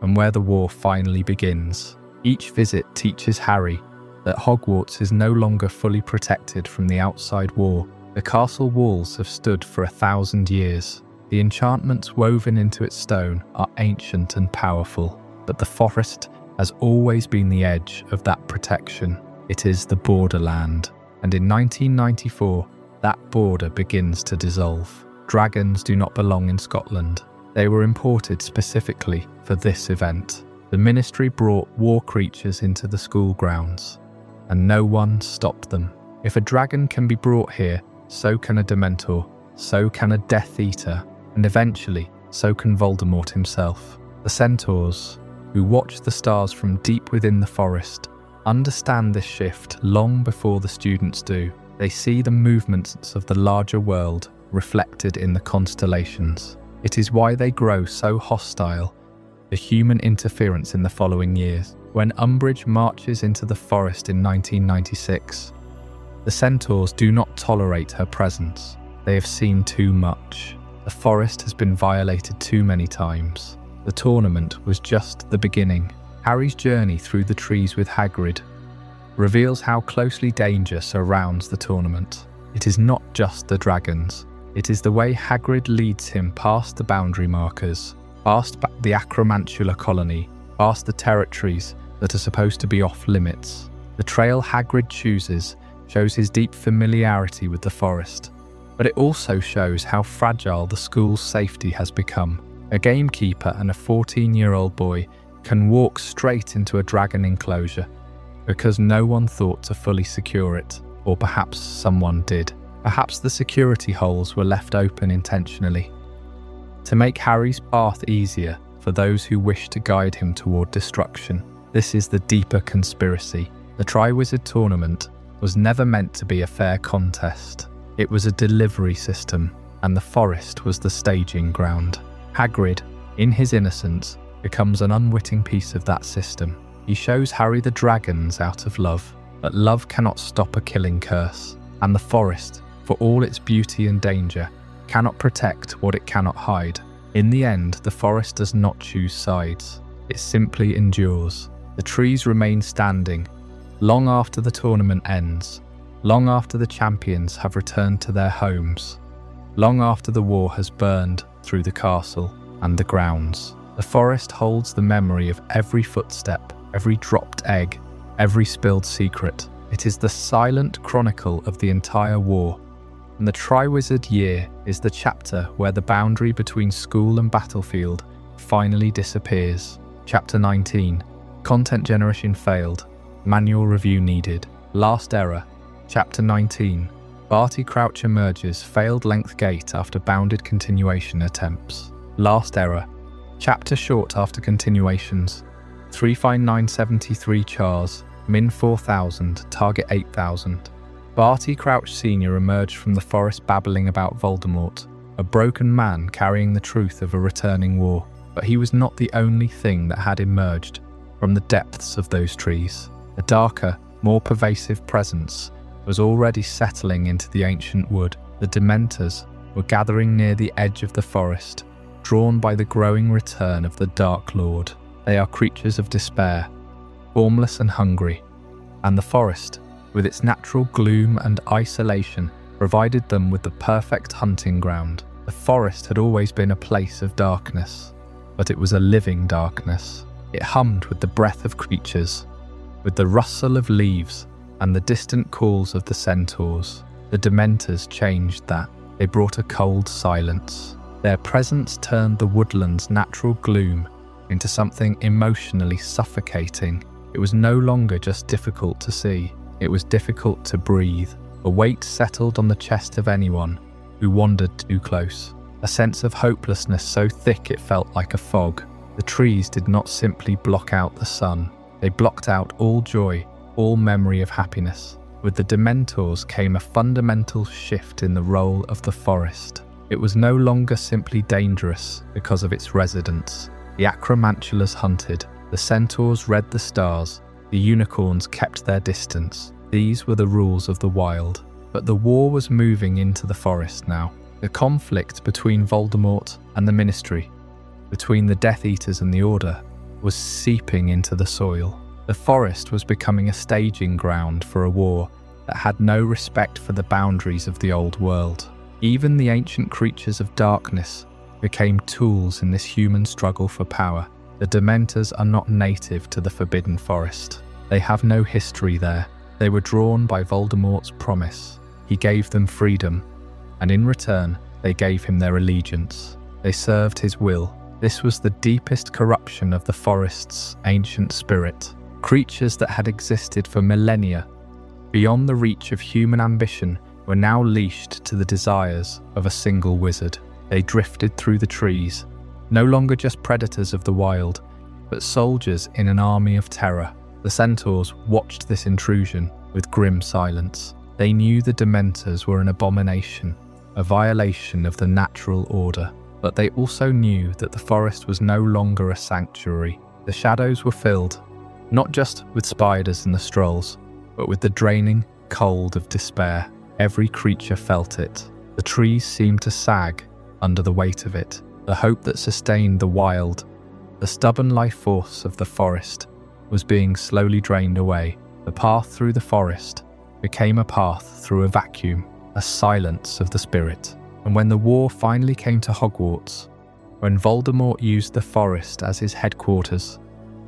and where the war finally begins. Each visit teaches Harry that Hogwarts is no longer fully protected from the outside war. The castle walls have stood for 1,000 years. The enchantments woven into its stone are ancient and powerful, but the forest has always been the edge of that protection. It is the borderland, and in 1994, that border begins to dissolve. Dragons do not belong in Scotland. They were imported specifically for this event. The Ministry brought war creatures into the school grounds, and no one stopped them. If a dragon can be brought here, so can a Dementor, so can a Death Eater, and eventually, so can Voldemort himself. The Centaurs, who watch the stars from deep within the forest, understand this shift long before the students do. They see the movements of the larger world reflected in the constellations. It is why they grow so hostile to human interference in the following years. When Umbridge marches into the forest in 1996, the Centaurs do not tolerate her presence. They have seen too much. The forest has been violated too many times. The tournament was just the beginning. Harry's journey through the trees with Hagrid reveals how closely danger surrounds the tournament. It is not just the dragons. It is the way Hagrid leads him past the boundary markers, past the Acromantula colony, past the territories that are supposed to be off limits. The trail Hagrid chooses shows his deep familiarity with the forest, but it also shows how fragile the school's safety has become. A gamekeeper and a 14-year-old boy can walk straight into a dragon enclosure because no one thought to fully secure it, or perhaps someone did. Perhaps the security holes were left open intentionally to make Harry's path easier for those who wish to guide him toward destruction. This is the deeper conspiracy. The Triwizard tournament was never meant to be a fair contest. It was a delivery system, and the forest was the staging ground. Hagrid, in his innocence, becomes an unwitting piece of that system. He shows Harry the dragons out of love, but love cannot stop a killing curse, and the forest, for all its beauty and danger, cannot protect what it cannot hide. In the end, the forest does not choose sides. It simply endures. The trees remain standing, long after the tournament ends, long after the champions have returned to their homes, long after the war has burned through the castle and the grounds. The forest holds the memory of every footstep, every dropped egg, every spilled secret. It is the silent chronicle of the entire war. And the Triwizard Year is the chapter where the boundary between school and battlefield finally disappears. Chapter 19. Content generation failed. Manual review needed. Last error. Chapter 19. Barty Crouch emerges failed length gate after bounded continuation attempts. Last error. Chapter short after continuations. 35973 chars. Min 4000. Target 8000. Barty Crouch Sr. emerged from the forest babbling about Voldemort, a broken man carrying the truth of a returning war. But he was not the only thing that had emerged from the depths of those trees. A darker, more pervasive presence was already settling into the ancient wood. The Dementors were gathering near the edge of the forest, drawn by the growing return of the Dark Lord. They are creatures of despair, formless and hungry, and the forest, with its natural gloom and isolation, provided them with the perfect hunting ground. The forest had always been a place of darkness, but it was a living darkness. It hummed with the breath of creatures, with the rustle of leaves and the distant calls of the centaurs. The Dementors changed that. They brought a cold silence. Their presence turned the woodland's natural gloom into something emotionally suffocating. It was no longer just difficult to see, it was difficult to breathe. A weight settled on the chest of anyone who wandered too close, a sense of hopelessness so thick it felt like a fog. The trees did not simply block out the sun, they blocked out all joy, all memory of happiness. With the Dementors came a fundamental shift in the role of the forest. It was no longer simply dangerous because of its residents. The Acromantulas hunted, the Centaurs read the stars, the unicorns kept their distance. These were the rules of the wild. But the war was moving into the forest now. The conflict between Voldemort and the Ministry, between the Death Eaters and the Order, was seeping into the soil. The forest was becoming a staging ground for a war that had no respect for the boundaries of the old world. Even the ancient creatures of darkness became tools in this human struggle for power. The Dementors are not native to the Forbidden Forest. They have no history there. They were drawn by Voldemort's promise. He gave them freedom, and in return, they gave him their allegiance. They served his will. This was the deepest corruption of the forest's ancient spirit. Creatures that had existed for millennia, beyond the reach of human ambition, were now leashed to the desires of a single wizard. They drifted through the trees, no longer just predators of the wild, but soldiers in an army of terror. The Centaurs watched this intrusion with grim silence. They knew the Dementors were an abomination, a violation of the natural order. But they also knew that the forest was no longer a sanctuary. The shadows were filled, not just with spiders and the strolls, but with the draining cold of despair. Every creature felt it. The trees seemed to sag under the weight of it. The hope that sustained the wild, the stubborn life force of the forest, was being slowly drained away. The path through the forest became a path through a vacuum, a silence of the spirit. And when the war finally came to Hogwarts, when Voldemort used the forest as his headquarters,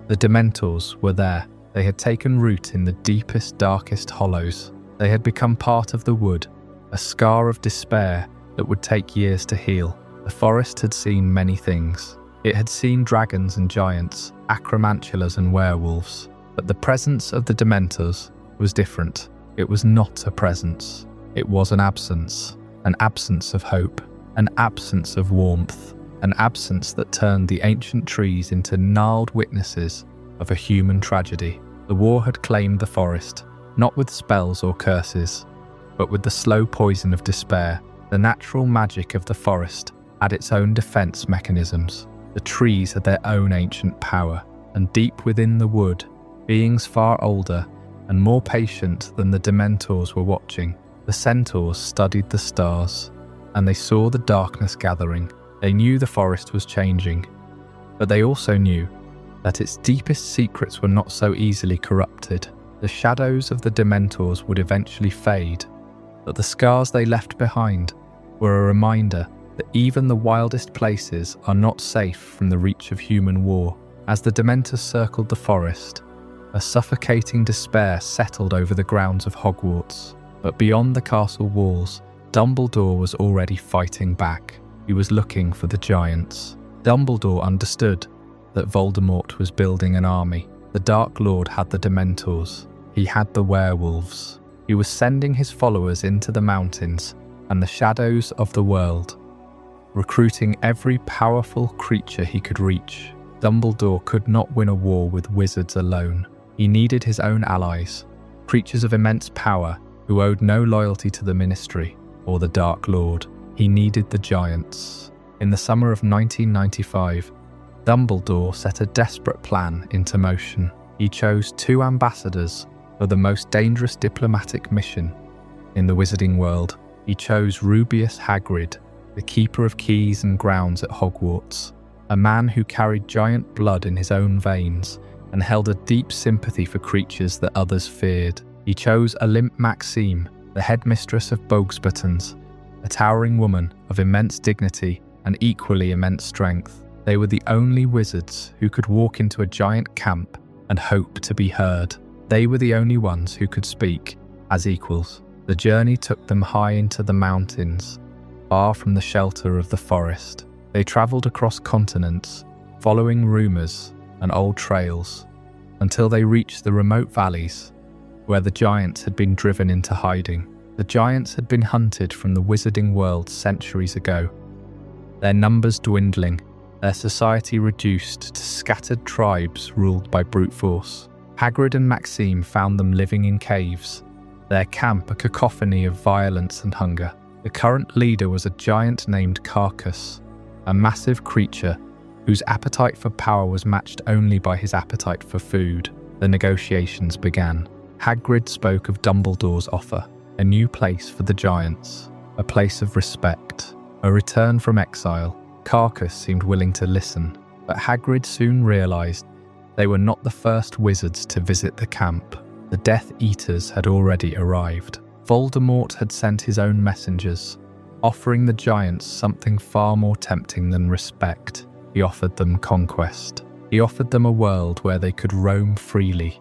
the Dementors were there. They had taken root in the deepest, darkest hollows. They had become part of the wood, a scar of despair that would take years to heal. The forest had seen many things. It had seen dragons and giants, Acromantulas and werewolves. But the presence of the Dementors was different. It was not a presence. It was an absence of hope, an absence of warmth, an absence that turned the ancient trees into gnarled witnesses of a human tragedy. The war had claimed the forest, not with spells or curses, but with the slow poison of despair. The natural magic of the forest had its own defense mechanisms. The trees had their own ancient power, and deep within the wood, beings far older and more patient than the Dementors were watching. The Centaurs studied the stars, and they saw the darkness gathering. They knew the forest was changing, but they also knew that its deepest secrets were not so easily corrupted. The shadows of the Dementors would eventually fade, but the scars they left behind were a reminder that even the wildest places are not safe from the reach of human war. As the Dementors circled the forest, a suffocating despair settled over the grounds of Hogwarts. But beyond the castle walls, Dumbledore was already fighting back. He was looking for the giants. Dumbledore understood that Voldemort was building an army. The Dark Lord had the Dementors. He had the werewolves. He was sending his followers into the mountains and the shadows of the world, recruiting every powerful creature he could reach. Dumbledore could not win a war with wizards alone. He needed his own allies, creatures of immense power who owed no loyalty to the Ministry or the Dark Lord. He needed the giants. In the summer of 1995, Dumbledore set a desperate plan into motion. He chose 2 ambassadors for the most dangerous diplomatic mission in the wizarding world. He chose Rubeus Hagrid, the keeper of keys and grounds at Hogwarts, a man who carried giant blood in his own veins and held a deep sympathy for creatures that others feared. He chose Olympe Maxime, the headmistress of Bogsbuttons, a towering woman of immense dignity and equally immense strength. They were the only wizards who could walk into a giant camp and hope to be heard. They were the only ones who could speak as equals. The journey took them high into the mountains, far from the shelter of the forest. They travelled across continents, following rumours and old trails, until they reached the remote valleys where the giants had been driven into hiding. The giants had been hunted from the wizarding world centuries ago, their numbers dwindling, their society reduced to scattered tribes ruled by brute force. Hagrid and Maxime found them living in caves, their camp a cacophony of violence and hunger. The current leader was a giant named Carcass, a massive creature whose appetite for power was matched only by his appetite for food. The negotiations began. Hagrid spoke of Dumbledore's offer, a new place for the giants, a place of respect, a return from exile. Carcass seemed willing to listen, but Hagrid soon realised they were not the first wizards to visit the camp. The Death Eaters had already arrived. Voldemort had sent his own messengers, offering the giants something far more tempting than respect. He offered them conquest. He offered them a world where they could roam freely,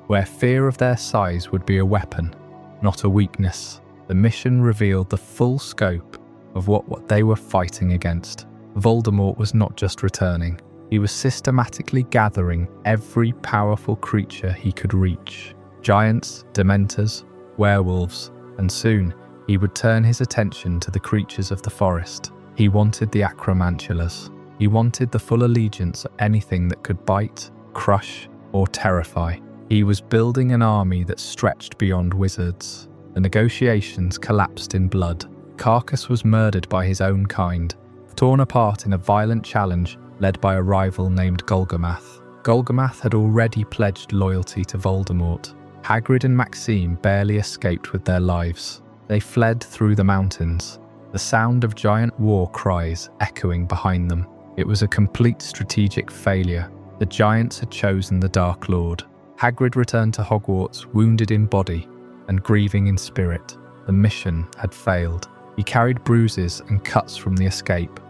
where fear of their size would be a weapon, not a weakness. The mission revealed the full scope of what they were fighting against. Voldemort was not just returning. He was systematically gathering every powerful creature he could reach. Giants, Dementors, werewolves, and soon he would turn his attention to the creatures of the forest. He wanted the Acromantulas. He wanted the full allegiance of anything that could bite, crush, or terrify. He was building an army that stretched beyond wizards. The negotiations collapsed in blood. Carcass was murdered by his own kind, torn apart in a violent challenge led by a rival named Golgamath. Golgamath had already pledged loyalty to Voldemort. Hagrid and Maxime barely escaped with their lives. They fled through the mountains, the sound of giant war cries echoing behind them. It was a complete strategic failure. The giants had chosen the Dark Lord. Hagrid returned to Hogwarts wounded in body and grieving in spirit. The mission had failed. He carried bruises and cuts from the escape,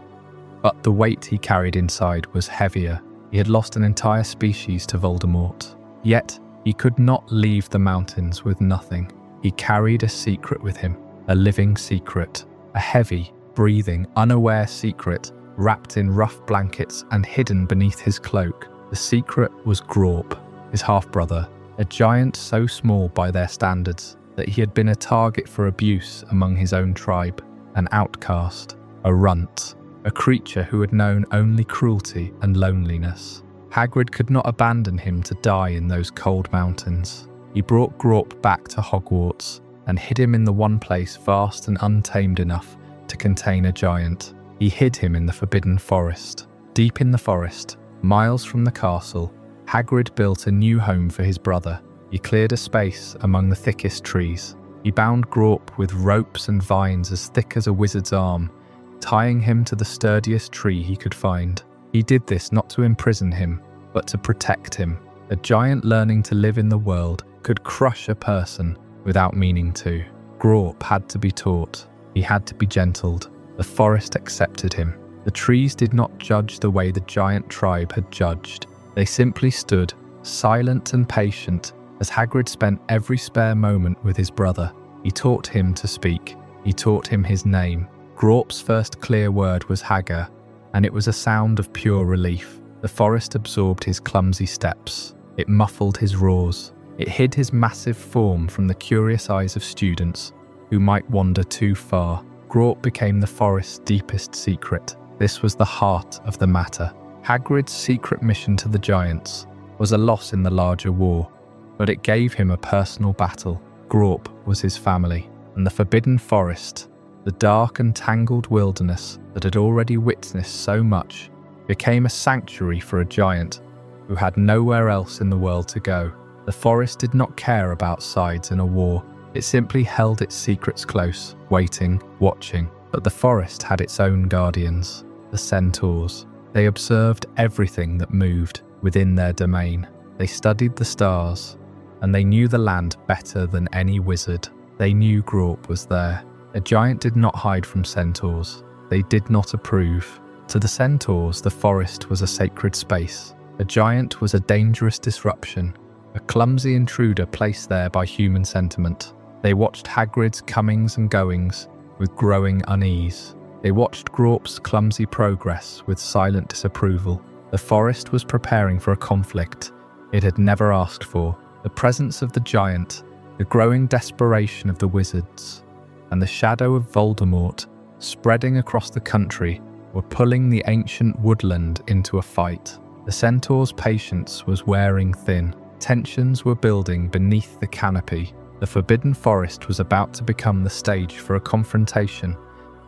but the weight he carried inside was heavier. He had lost an entire species to Voldemort. Yet, he could not leave the mountains with nothing. He carried a secret with him, a living secret, a heavy, breathing, unaware secret, wrapped in rough blankets and hidden beneath his cloak. The secret was Grawp, his half-brother, a giant so small by their standards that he had been a target for abuse among his own tribe, an outcast, a runt, a creature who had known only cruelty and loneliness. Hagrid could not abandon him to die in those cold mountains. He brought Grawp back to Hogwarts and hid him in the one place vast and untamed enough to contain a giant. He hid him in the Forbidden Forest. Deep in the forest, miles from the castle, Hagrid built a new home for his brother. He cleared a space among the thickest trees. He bound Grawp with ropes and vines as thick as a wizard's arm, tying him to the sturdiest tree he could find. He did this not to imprison him, but to protect him. A giant learning to live in the world could crush a person without meaning to. Grawp had to be taught. He had to be gentled. The forest accepted him. The trees did not judge the way the giant tribe had judged. They simply stood, silent and patient, as Hagrid spent every spare moment with his brother. He taught him to speak. He taught him his name. Grawp's first clear word was Hagar, and it was a sound of pure relief. The forest absorbed his clumsy steps. It muffled his roars. It hid his massive form from the curious eyes of students who might wander too far. Grawp became the forest's deepest secret. This was the heart of the matter. Hagrid's secret mission to the giants was a loss in the larger war, but it gave him a personal battle. Grawp was his family, and the Forbidden Forest, the dark and tangled wilderness that had already witnessed so much, became a sanctuary for a giant who had nowhere else in the world to go. The forest did not care about sides in a war. It simply held its secrets close, waiting, watching. But the forest had its own guardians, the Centaurs. They observed everything that moved within their domain. They studied the stars, and they knew the land better than any wizard. They knew Grawp was there. A giant did not hide from Centaurs. They did not approve. To the Centaurs, the forest was a sacred space. A giant was a dangerous disruption, a clumsy intruder placed there by human sentiment. They watched Hagrid's comings and goings with growing unease. They watched Grawp's clumsy progress with silent disapproval. The forest was preparing for a conflict it had never asked for. The presence of the giant, the growing desperation of the wizards, and the shadow of Voldemort spreading across the country were pulling the ancient woodland into a fight. The Centaurs' patience was wearing thin. Tensions were building beneath the canopy. The Forbidden Forest was about to become the stage for a confrontation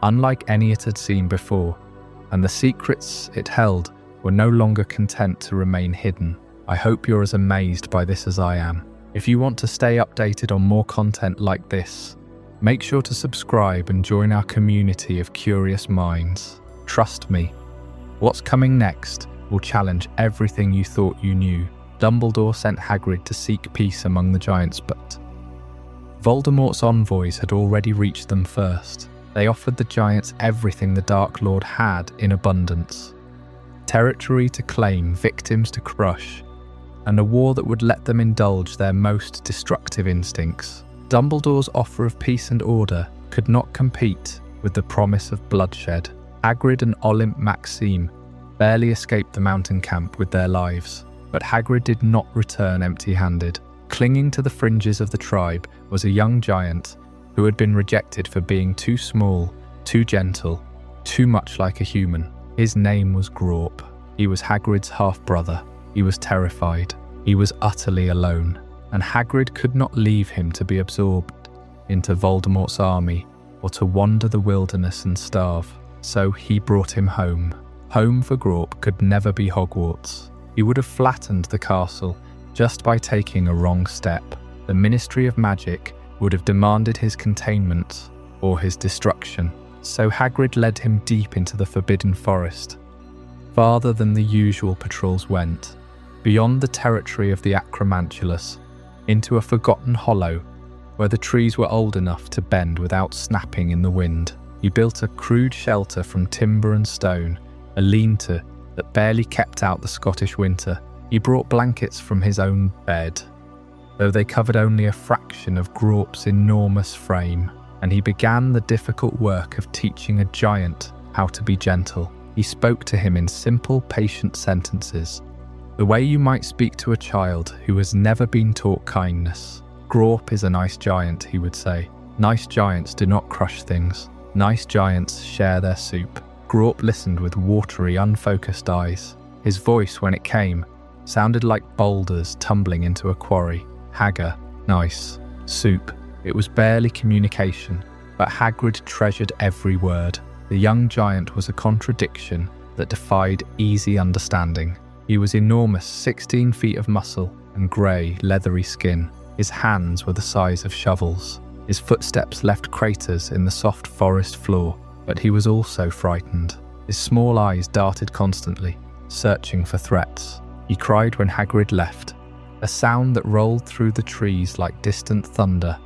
unlike any it had seen before, and the secrets it held were no longer content to remain hidden. I hope you're as amazed by this as I am. If you want to stay updated on more content like this, make sure to subscribe and join our community of curious minds. Trust me, what's coming next will challenge everything you thought you knew. Dumbledore sent Hagrid to seek peace among the giants, but Voldemort's envoys had already reached them first. They offered the giants everything the Dark Lord had in abundance. Territory to claim, victims to crush, and a war that would let them indulge their most destructive instincts. Dumbledore's offer of peace and order could not compete with the promise of bloodshed. Hagrid and Olymp Maxime barely escaped the mountain camp with their lives, but Hagrid did not return empty-handed. Clinging to the fringes of the tribe was a young giant who had been rejected for being too small, too gentle, too much like a human. His name was Grawp. He was Hagrid's half-brother. He was terrified. He was utterly alone, and Hagrid could not leave him to be absorbed into Voldemort's army or to wander the wilderness and starve. So he brought him home. Home for Grawp could never be Hogwarts. He would have flattened the castle just by taking a wrong step. The Ministry of Magic would have demanded his containment or his destruction. So Hagrid led him deep into the Forbidden Forest, farther than the usual patrols went, beyond the territory of the Acromantulas, into a forgotten hollow where the trees were old enough to bend without snapping in the wind. He built a crude shelter from timber and stone, a lean-to that barely kept out the Scottish winter. He brought blankets from his own bed, though they covered only a fraction of Grawp's enormous frame, and he began the difficult work of teaching a giant how to be gentle. He spoke to him in simple, patient sentences, the way you might speak to a child who has never been taught kindness. Grawp is a nice giant, he would say. Nice giants do not crush things. Nice giants share their soup. Grawp listened with watery, unfocused eyes. His voice, when it came, sounded like boulders tumbling into a quarry. Hagger, nice, soup. It was barely communication, but Hagrid treasured every word. The young giant was a contradiction that defied easy understanding. He was enormous, 16 feet of muscle and grey, leathery skin. His hands were the size of shovels. His footsteps left craters in the soft forest floor, but he was also frightened. His small eyes darted constantly, searching for threats. He cried when Hagrid left, a sound that rolled through the trees like distant thunder,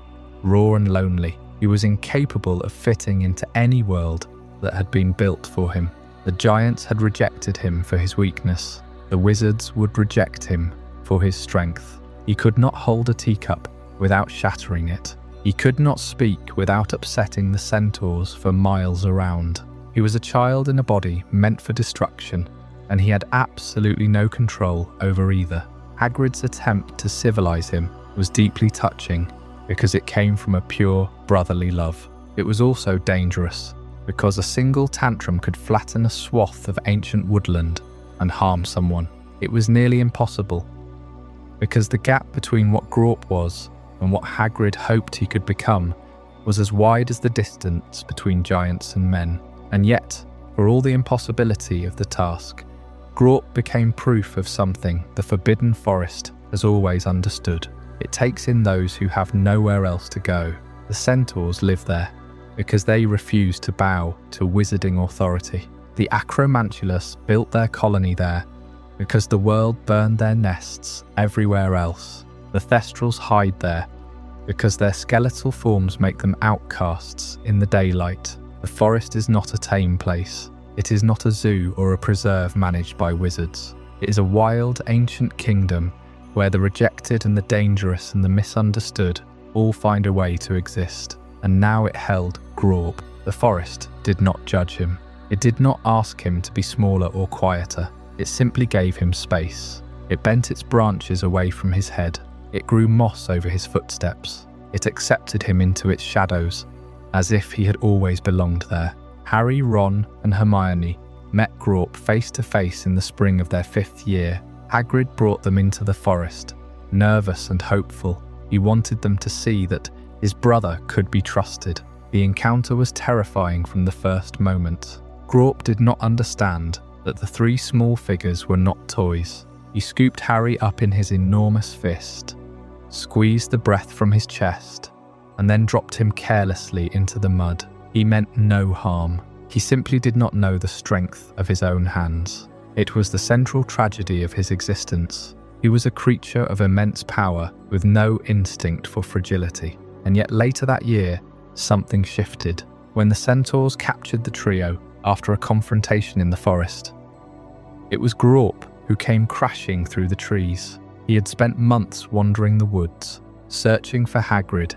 raw and lonely. He was incapable of fitting into any world that had been built for him. The giants had rejected him for his weakness. The wizards would reject him for his strength. He could not hold a teacup without shattering it. He could not speak without upsetting the centaurs for miles around. He was a child in a body meant for destruction, and he had absolutely no control over either. Hagrid's attempt to civilize him was deeply touching because it came from a pure brotherly love. It was also dangerous because a single tantrum could flatten a swath of ancient woodland and harm someone. It was nearly impossible because the gap between what Grawp was and what Hagrid hoped he could become was as wide as the distance between giants and men. And yet, for all the impossibility of the task, Grawp became proof of something the Forbidden Forest has always understood. It takes in those who have nowhere else to go. The Centaurs live there because they refuse to bow to wizarding authority. The Acromantulas built their colony there because the world burned their nests everywhere else. The Thestrals hide there because their skeletal forms make them outcasts in the daylight. The forest is not a tame place. It is not a zoo or a preserve managed by wizards. It is a wild, ancient kingdom where the rejected and the dangerous and the misunderstood all find a way to exist. And now it held Grawp. The forest did not judge him. It did not ask him to be smaller or quieter. It simply gave him space. It bent its branches away from his head. It grew moss over his footsteps. It accepted him into its shadows, as if he had always belonged there. Harry, Ron, and Hermione met Grawp face to face in the spring of their 5th year. Hagrid brought them into the forest, nervous and hopeful. He wanted them to see that his brother could be trusted. The encounter was terrifying from the first moment. Grawp did not understand that the 3 small figures were not toys. He scooped Harry up in his enormous fist, squeezed the breath from his chest, and then dropped him carelessly into the mud. He meant no harm. He simply did not know the strength of his own hands. It was the central tragedy of his existence. He was a creature of immense power with no instinct for fragility. And yet later that year, something shifted when the Centaurs captured the trio after a confrontation in the forest. It was Grawp who came crashing through the trees. He had spent months wandering the woods, searching for Hagrid,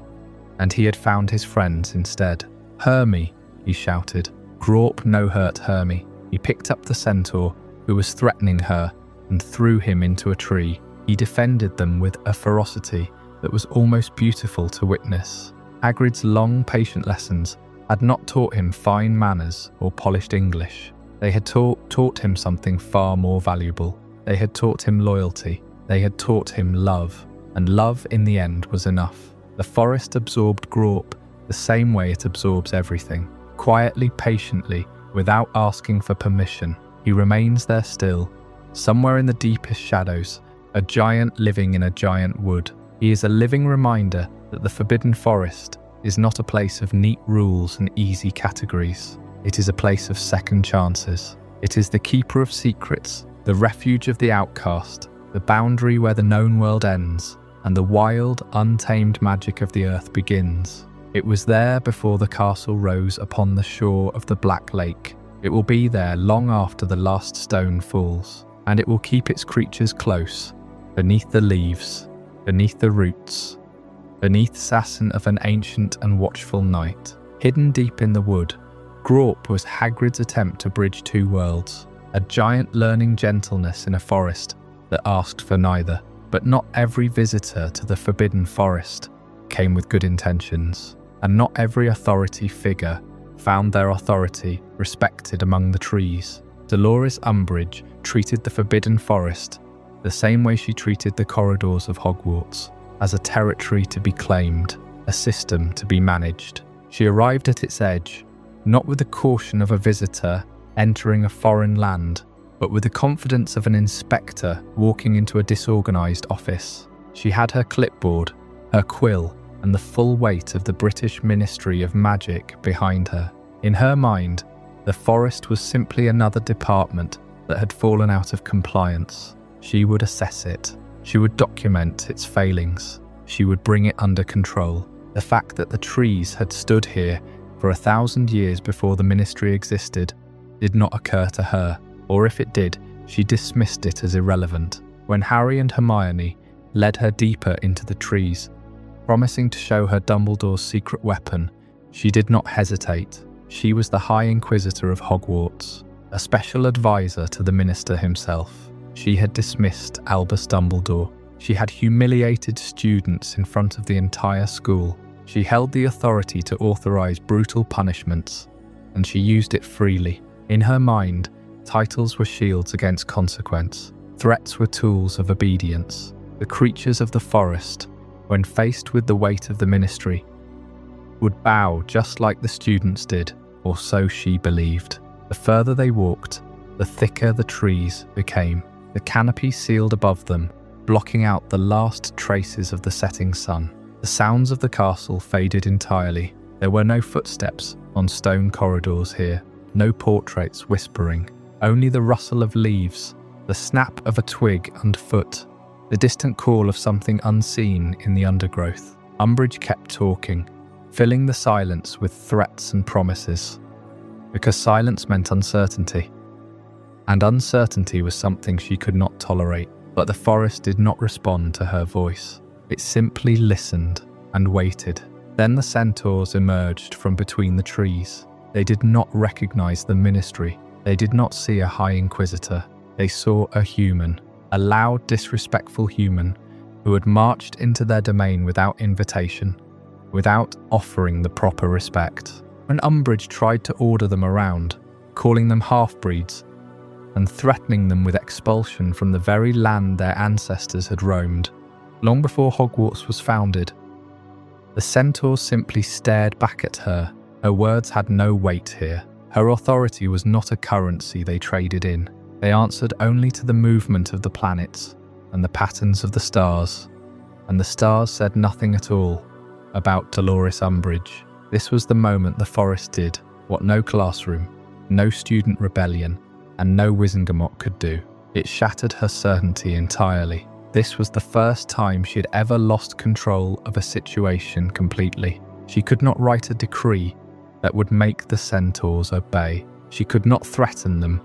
and he had found his friends instead. "Hermy," he shouted. Grawp no hurt Hermy. He picked up the centaur who was threatening her and threw him into a tree. He defended them with a ferocity that was almost beautiful to witness. Hagrid's long, patient lessons had not taught him fine manners or polished English. They had taught him something far more valuable. They had taught him loyalty. They had taught him love. And love, in the end, was enough. The forest absorbed Grawp the same way it absorbs everything. Quietly, patiently, without asking for permission. He remains there still, somewhere in the deepest shadows, a giant living in a giant wood. He is a living reminder that the Forbidden Forest is not a place of neat rules and easy categories. It is a place of second chances. It is the keeper of secrets, the refuge of the outcast, the boundary where the known world ends, and the wild, untamed magic of the earth begins. It was there before the castle rose upon the shore of the Black Lake. It will be there long after the last stone falls, and it will keep its creatures close, beneath the leaves, beneath the roots, beneath assassin of an ancient and watchful night. Hidden deep in the wood, Grawp was Hagrid's attempt to bridge 2 worlds, a giant learning gentleness in a forest that asked for neither. But not every visitor to the Forbidden Forest came with good intentions, and not every authority figure found their authority respected among the trees. Dolores Umbridge treated the Forbidden Forest the same way she treated the corridors of Hogwarts, as a territory to be claimed, a system to be managed. She arrived at its edge, not with the caution of a visitor entering a foreign land, but with the confidence of an inspector walking into a disorganized office. She had her clipboard, her quill, and the full weight of the British Ministry of Magic behind her. In her mind, the forest was simply another department that had fallen out of compliance. She would assess it. She would document its failings. She would bring it under control. The fact that the trees had stood here for 1,000 years before the ministry existed did not occur to her, or if it did, she dismissed it as irrelevant. When Harry and Hermione led her deeper into the trees, promising to show her Dumbledore's secret weapon, she did not hesitate. She was the High Inquisitor of Hogwarts, a special advisor to the minister himself. She had dismissed Albus Dumbledore. She had humiliated students in front of the entire school. She held the authority to authorize brutal punishments, and she used it freely. In her mind, titles were shields against consequence. Threats were tools of obedience. The creatures of the forest, when faced with the weight of the ministry, would bow just like the students did, or so she believed. The further they walked, the thicker the trees became. The canopy sealed above them blocking out the last traces of the setting sun. The sounds of the castle faded entirely. There were no footsteps on stone corridors here, no portraits whispering, only the rustle of leaves, the snap of a twig underfoot, the distant call of something unseen in the undergrowth. Umbridge kept talking, filling the silence with threats and promises, because silence meant uncertainty, and uncertainty was something she could not tolerate. But the forest did not respond to her voice. It simply listened and waited. Then the centaurs emerged from between the trees. They did not recognize the ministry. They did not see a High Inquisitor. They saw a human, a loud, disrespectful human who had marched into their domain without invitation, without offering the proper respect. When Umbridge tried to order them around, calling them half-breeds and threatening them with expulsion from the very land their ancestors had roamed, long before Hogwarts was founded, the centaurs simply stared back at her. Her words had no weight here. Her authority was not a currency they traded in. They answered only to the movement of the planets and the patterns of the stars, and the stars said nothing at all about Dolores Umbridge. This was the moment the forest did what no classroom, no student rebellion, and no Wizengamot could do. It shattered her certainty entirely. This was the first time she had ever lost control of a situation completely. She could not write a decree that would make the centaurs obey. She could not threaten them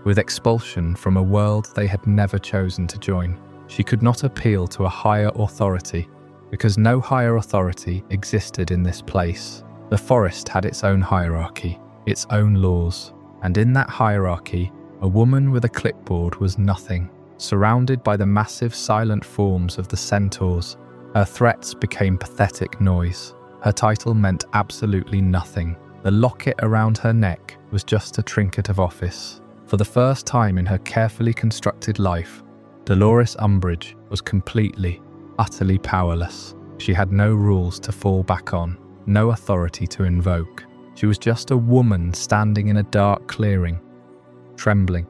with expulsion from a world they had never chosen to join. She could not appeal to a higher authority, because no higher authority existed in this place. The forest had its own hierarchy, its own laws, and in that hierarchy, a woman with a clipboard was nothing. Surrounded by the massive silent forms of the centaurs, her threats became pathetic noise. Her title meant absolutely nothing. The locket around her neck was just a trinket of office. For the first time in her carefully constructed life, Dolores Umbridge was completely, utterly powerless. She had no rules to fall back on, no authority to invoke. She was just a woman standing in a dark clearing, trembling,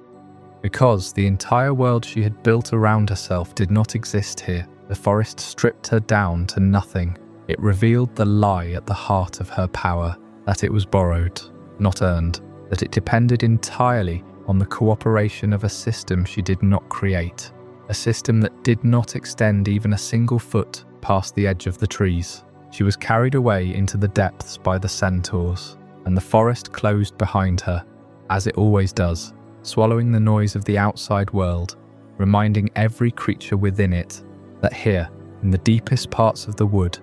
because the entire world she had built around herself did not exist here. The forest stripped her down to nothing. It revealed the lie at the heart of her power, that it was borrowed, not earned, that it depended entirely on the cooperation of a system she did not create, a system that did not extend even a single foot past the edge of the trees. She was carried away into the depths by the centaurs, and the forest closed behind her, as it always does, swallowing the noise of the outside world, reminding every creature within it that here, in the deepest parts of the wood,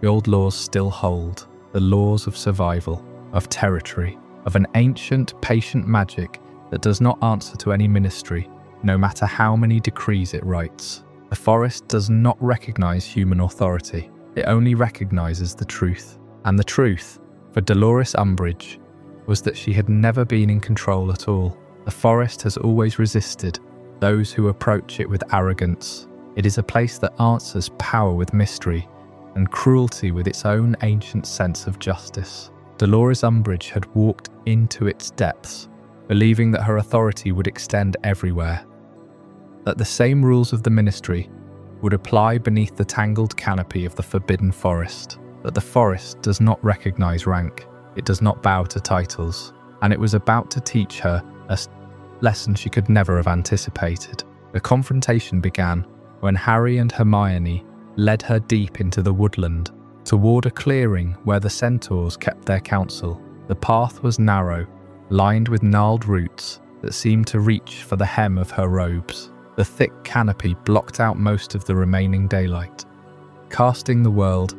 the old laws still hold, the laws of survival, of territory, of an ancient, patient magic that does not answer to any ministry, no matter how many decrees it writes. The forest does not recognize human authority. It only recognizes the truth. And the truth, for Dolores Umbridge, was that she had never been in control at all. The forest has always resisted those who approach it with arrogance. It is a place that answers power with mystery and cruelty with its own ancient sense of justice. Dolores Umbridge had walked into its depths, believing that her authority would extend everywhere, that the same rules of the ministry would apply beneath the tangled canopy of the forbidden forest, that the forest does not recognize rank, it does not bow to titles, and it was about to teach her a lesson she could never have anticipated. The confrontation began when Harry and Hermione led her deep into the woodland, toward a clearing where the centaurs kept their counsel. The path was narrow, lined with gnarled roots that seemed to reach for the hem of her robes. The thick canopy blocked out most of the remaining daylight, casting the world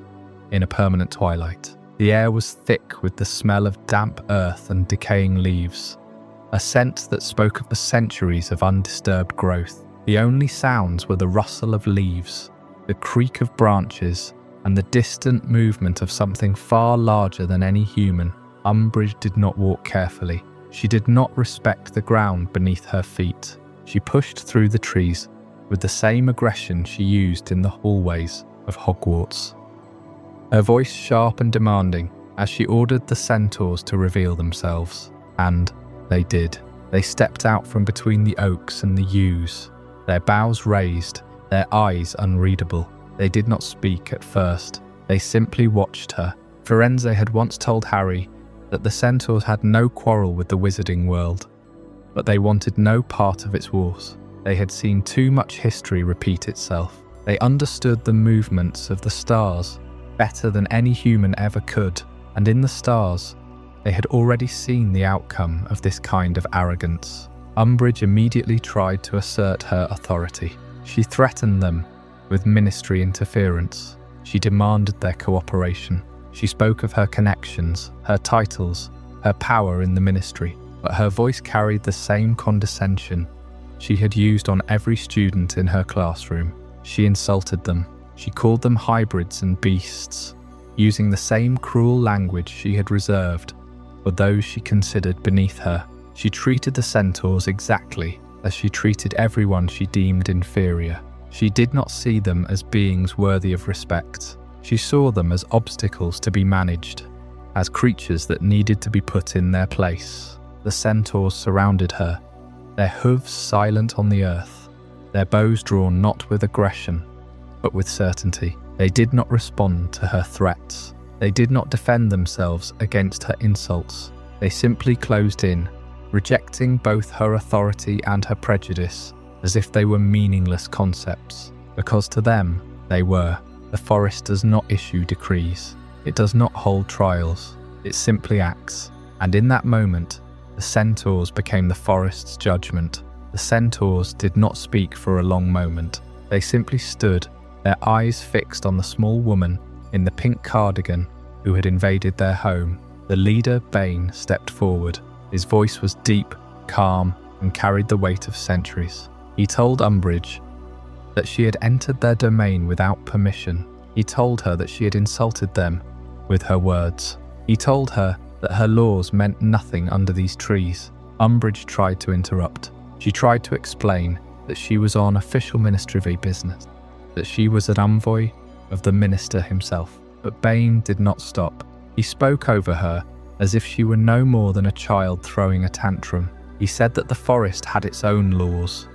in a permanent twilight. The air was thick with the smell of damp earth and decaying leaves, a scent that spoke of the centuries of undisturbed growth. The only sounds were the rustle of leaves, the creak of branches, and the distant movement of something far larger than any human. Umbridge did not walk carefully. She did not respect the ground beneath her feet. She pushed through the trees with the same aggression she used in the hallways of Hogwarts, her voice sharp and demanding as she ordered the centaurs to reveal themselves. And they did. They stepped out from between the oaks and the yews, their boughs raised, their eyes unreadable. They did not speak at first. They simply watched her. Firenze had once told Harry that the Centaurs had no quarrel with the wizarding world, but they wanted no part of its wars. They had seen too much history repeat itself. They understood the movements of the stars better than any human ever could, and in the stars, they had already seen the outcome of this kind of arrogance. Umbridge immediately tried to assert her authority. She threatened them with ministry interference. She demanded their cooperation. She spoke of her connections, her titles, her power in the ministry, but her voice carried the same condescension she had used on every student in her classroom. She insulted them. She called them hybrids and beasts, using the same cruel language she had reserved for those she considered beneath her. She treated the Centaurs exactly as she treated everyone she deemed inferior. She did not see them as beings worthy of respect. She saw them as obstacles to be managed, as creatures that needed to be put in their place. The Centaurs surrounded her, their hooves silent on the earth, their bows drawn not with aggression, but with certainty. They did not respond to her threats. They did not defend themselves against her insults. They simply closed in, rejecting both her authority and her prejudice as if they were meaningless concepts, because to them they were. The forest does not issue decrees. It does not hold trials. It simply acts. And in that moment, the Centaurs became the forest's judgment. The Centaurs did not speak for a long moment. They simply stood, their eyes fixed on the small woman in the pink cardigan who had invaded their home. The leader, Bane, stepped forward. His voice was deep, calm, and carried the weight of centuries. He told Umbridge that she had entered their domain without permission. He told her that she had insulted them with her words. He told her that her laws meant nothing under these trees. Umbridge tried to interrupt. She tried to explain that she was on official ministry business, that she was an envoy of the minister himself. But Bane did not stop. He spoke over her as if she were no more than a child throwing a tantrum. He said that the forest had its own laws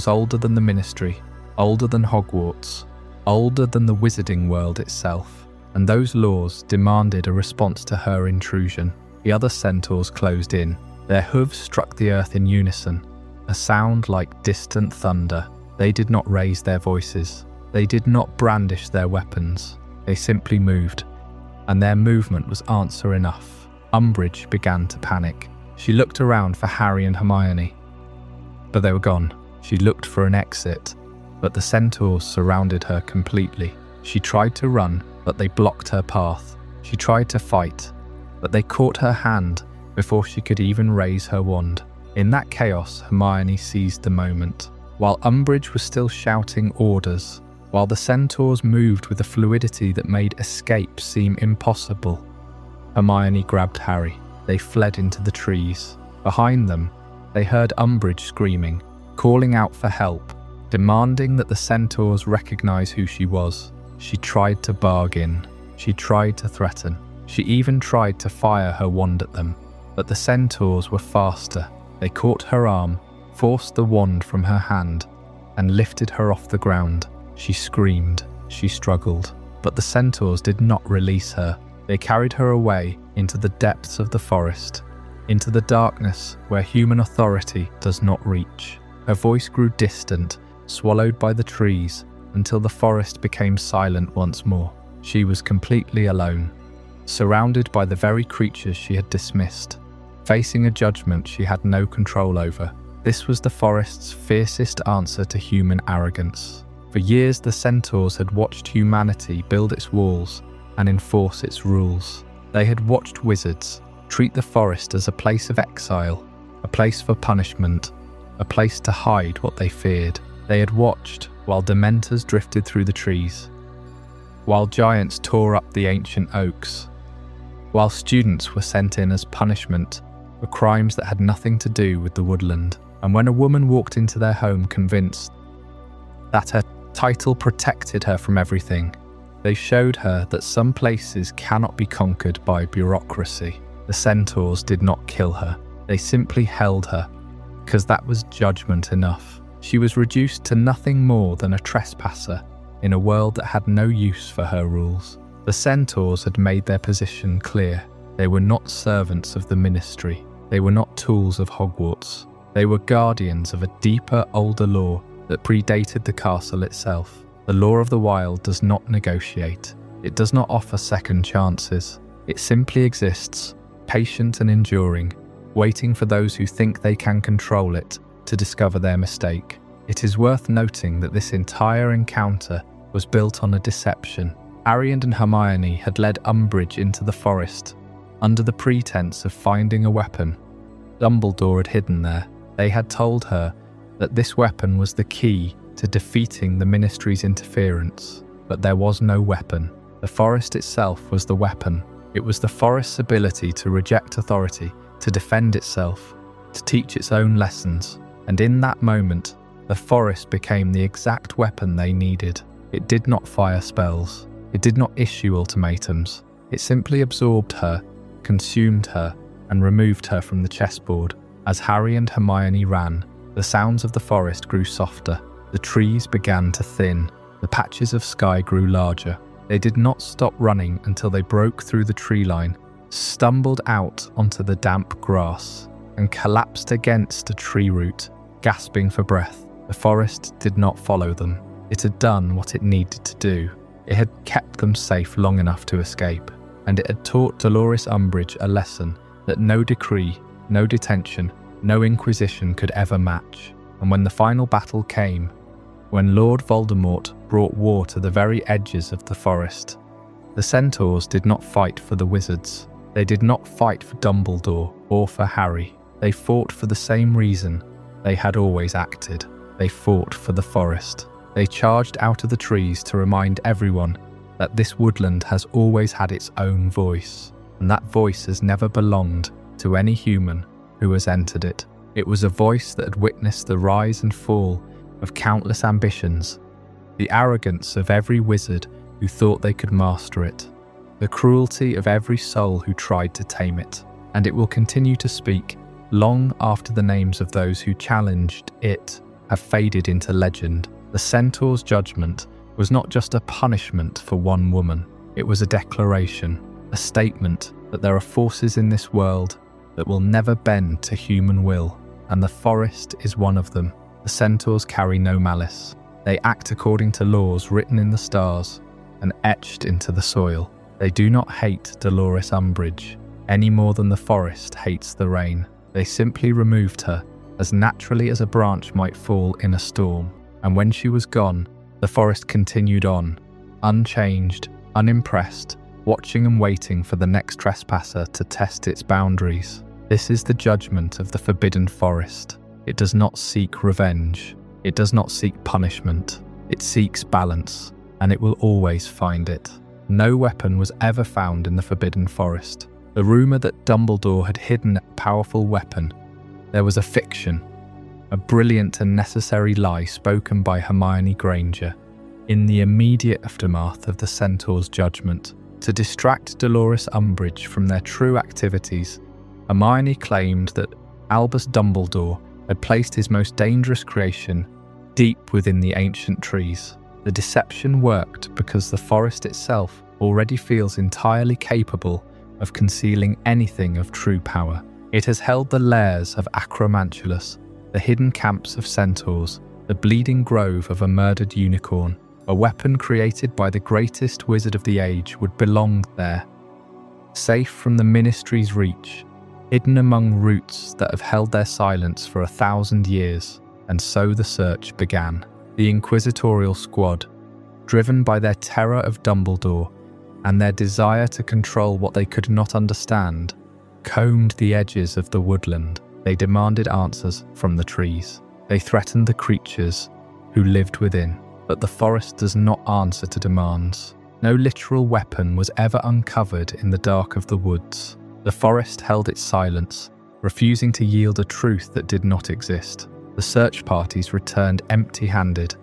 older than the ministry, older than Hogwarts, older than the wizarding world itself, and those laws demanded a response to her intrusion. The other Centaurs closed in. Their hooves struck the earth in unison, a sound like distant thunder. They did not raise their voices. They did not brandish their weapons. They simply moved, and their movement was answer enough. Umbridge began to panic. She looked around for Harry and Hermione, but they were gone. She looked for an exit, but the Centaurs surrounded her completely. She tried to run, but they blocked her path. She tried to fight, but they caught her hand before she could even raise her wand. In that chaos, Hermione seized the moment. While Umbridge was still shouting orders, while the Centaurs moved with a fluidity that made escape seem impossible, Hermione grabbed Harry. They fled into the trees. Behind them, they heard Umbridge screaming, calling out for help, demanding that the Centaurs recognize who she was. She tried to bargain. She tried to threaten. She even tried to fire her wand at them. But the Centaurs were faster. They caught her arm, forced the wand from her hand, and lifted her off the ground. She screamed. She struggled. But the Centaurs did not release her. They carried her away into the depths of the forest, into the darkness where human authority does not reach. Her voice grew distant, swallowed by the trees, until the forest became silent once more. She was completely alone, surrounded by the very creatures she had dismissed, facing a judgment she had no control over. This was the forest's fiercest answer to human arrogance. For years, the Centaurs had watched humanity build its walls and enforce its rules. They had watched wizards treat the forest as a place of exile, a place for punishment, a place to hide what they feared. They had watched while Dementors drifted through the trees, while giants tore up the ancient oaks, while students were sent in as punishment for crimes that had nothing to do with the woodland. And when a woman walked into their home convinced that her title protected her from everything, they showed her that some places cannot be conquered by bureaucracy. The Centaurs did not kill her. They simply held her, because that was judgment enough. She was reduced to nothing more than a trespasser in a world that had no use for her rules. The Centaurs had made their position clear. They were not servants of the Ministry. They were not tools of Hogwarts. They were guardians of a deeper, older law that predated the castle itself. The law of the wild does not negotiate. It does not offer second chances. It simply exists, patient and enduring, waiting for those who think they can control it to discover their mistake. It is worth noting that this entire encounter was built on a deception. Harry and Hermione had led Umbridge into the forest under the pretense of finding a weapon Dumbledore had hidden there. They had told her that this weapon was the key to defeating the Ministry's interference, but there was no weapon. The forest itself was the weapon. It was the forest's ability to reject authority, to defend itself, to teach its own lessons. And in that moment, the forest became the exact weapon they needed. It did not fire spells. It did not issue ultimatums. It simply absorbed her, consumed her, and removed her from the chessboard. As Harry and Hermione ran, the sounds of the forest grew softer. The trees began to thin. The patches of sky grew larger. They did not stop running until they broke through the tree line, stumbled out onto the damp grass, and collapsed against a tree root, gasping for breath. The forest did not follow them. It had done what it needed to do. It had kept them safe long enough to escape, and it had taught Dolores Umbridge a lesson that no decree, no detention, no inquisition could ever match. And when the final battle came, when Lord Voldemort brought war to the very edges of the forest, the Centaurs did not fight for the wizards. They did not fight for Dumbledore or for Harry. They fought for the same reason they had always acted. They fought for the forest. They charged out of the trees to remind everyone that this woodland has always had its own voice, and that voice has never belonged to any human who has entered it. It was a voice that had witnessed the rise and fall of countless ambitions, the arrogance of every wizard who thought they could master it, the cruelty of every soul who tried to tame it, and it will continue to speak long after the names of those who challenged it have faded into legend. The Centaurs' Judgment was not just a punishment for one woman. It was a declaration, a statement that there are forces in this world that will never bend to human will, and the forest is one of them. The Centaurs carry no malice. They act according to laws written in the stars and etched into the soil. They do not hate Dolores Umbridge any more than the forest hates the rain. They simply removed her as naturally as a branch might fall in a storm. And when she was gone, the forest continued on, unchanged, unimpressed, watching and waiting for the next trespasser to test its boundaries. This is the judgment of the Forbidden Forest. It does not seek revenge. It does not seek punishment. It seeks balance, and it will always find it. No weapon was ever found in the Forbidden Forest. The rumour that Dumbledore had hidden a powerful weapon, there was a fiction, a brilliant and necessary lie spoken by Hermione Granger in the immediate aftermath of the Centaurs' Judgment. To distract Dolores Umbridge from their true activities, Hermione claimed that Albus Dumbledore had placed his most dangerous creation deep within the ancient trees. The deception worked because the forest itself already feels entirely capable of concealing anything of true power. It has held the lairs of Acromantulas, the hidden camps of centaurs, the bleeding grove of a murdered unicorn. A weapon created by the greatest wizard of the age would belong there, safe from the Ministry's reach, hidden among roots that have held their silence for 1,000 years. And so the search began. The inquisitorial squad, driven by their terror of Dumbledore and their desire to control what they could not understand, combed the edges of the woodland. They demanded answers from the trees. They threatened the creatures who lived within. But the forest does not answer to demands. No literal weapon was ever uncovered in the dark of the woods. The forest held its silence, refusing to yield a truth that did not exist. The search parties returned empty-handed,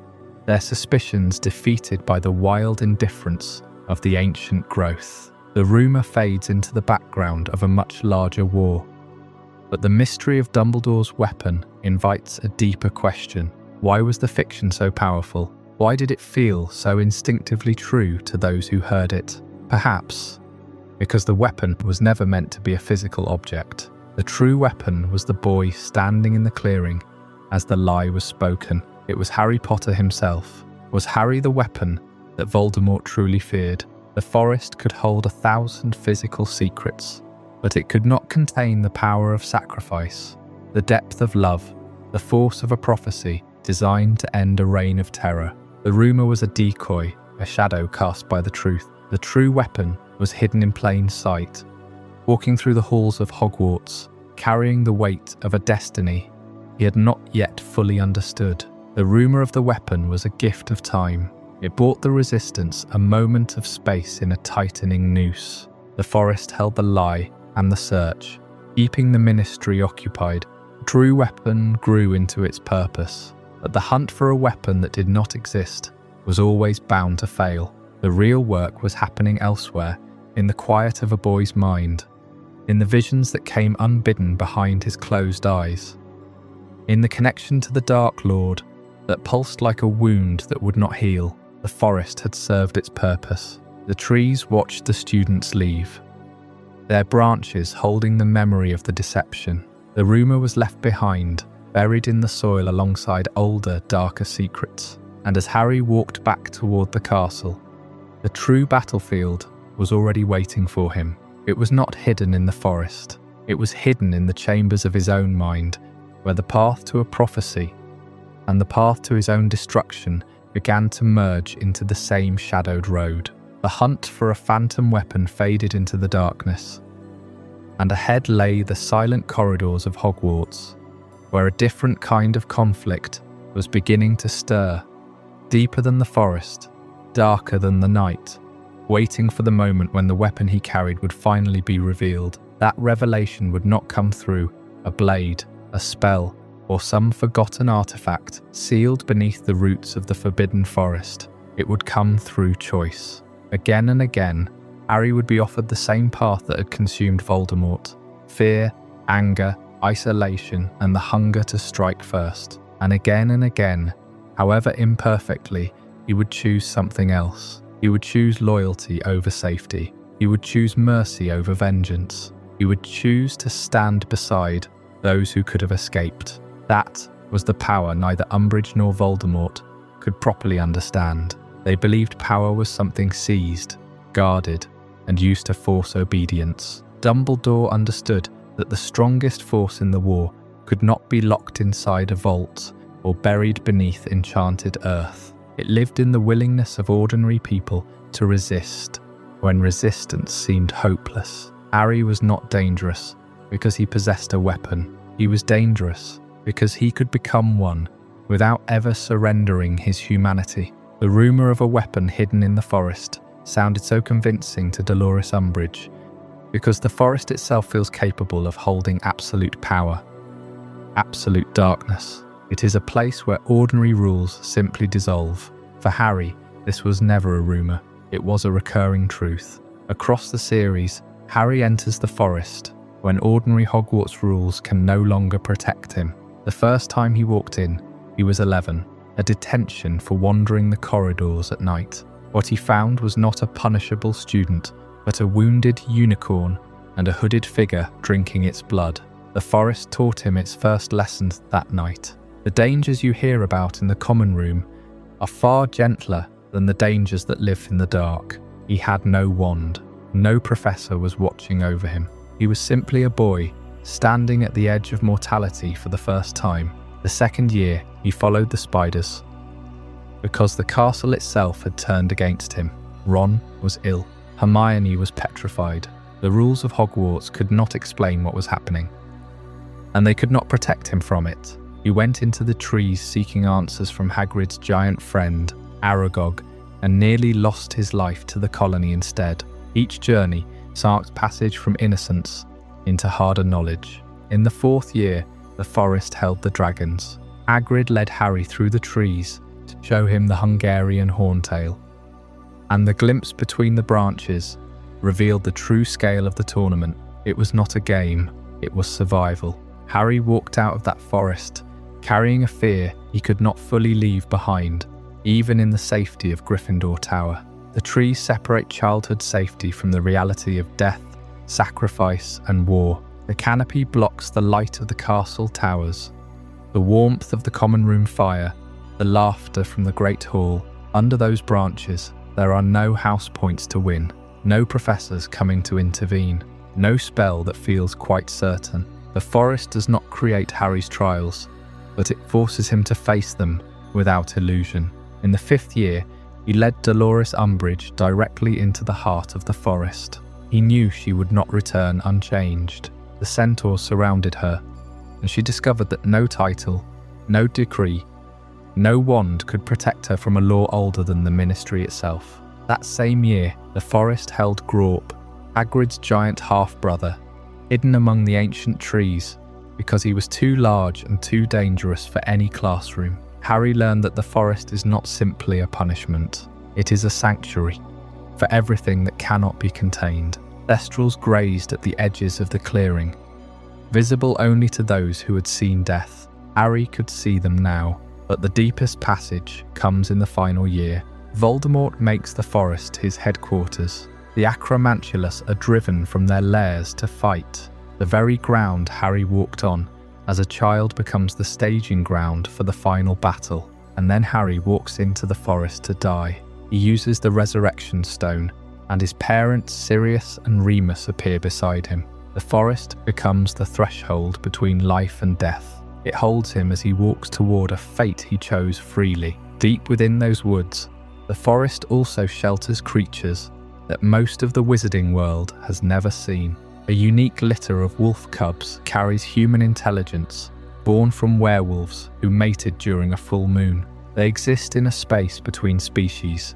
their suspicions defeated by the wild indifference of the ancient growth. The rumour fades into the background of a much larger war. But the mystery of Dumbledore's weapon invites a deeper question. Why was the fiction so powerful? Why did it feel so instinctively true to those who heard it? Perhaps because the weapon was never meant to be a physical object. The true weapon was the boy standing in the clearing as the lie was spoken. It was Harry Potter himself. Was Harry the weapon that Voldemort truly feared? The forest could hold 1,000 physical secrets, but it could not contain the power of sacrifice, the depth of love, the force of a prophecy designed to end a reign of terror. The rumor was a decoy, a shadow cast by the truth. The true weapon was hidden in plain sight, walking through the halls of Hogwarts, carrying the weight of a destiny he had not yet fully understood. The rumor of the weapon was a gift of time. It brought the resistance a moment of space in a tightening noose. The forest held the lie and the search, keeping the ministry occupied. The true weapon grew into its purpose, but the hunt for a weapon that did not exist was always bound to fail. The real work was happening elsewhere, in the quiet of a boy's mind, in the visions that came unbidden behind his closed eyes, in the connection to the Dark Lord that pulsed like a wound that would not heal. The forest had served its purpose. The trees watched the students leave, their branches holding the memory of the deception. The rumor was left behind, buried in the soil alongside older, darker secrets. And as Harry walked back toward the castle, the true battlefield was already waiting for him. It was not hidden in the forest. It was hidden in the chambers of his own mind, where the path to a prophecy and the path to his own destruction began to merge into the same shadowed road. The hunt for a phantom weapon faded into the darkness, and ahead lay the silent corridors of Hogwarts, where a different kind of conflict was beginning to stir, deeper than the forest, darker than the night, waiting for the moment when the weapon he carried would finally be revealed. That revelation would not come through a blade, a spell, or some forgotten artifact sealed beneath the roots of the forbidden forest. It would come through choice. Again and again, Harry would be offered the same path that had consumed Voldemort: fear, anger, isolation, and the hunger to strike first. And again, however imperfectly, he would choose something else. He would choose loyalty over safety. He would choose mercy over vengeance. He would choose to stand beside those who could have escaped. That was the power neither Umbridge nor Voldemort could properly understand. They believed power was something seized, guarded, and used to force obedience. Dumbledore understood that the strongest force in the war could not be locked inside a vault or buried beneath enchanted earth. It lived in the willingness of ordinary people to resist when resistance seemed hopeless. Harry was not dangerous because he possessed a weapon. He was dangerous because he could become one without ever surrendering his humanity. The rumor of a weapon hidden in the forest sounded so convincing to Dolores Umbridge because the forest itself feels capable of holding absolute power, absolute darkness. It is a place where ordinary rules simply dissolve. For Harry, this was never a rumor. It was a recurring truth. Across the series, Harry enters the forest when ordinary Hogwarts rules can no longer protect him. The first time he walked in, he was 11, a detention for wandering the corridors at night. What he found was not a punishable student, but a wounded unicorn and a hooded figure drinking its blood. The forest taught him its first lessons that night. The dangers you hear about in the common room are far gentler than the dangers that live in the dark. He had no wand. No professor was watching over him. He was simply a boy, standing at the edge of mortality for the first time. The second year, he followed the spiders, because the castle itself had turned against him. Ron was ill. Hermione was petrified. The rules of Hogwarts could not explain what was happening, and they could not protect him from it. He went into the trees seeking answers from Hagrid's giant friend, Aragog, and nearly lost his life to the colony instead. Each journey marked passage from innocence into harder knowledge. In the fourth year, the forest held the dragons. Hagrid led Harry through the trees to show him the Hungarian horntail, and the glimpse between the branches revealed the true scale of the tournament. It was not a game, it was survival. Harry walked out of that forest carrying a fear he could not fully leave behind, even in the safety of Gryffindor Tower. The trees separate childhood safety from the reality of death, sacrifice, and war. The canopy blocks the light of the castle towers, the warmth of the common room fire, the laughter from the great hall. Under those branches, there are no house points to win, no professors coming to intervene, no spell that feels quite certain. The forest does not create Harry's trials, but it forces him to face them without illusion. In the 5th year, he led Dolores Umbridge directly into the heart of the forest. He knew she would not return unchanged. The centaurs surrounded her, and she discovered that no title, no decree, no wand could protect her from a law older than the Ministry itself. That same year, the forest held Grawp, Hagrid's giant half-brother, hidden among the ancient trees because he was too large and too dangerous for any classroom. Harry learned that the forest is not simply a punishment. It is a sanctuary for everything that cannot be contained. Thestrals grazed at the edges of the clearing, visible only to those who had seen death. Harry could see them now, but the deepest passage comes in the final year. Voldemort makes the forest his headquarters. The Acromantulas are driven from their lairs to fight. The very ground Harry walked on as a child becomes the staging ground for the final battle, and then Harry walks into the forest to die. He uses the Resurrection Stone, and his parents Sirius and Remus appear beside him. The forest becomes the threshold between life and death. It holds him as he walks toward a fate he chose freely. Deep within those woods, the forest also shelters creatures that most of the wizarding world has never seen. A unique litter of wolf cubs carries human intelligence, born from werewolves who mated during a full moon. They exist in a space between species,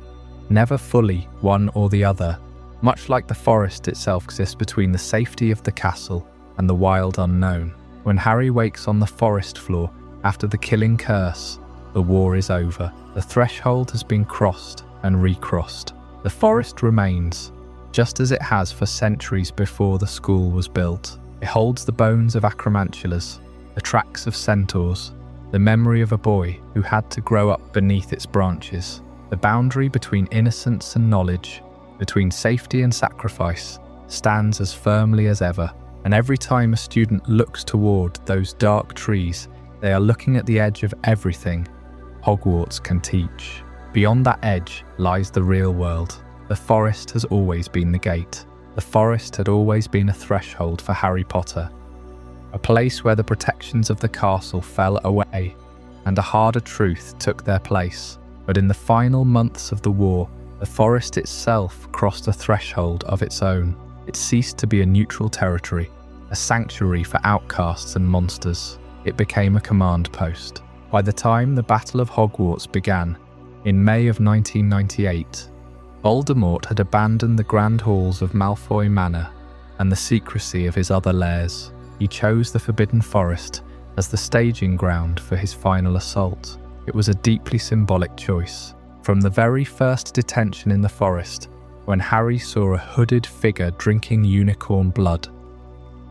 never fully one or the other, much like the forest itself exists between the safety of the castle and the wild unknown. When Harry wakes on the forest floor after the killing curse, the war is over. The threshold has been crossed and recrossed. The forest remains, just as it has for centuries before the school was built. It holds the bones of Acromantulas, the tracks of centaurs, the memory of a boy who had to grow up beneath its branches. The boundary between innocence and knowledge, between safety and sacrifice, stands as firmly as ever. And every time a student looks toward those dark trees, they are looking at the edge of everything Hogwarts can teach. Beyond that edge lies the real world. The forest has always been the gate. The forest had always been a threshold for Harry Potter, a place where the protections of the castle fell away and a harder truth took their place. But in the final months of the war, the forest itself crossed a threshold of its own. It ceased to be a neutral territory, a sanctuary for outcasts and monsters. It became a command post. By the time the Battle of Hogwarts began, in May of 1998, Voldemort had abandoned the grand halls of Malfoy Manor and the secrecy of his other lairs. He chose the Forbidden Forest as the staging ground for his final assault. It was a deeply symbolic choice. From the very first detention in the forest, when Harry saw a hooded figure drinking unicorn blood,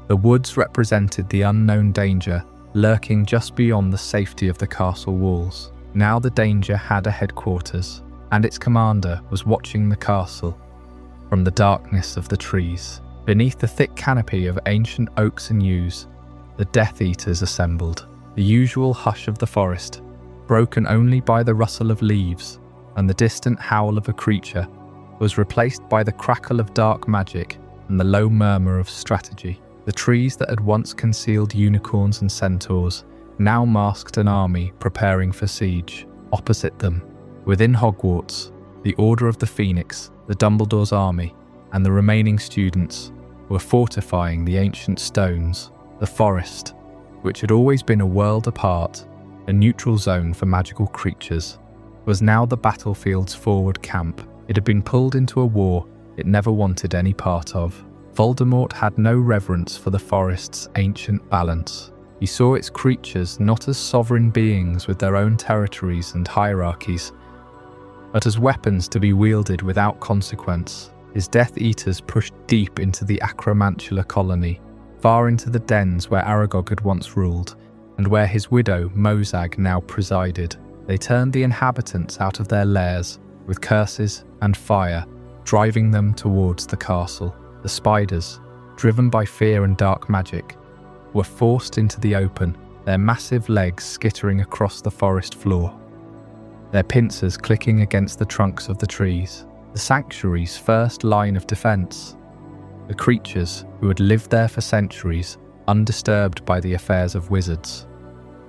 the woods represented the unknown danger lurking just beyond the safety of the castle walls. Now the danger had a headquarters, and its commander was watching the castle from the darkness of the trees. Beneath the thick canopy of ancient oaks and yews, the Death Eaters assembled. The usual hush of the forest, broken only by the rustle of leaves and the distant howl of a creature, was replaced by the crackle of dark magic and the low murmur of strategy. The trees that had once concealed unicorns and centaurs now masked an army preparing for siege. Opposite them, within Hogwarts, the Order of the Phoenix, the Dumbledore's army, and the remaining students were fortifying the ancient stones. The forest, which had always been a world apart, a neutral zone for magical creatures, was now the battlefield's forward camp. It had been pulled into a war it never wanted any part of. Voldemort had no reverence for the forest's ancient balance. He saw its creatures not as sovereign beings with their own territories and hierarchies, but as weapons to be wielded without consequence. His Death Eaters pushed deep into the Acromantula colony, far into the dens where Aragog had once ruled, and where his widow, Mosag, now presided. They turned the inhabitants out of their lairs with curses and fire, driving them towards the castle. The spiders, driven by fear and dark magic, were forced into the open, their massive legs skittering across the forest floor, their pincers clicking against the trunks of the trees. The sanctuary's first line of defense, the creatures who had lived there for centuries, undisturbed by the affairs of wizards,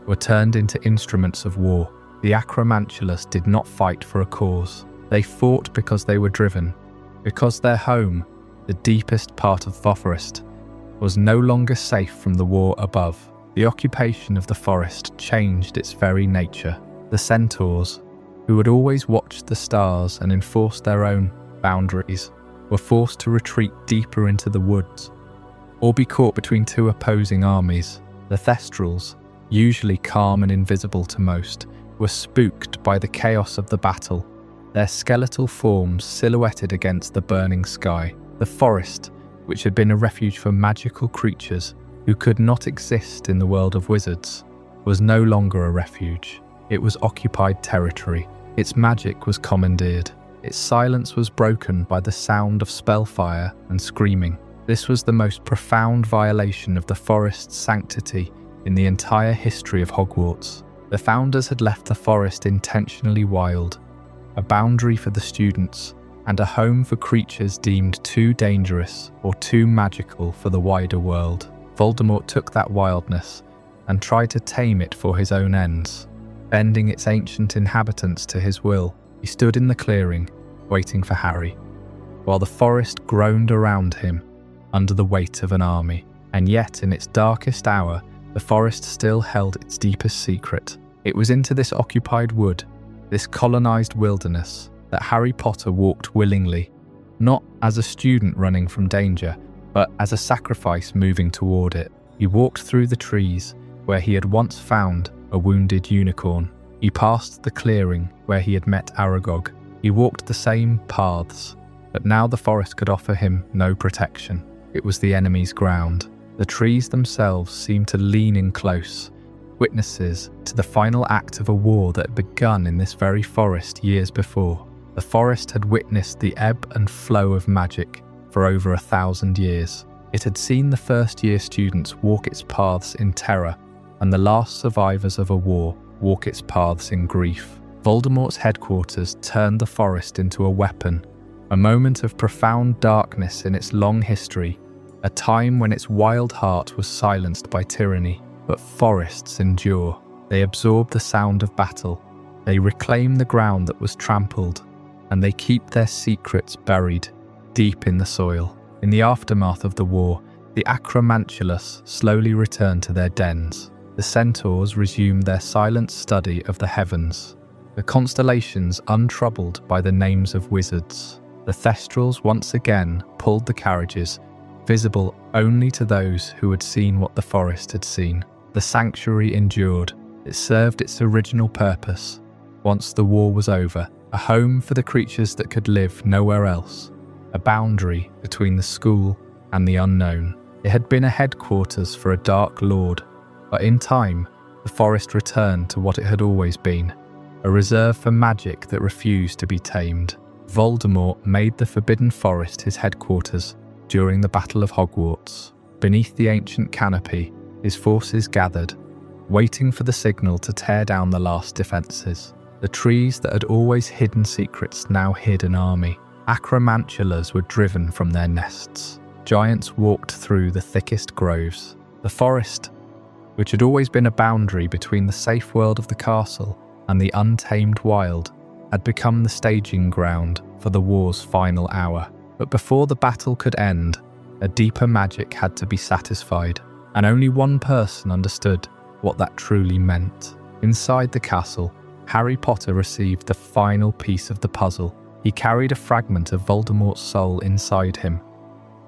were turned into instruments of war. The Acromantulas did not fight for a cause. They fought because they were driven, because their home, the deepest part of the forest, was no longer safe from the war above. The occupation of the forest changed its very nature. The centaurs, who had always watched the stars and enforced their own boundaries, were forced to retreat deeper into the woods, or be caught between two opposing armies. The Thestrals, usually calm and invisible to most, were spooked by the chaos of the battle, their skeletal forms silhouetted against the burning sky. The forest, which had been a refuge for magical creatures who could not exist in the world of wizards, was no longer a refuge. It was occupied territory. Its magic was commandeered. Its silence was broken by the sound of spellfire and screaming. This was the most profound violation of the forest's sanctity in the entire history of Hogwarts. The founders had left the forest intentionally wild, a boundary for the students, and a home for creatures deemed too dangerous or too magical for the wider world. Voldemort took that wildness and tried to tame it for his own ends. Bending its ancient inhabitants to his will, he stood in the clearing, waiting for Harry, while the forest groaned around him under the weight of an army. And yet, in its darkest hour, the forest still held its deepest secret. It was into this occupied wood, this colonized wilderness, that Harry Potter walked willingly, not as a student running from danger, but as a sacrifice moving toward it. He walked through the trees where he had once found a wounded unicorn. He passed the clearing where he had met Aragog. He walked the same paths, but now the forest could offer him no protection. It was the enemy's ground. The trees themselves seemed to lean in close, witnesses to the final act of a war that had begun in this very forest years before. The forest had witnessed the ebb and flow of magic for over 1,000 years. It had seen the first-year students walk its paths in terror, and the last survivors of a war walk its paths in grief. Voldemort's headquarters turned the forest into a weapon, a moment of profound darkness in its long history, a time when its wild heart was silenced by tyranny. But forests endure. They absorb the sound of battle. They reclaim the ground that was trampled, and they keep their secrets buried deep in the soil. In the aftermath of the war, the Acromantulas slowly returned to their dens. The Centaurs resumed their silent study of the heavens, the constellations untroubled by the names of wizards. The Thestrals once again pulled the carriages, visible only to those who had seen what the forest had seen. The sanctuary endured. It served its original purpose. Once the war was over, a home for the creatures that could live nowhere else, a boundary between the school and the unknown. It had been a headquarters for a dark lord, but in time, the forest returned to what it had always been, a reserve for magic that refused to be tamed. Voldemort made the Forbidden Forest his headquarters during the Battle of Hogwarts. Beneath the ancient canopy, his forces gathered, waiting for the signal to tear down the last defences. The trees that had always hidden secrets now hid an army. Acromantulas were driven from their nests. Giants walked through the thickest groves. The forest, which had always been a boundary between the safe world of the castle and the untamed wild, had become the staging ground for the war's final hour. But before the battle could end, a deeper magic had to be satisfied, and only one person understood what that truly meant. Inside the castle, Harry Potter received the final piece of the puzzle. He carried a fragment of Voldemort's soul inside him,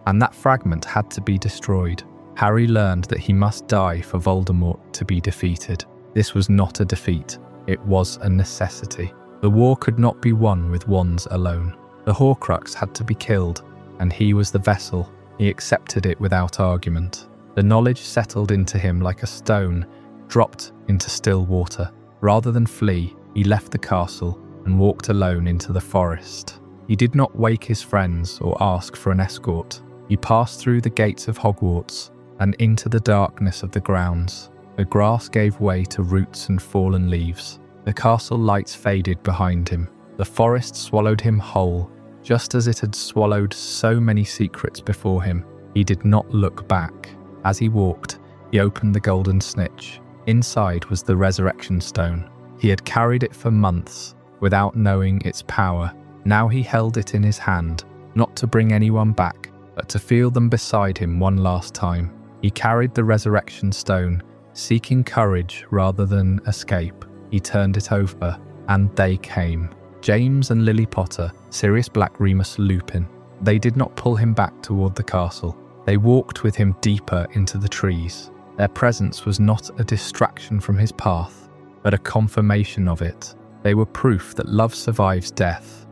and that fragment had to be destroyed. Harry learned that he must die for Voldemort to be defeated. This was not a defeat, it was a necessity. The war could not be won with wands alone. The Horcrux had to be killed, and he was the vessel. He accepted it without argument. The knowledge settled into him like a stone dropped into still water. Rather than flee, he left the castle and walked alone into the forest. He did not wake his friends or ask for an escort. He passed through the gates of Hogwarts and into the darkness of the grounds. The grass gave way to roots and fallen leaves. The castle lights faded behind him. The forest swallowed him whole, just as it had swallowed so many secrets before him. He did not look back. As he walked, he opened the golden snitch. Inside was the resurrection stone. He had carried it for months, without knowing its power. Now he held it in his hand, not to bring anyone back, but to feel them beside him one last time. He carried the resurrection stone, seeking courage rather than escape. He turned it over, and they came. James and Lily Potter, Sirius Black, Remus Lupin. They did not pull him back toward the castle. They walked with him deeper into the trees. Their presence was not a distraction from his path, but a confirmation of it. They were proof that love survives death,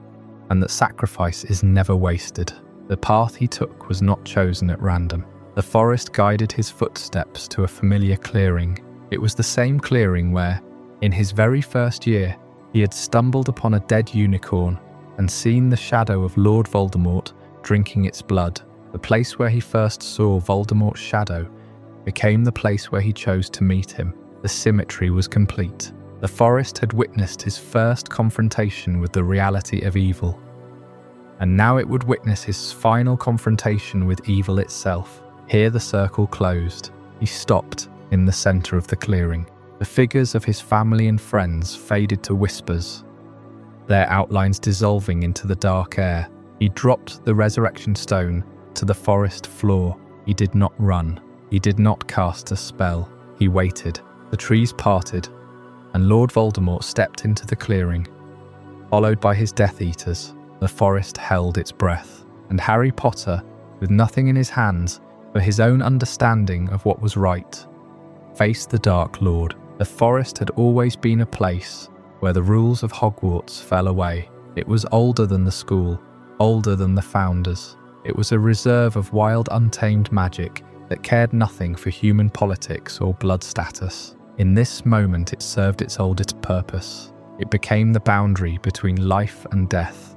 and that sacrifice is never wasted. The path he took was not chosen at random. The forest guided his footsteps to a familiar clearing. It was the same clearing where, in his very first year, he had stumbled upon a dead unicorn and seen the shadow of Lord Voldemort drinking its blood. The place where he first saw Voldemort's shadow became the place where he chose to meet him. The symmetry was complete. The forest had witnessed his first confrontation with the reality of evil, and now it would witness his final confrontation with evil itself. Here the circle closed. He stopped in the center of the clearing. The figures of his family and friends faded to whispers, their outlines dissolving into the dark air. He dropped the resurrection stone to the forest floor. He did not run. He did not cast a spell. He waited. The trees parted, and Lord Voldemort stepped into the clearing, followed by his Death Eaters. The forest held its breath, and Harry Potter, with nothing in his hands but his own understanding of what was right, faced the Dark Lord. The forest had always been a place where the rules of Hogwarts fell away. It was older than the school, older than the founders. It was a reserve of wild, untamed magic that cared nothing for human politics or blood status. In this moment, it served its oldest purpose. It became the boundary between life and death,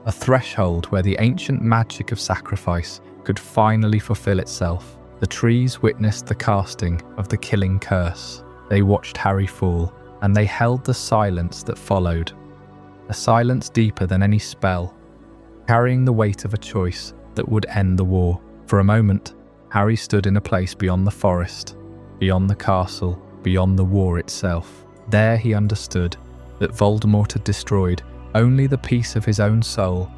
a threshold where the ancient magic of sacrifice could finally fulfill itself. The trees witnessed the casting of the killing curse. They watched Harry fall, and they held the silence that followed, a silence deeper than any spell, carrying the weight of a choice that would end the war. For a moment, Harry stood in a place beyond the forest, beyond the castle, beyond the war itself. There he understood that Voldemort had destroyed only the piece of his own soul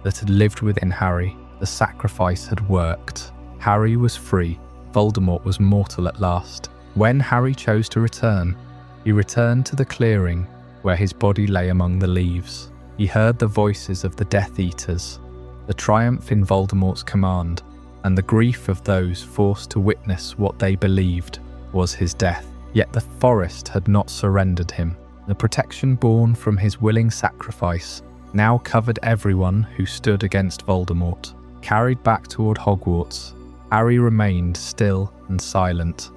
that had lived within Harry. The sacrifice had worked. Harry was free. Voldemort was mortal at last. When Harry chose to return, he returned to the clearing where his body lay among the leaves. He heard the voices of the Death Eaters, the triumph in Voldemort's command, and the grief of those forced to witness what they believed was his death. Yet the forest had not surrendered him. The protection born from his willing sacrifice now covered everyone who stood against Voldemort. Carried back toward Hogwarts, Harry remained still and silent,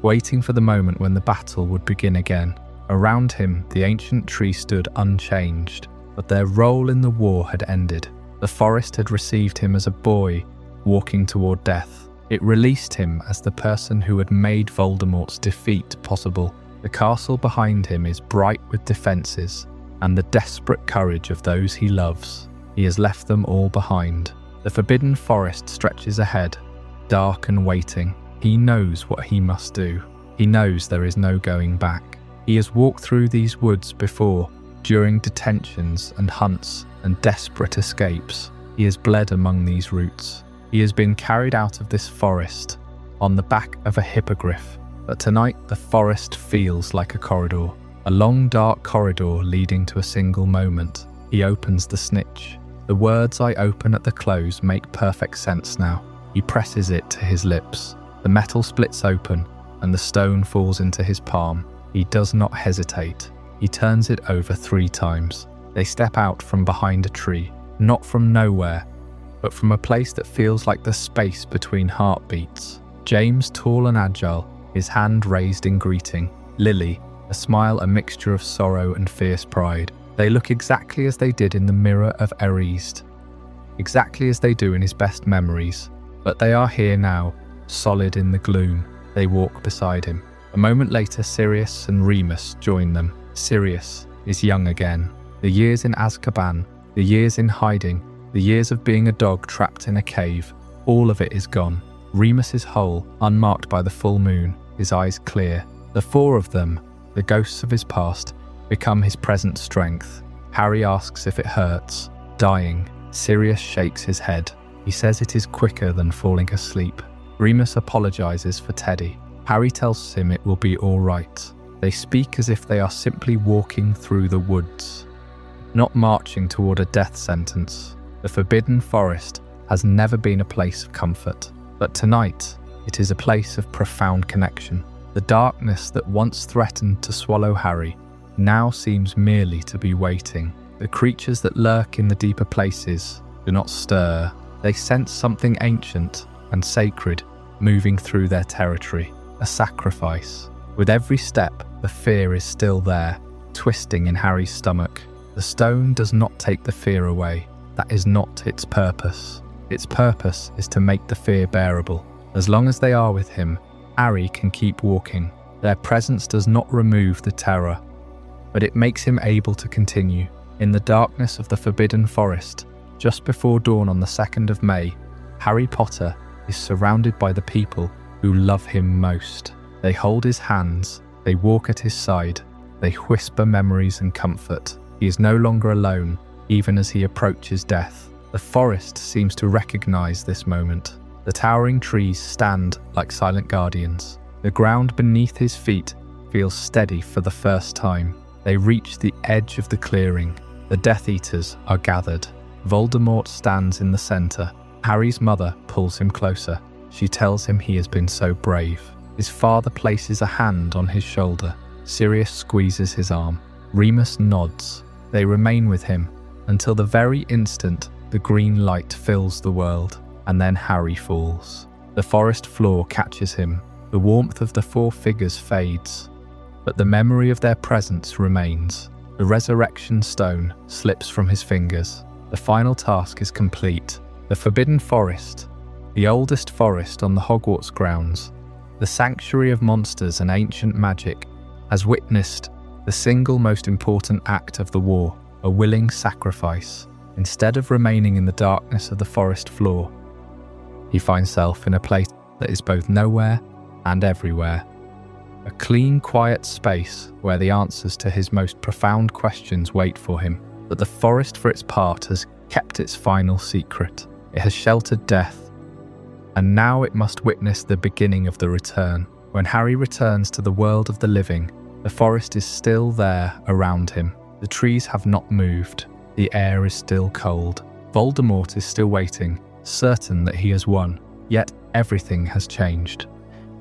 waiting for the moment when the battle would begin again. Around him, the ancient tree stood unchanged, but their role in the war had ended. The forest had received him as a boy walking toward death. It released him as the person who had made Voldemort's defeat possible. The castle behind him is bright with defences and the desperate courage of those he loves. He has left them all behind. The forbidden forest stretches ahead, dark and waiting. He knows what he must do. He knows there is no going back. He has walked through these woods before, during detentions and hunts and desperate escapes. He has bled among these roots. He has been carried out of this forest on the back of a hippogriff. But tonight the forest feels like a corridor, a long dark corridor leading to a single moment. He opens the snitch. The words I open at the close make perfect sense now. He presses it to his lips. The metal splits open and the stone falls into his palm. He does not hesitate. He turns it over 3 times. They step out from behind a tree, not from nowhere, but from a place that feels like the space between heartbeats. James, tall and agile, his hand raised in greeting. Lily, a smile a mixture of sorrow and fierce pride. They look exactly as they did in the mirror of Erased, exactly as they do in his best memories, but they are here now, solid in the gloom. They walk beside him. A moment later, Sirius and Remus join them. Sirius is young again. The years in Azkaban, the years in hiding, the years of being a dog trapped in a cave, all of it is gone. Remus is whole, unmarked by the full moon, his eyes clear. The four of them, the ghosts of his past, become his present strength. Harry asks if it hurts. Dying, Sirius shakes his head. He says it is quicker than falling asleep. Remus apologizes for Teddy. Harry tells him it will be all right. They speak as if they are simply walking through the woods, not marching toward a death sentence. The Forbidden Forest has never been a place of comfort, but tonight it is a place of profound connection. The darkness that once threatened to swallow Harry now seems merely to be waiting. The creatures that lurk in the deeper places do not stir. They sense something ancient and sacred moving through their territory, a sacrifice. With every step, the fear is still there, twisting in Harry's stomach. The stone does not take the fear away. That is not its purpose. Its purpose is to make the fear bearable. As long as they are with him, Harry can keep walking. Their presence does not remove the terror, but it makes him able to continue. In the darkness of the Forbidden Forest, just before dawn on the 2nd of May, Harry Potter is surrounded by the people who love him most. They hold his hands, they walk at his side, they whisper memories and comfort. He is no longer alone, even as he approaches death. The forest seems to recognize this moment. The towering trees stand like silent guardians. The ground beneath his feet feels steady for the first time. They reach the edge of the clearing. The Death Eaters are gathered. Voldemort stands in the center. Harry's mother pulls him closer. She tells him he has been so brave. His father places a hand on his shoulder. Sirius squeezes his arm. Remus nods. They remain with him until the very instant the green light fills the world, and then Harry falls. The forest floor catches him. The warmth of the four figures fades, but the memory of their presence remains. The resurrection stone slips from his fingers. The final task is complete. The Forbidden Forest, the oldest forest on the Hogwarts grounds, the sanctuary of monsters and ancient magic, has witnessed the single most important act of the war, a willing sacrifice. Instead of remaining in the darkness of the forest floor, he finds himself in a place that is both nowhere and everywhere. A clean, quiet space where the answers to his most profound questions wait for him. But the forest, for its part, has kept its final secret. It has sheltered death, and now it must witness the beginning of the return. When Harry returns to the world of the living, the forest is still there around him. The trees have not moved. The air is still cold. Voldemort is still waiting, certain that he has won. Yet everything has changed.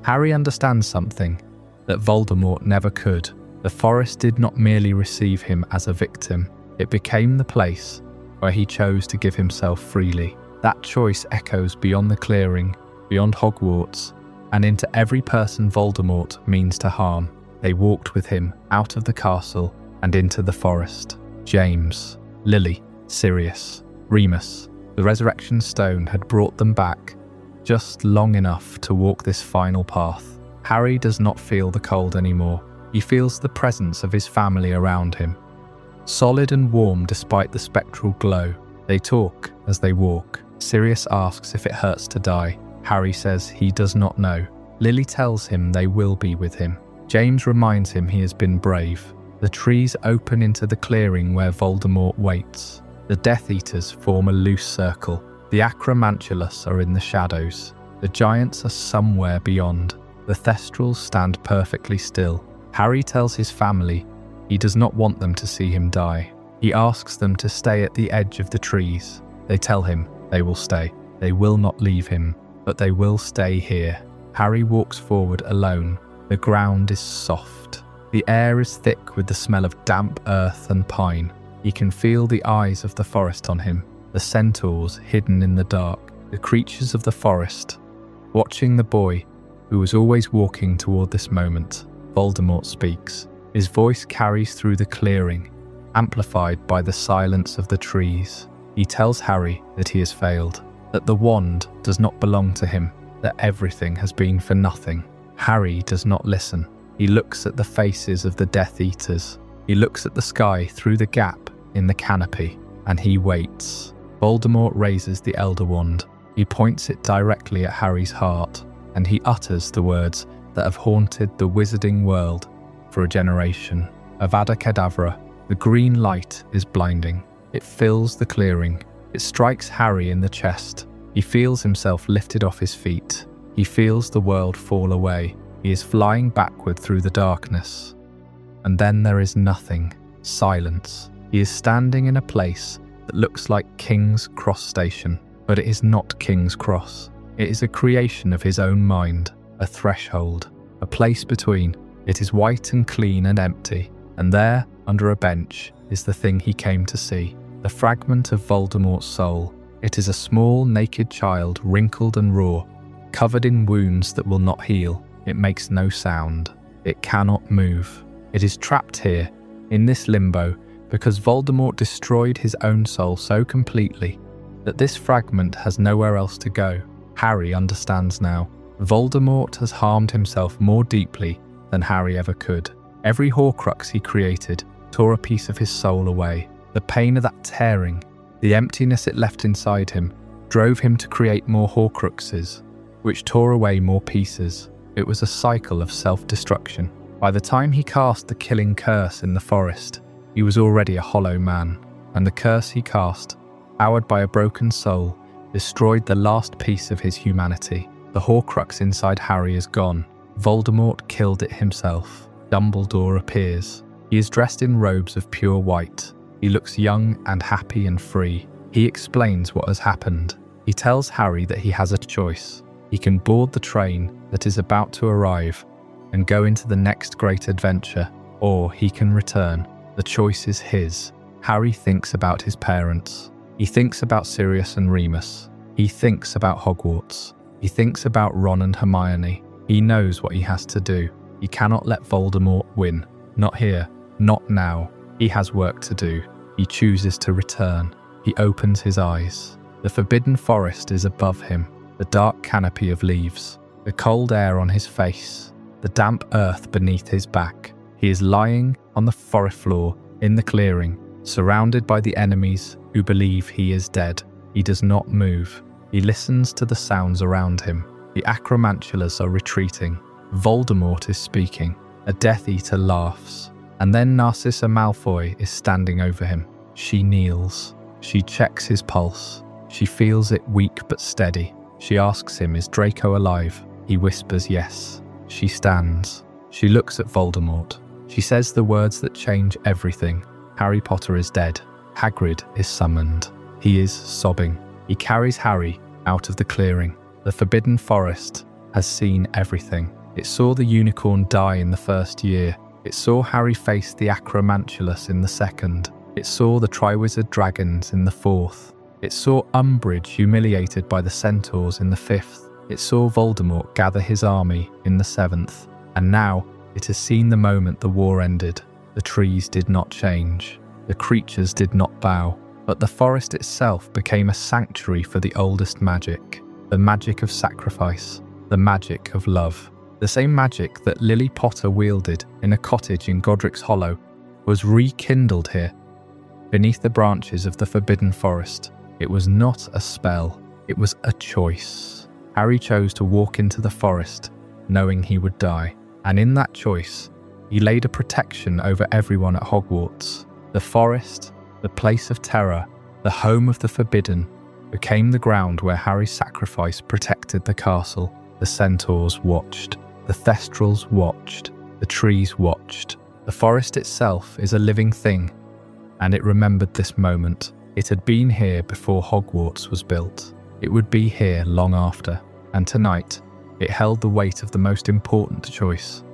Harry understands something that Voldemort never could. The forest did not merely receive him as a victim. It became the place where he chose to give himself freely. That choice echoes beyond the clearing, beyond Hogwarts, and into every person Voldemort means to harm. They walked with him out of the castle and into the forest. James, Lily, Sirius, Remus. The resurrection stone had brought them back, just long enough to walk this final path. Harry does not feel the cold anymore. He feels the presence of his family around him. Solid and warm despite the spectral glow. They talk as they walk. Sirius asks if it hurts to die. Harry says he does not know. Lily tells him they will be with him. James reminds him he has been brave. The trees open into the clearing where Voldemort waits. The Death Eaters form a loose circle. The Acromantulas are in the shadows. The giants are somewhere beyond. The Thestrals stand perfectly still. Harry tells his family he does not want them to see him die. He asks them to stay at the edge of the trees. They tell him they will stay. They will not leave him, but they will stay here. Harry walks forward alone. The ground is soft. The air is thick with the smell of damp earth and pine. He can feel the eyes of the forest on him, the centaurs hidden in the dark, the creatures of the forest, watching the boy who was always walking toward this moment. Voldemort speaks. His voice carries through the clearing, amplified by the silence of the trees. He tells Harry that he has failed, that the wand does not belong to him, that everything has been for nothing. Harry does not listen. He looks at the faces of the Death Eaters. He looks at the sky through the gap in the canopy, and he waits. Voldemort raises the Elder Wand. He points it directly at Harry's heart, and he utters the words that have haunted the wizarding world for a generation. Avada Kedavra. The green light is blinding. It fills the clearing. It strikes Harry in the chest. He feels himself lifted off his feet. He feels the world fall away. He is flying backward through the darkness. And then there is nothing. Silence. He is standing in a place that looks like King's Cross Station, but it is not King's Cross. It is a creation of his own mind, a threshold, a place between. It is white and clean and empty, and there, under a bench, is the thing he came to see, the fragment of Voldemort's soul. It is a small, naked child, wrinkled and raw, covered in wounds that will not heal. It makes no sound. It cannot move. It is trapped here, in this limbo, because Voldemort destroyed his own soul so completely that this fragment has nowhere else to go. Harry understands now. Voldemort has harmed himself more deeply than Harry ever could. Every Horcrux he created tore a piece of his soul away. The pain of that tearing, the emptiness it left inside him, drove him to create more Horcruxes, which tore away more pieces. It was a cycle of self-destruction. By the time he cast the killing curse in the forest, he was already a hollow man, and the curse he cast, powered by a broken soul, destroyed the last piece of his humanity. The Horcrux inside Harry is gone. Voldemort killed it himself. Dumbledore appears. He is dressed in robes of pure white. He looks young and happy and free. He explains what has happened. He tells Harry that he has a choice. He can board the train that is about to arrive and go into the next great adventure, or he can return. The choice is his. Harry thinks about his parents. He thinks about Sirius and Remus. He thinks about Hogwarts. He thinks about Ron and Hermione. He knows what he has to do. He cannot let Voldemort win. Not here. Not now. He has work to do. He chooses to return. He opens his eyes. The Forbidden Forest is above him. The dark canopy of leaves. The cold air on his face. The damp earth beneath his back. He is lying on the forest floor in the clearing, surrounded by the enemies who believe he is dead. He does not move. He listens to the sounds around him. The Acromantulas are retreating. Voldemort is speaking. A Death Eater laughs. And then Narcissa Malfoy is standing over him. She kneels. She checks his pulse. She feels it weak but steady. She asks him, "Is Draco alive?" He whispers yes. She stands. She looks at Voldemort. She says the words that change everything. Harry Potter is dead. Hagrid is summoned. He is sobbing. He carries Harry out of the clearing. The Forbidden Forest has seen everything. It saw the unicorn die in the first year. It saw Harry face the Acromantulas in the second. It saw the Triwizard dragons in the fourth. It saw Umbridge humiliated by the Centaurs in the fifth. It saw Voldemort gather his army in the seventh. And now it has seen the moment the war ended. The trees did not change. The creatures did not bow. But the forest itself became a sanctuary for the oldest magic. The magic of sacrifice. The magic of love. The same magic that Lily Potter wielded in a cottage in Godric's Hollow was rekindled here, beneath the branches of the Forbidden Forest. It was not a spell, it was a choice. Harry chose to walk into the forest, knowing he would die. And in that choice, he laid a protection over everyone at Hogwarts. The forest, the place of terror, the home of the forbidden, became the ground where Harry's sacrifice protected the castle. The Centaurs watched. The Thestrals watched. The trees watched. The forest itself is a living thing, and it remembered this moment. It had been here before Hogwarts was built. It would be here long after, and tonight, it held the weight of the most important choice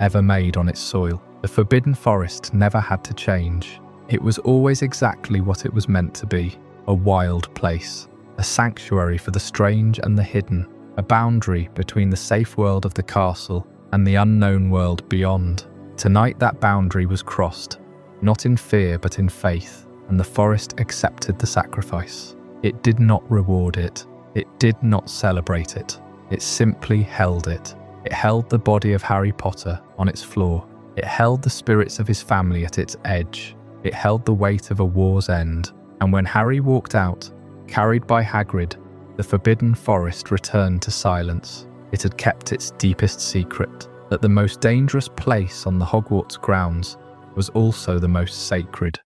ever made on its soil. The Forbidden Forest never had to change. It was always exactly what it was meant to be, a wild place, a sanctuary for the strange and the hidden, a boundary between the safe world of the castle and the unknown world beyond. Tonight that boundary was crossed, not in fear but in faith, and the forest accepted the sacrifice. It did not reward it. It did not celebrate it. It simply held it. It held the body of Harry Potter on its floor. It held the spirits of his family at its edge. It held the weight of a war's end. And when Harry walked out, carried by Hagrid, the Forbidden Forest returned to silence. It had kept its deepest secret, that the most dangerous place on the Hogwarts grounds was also the most sacred.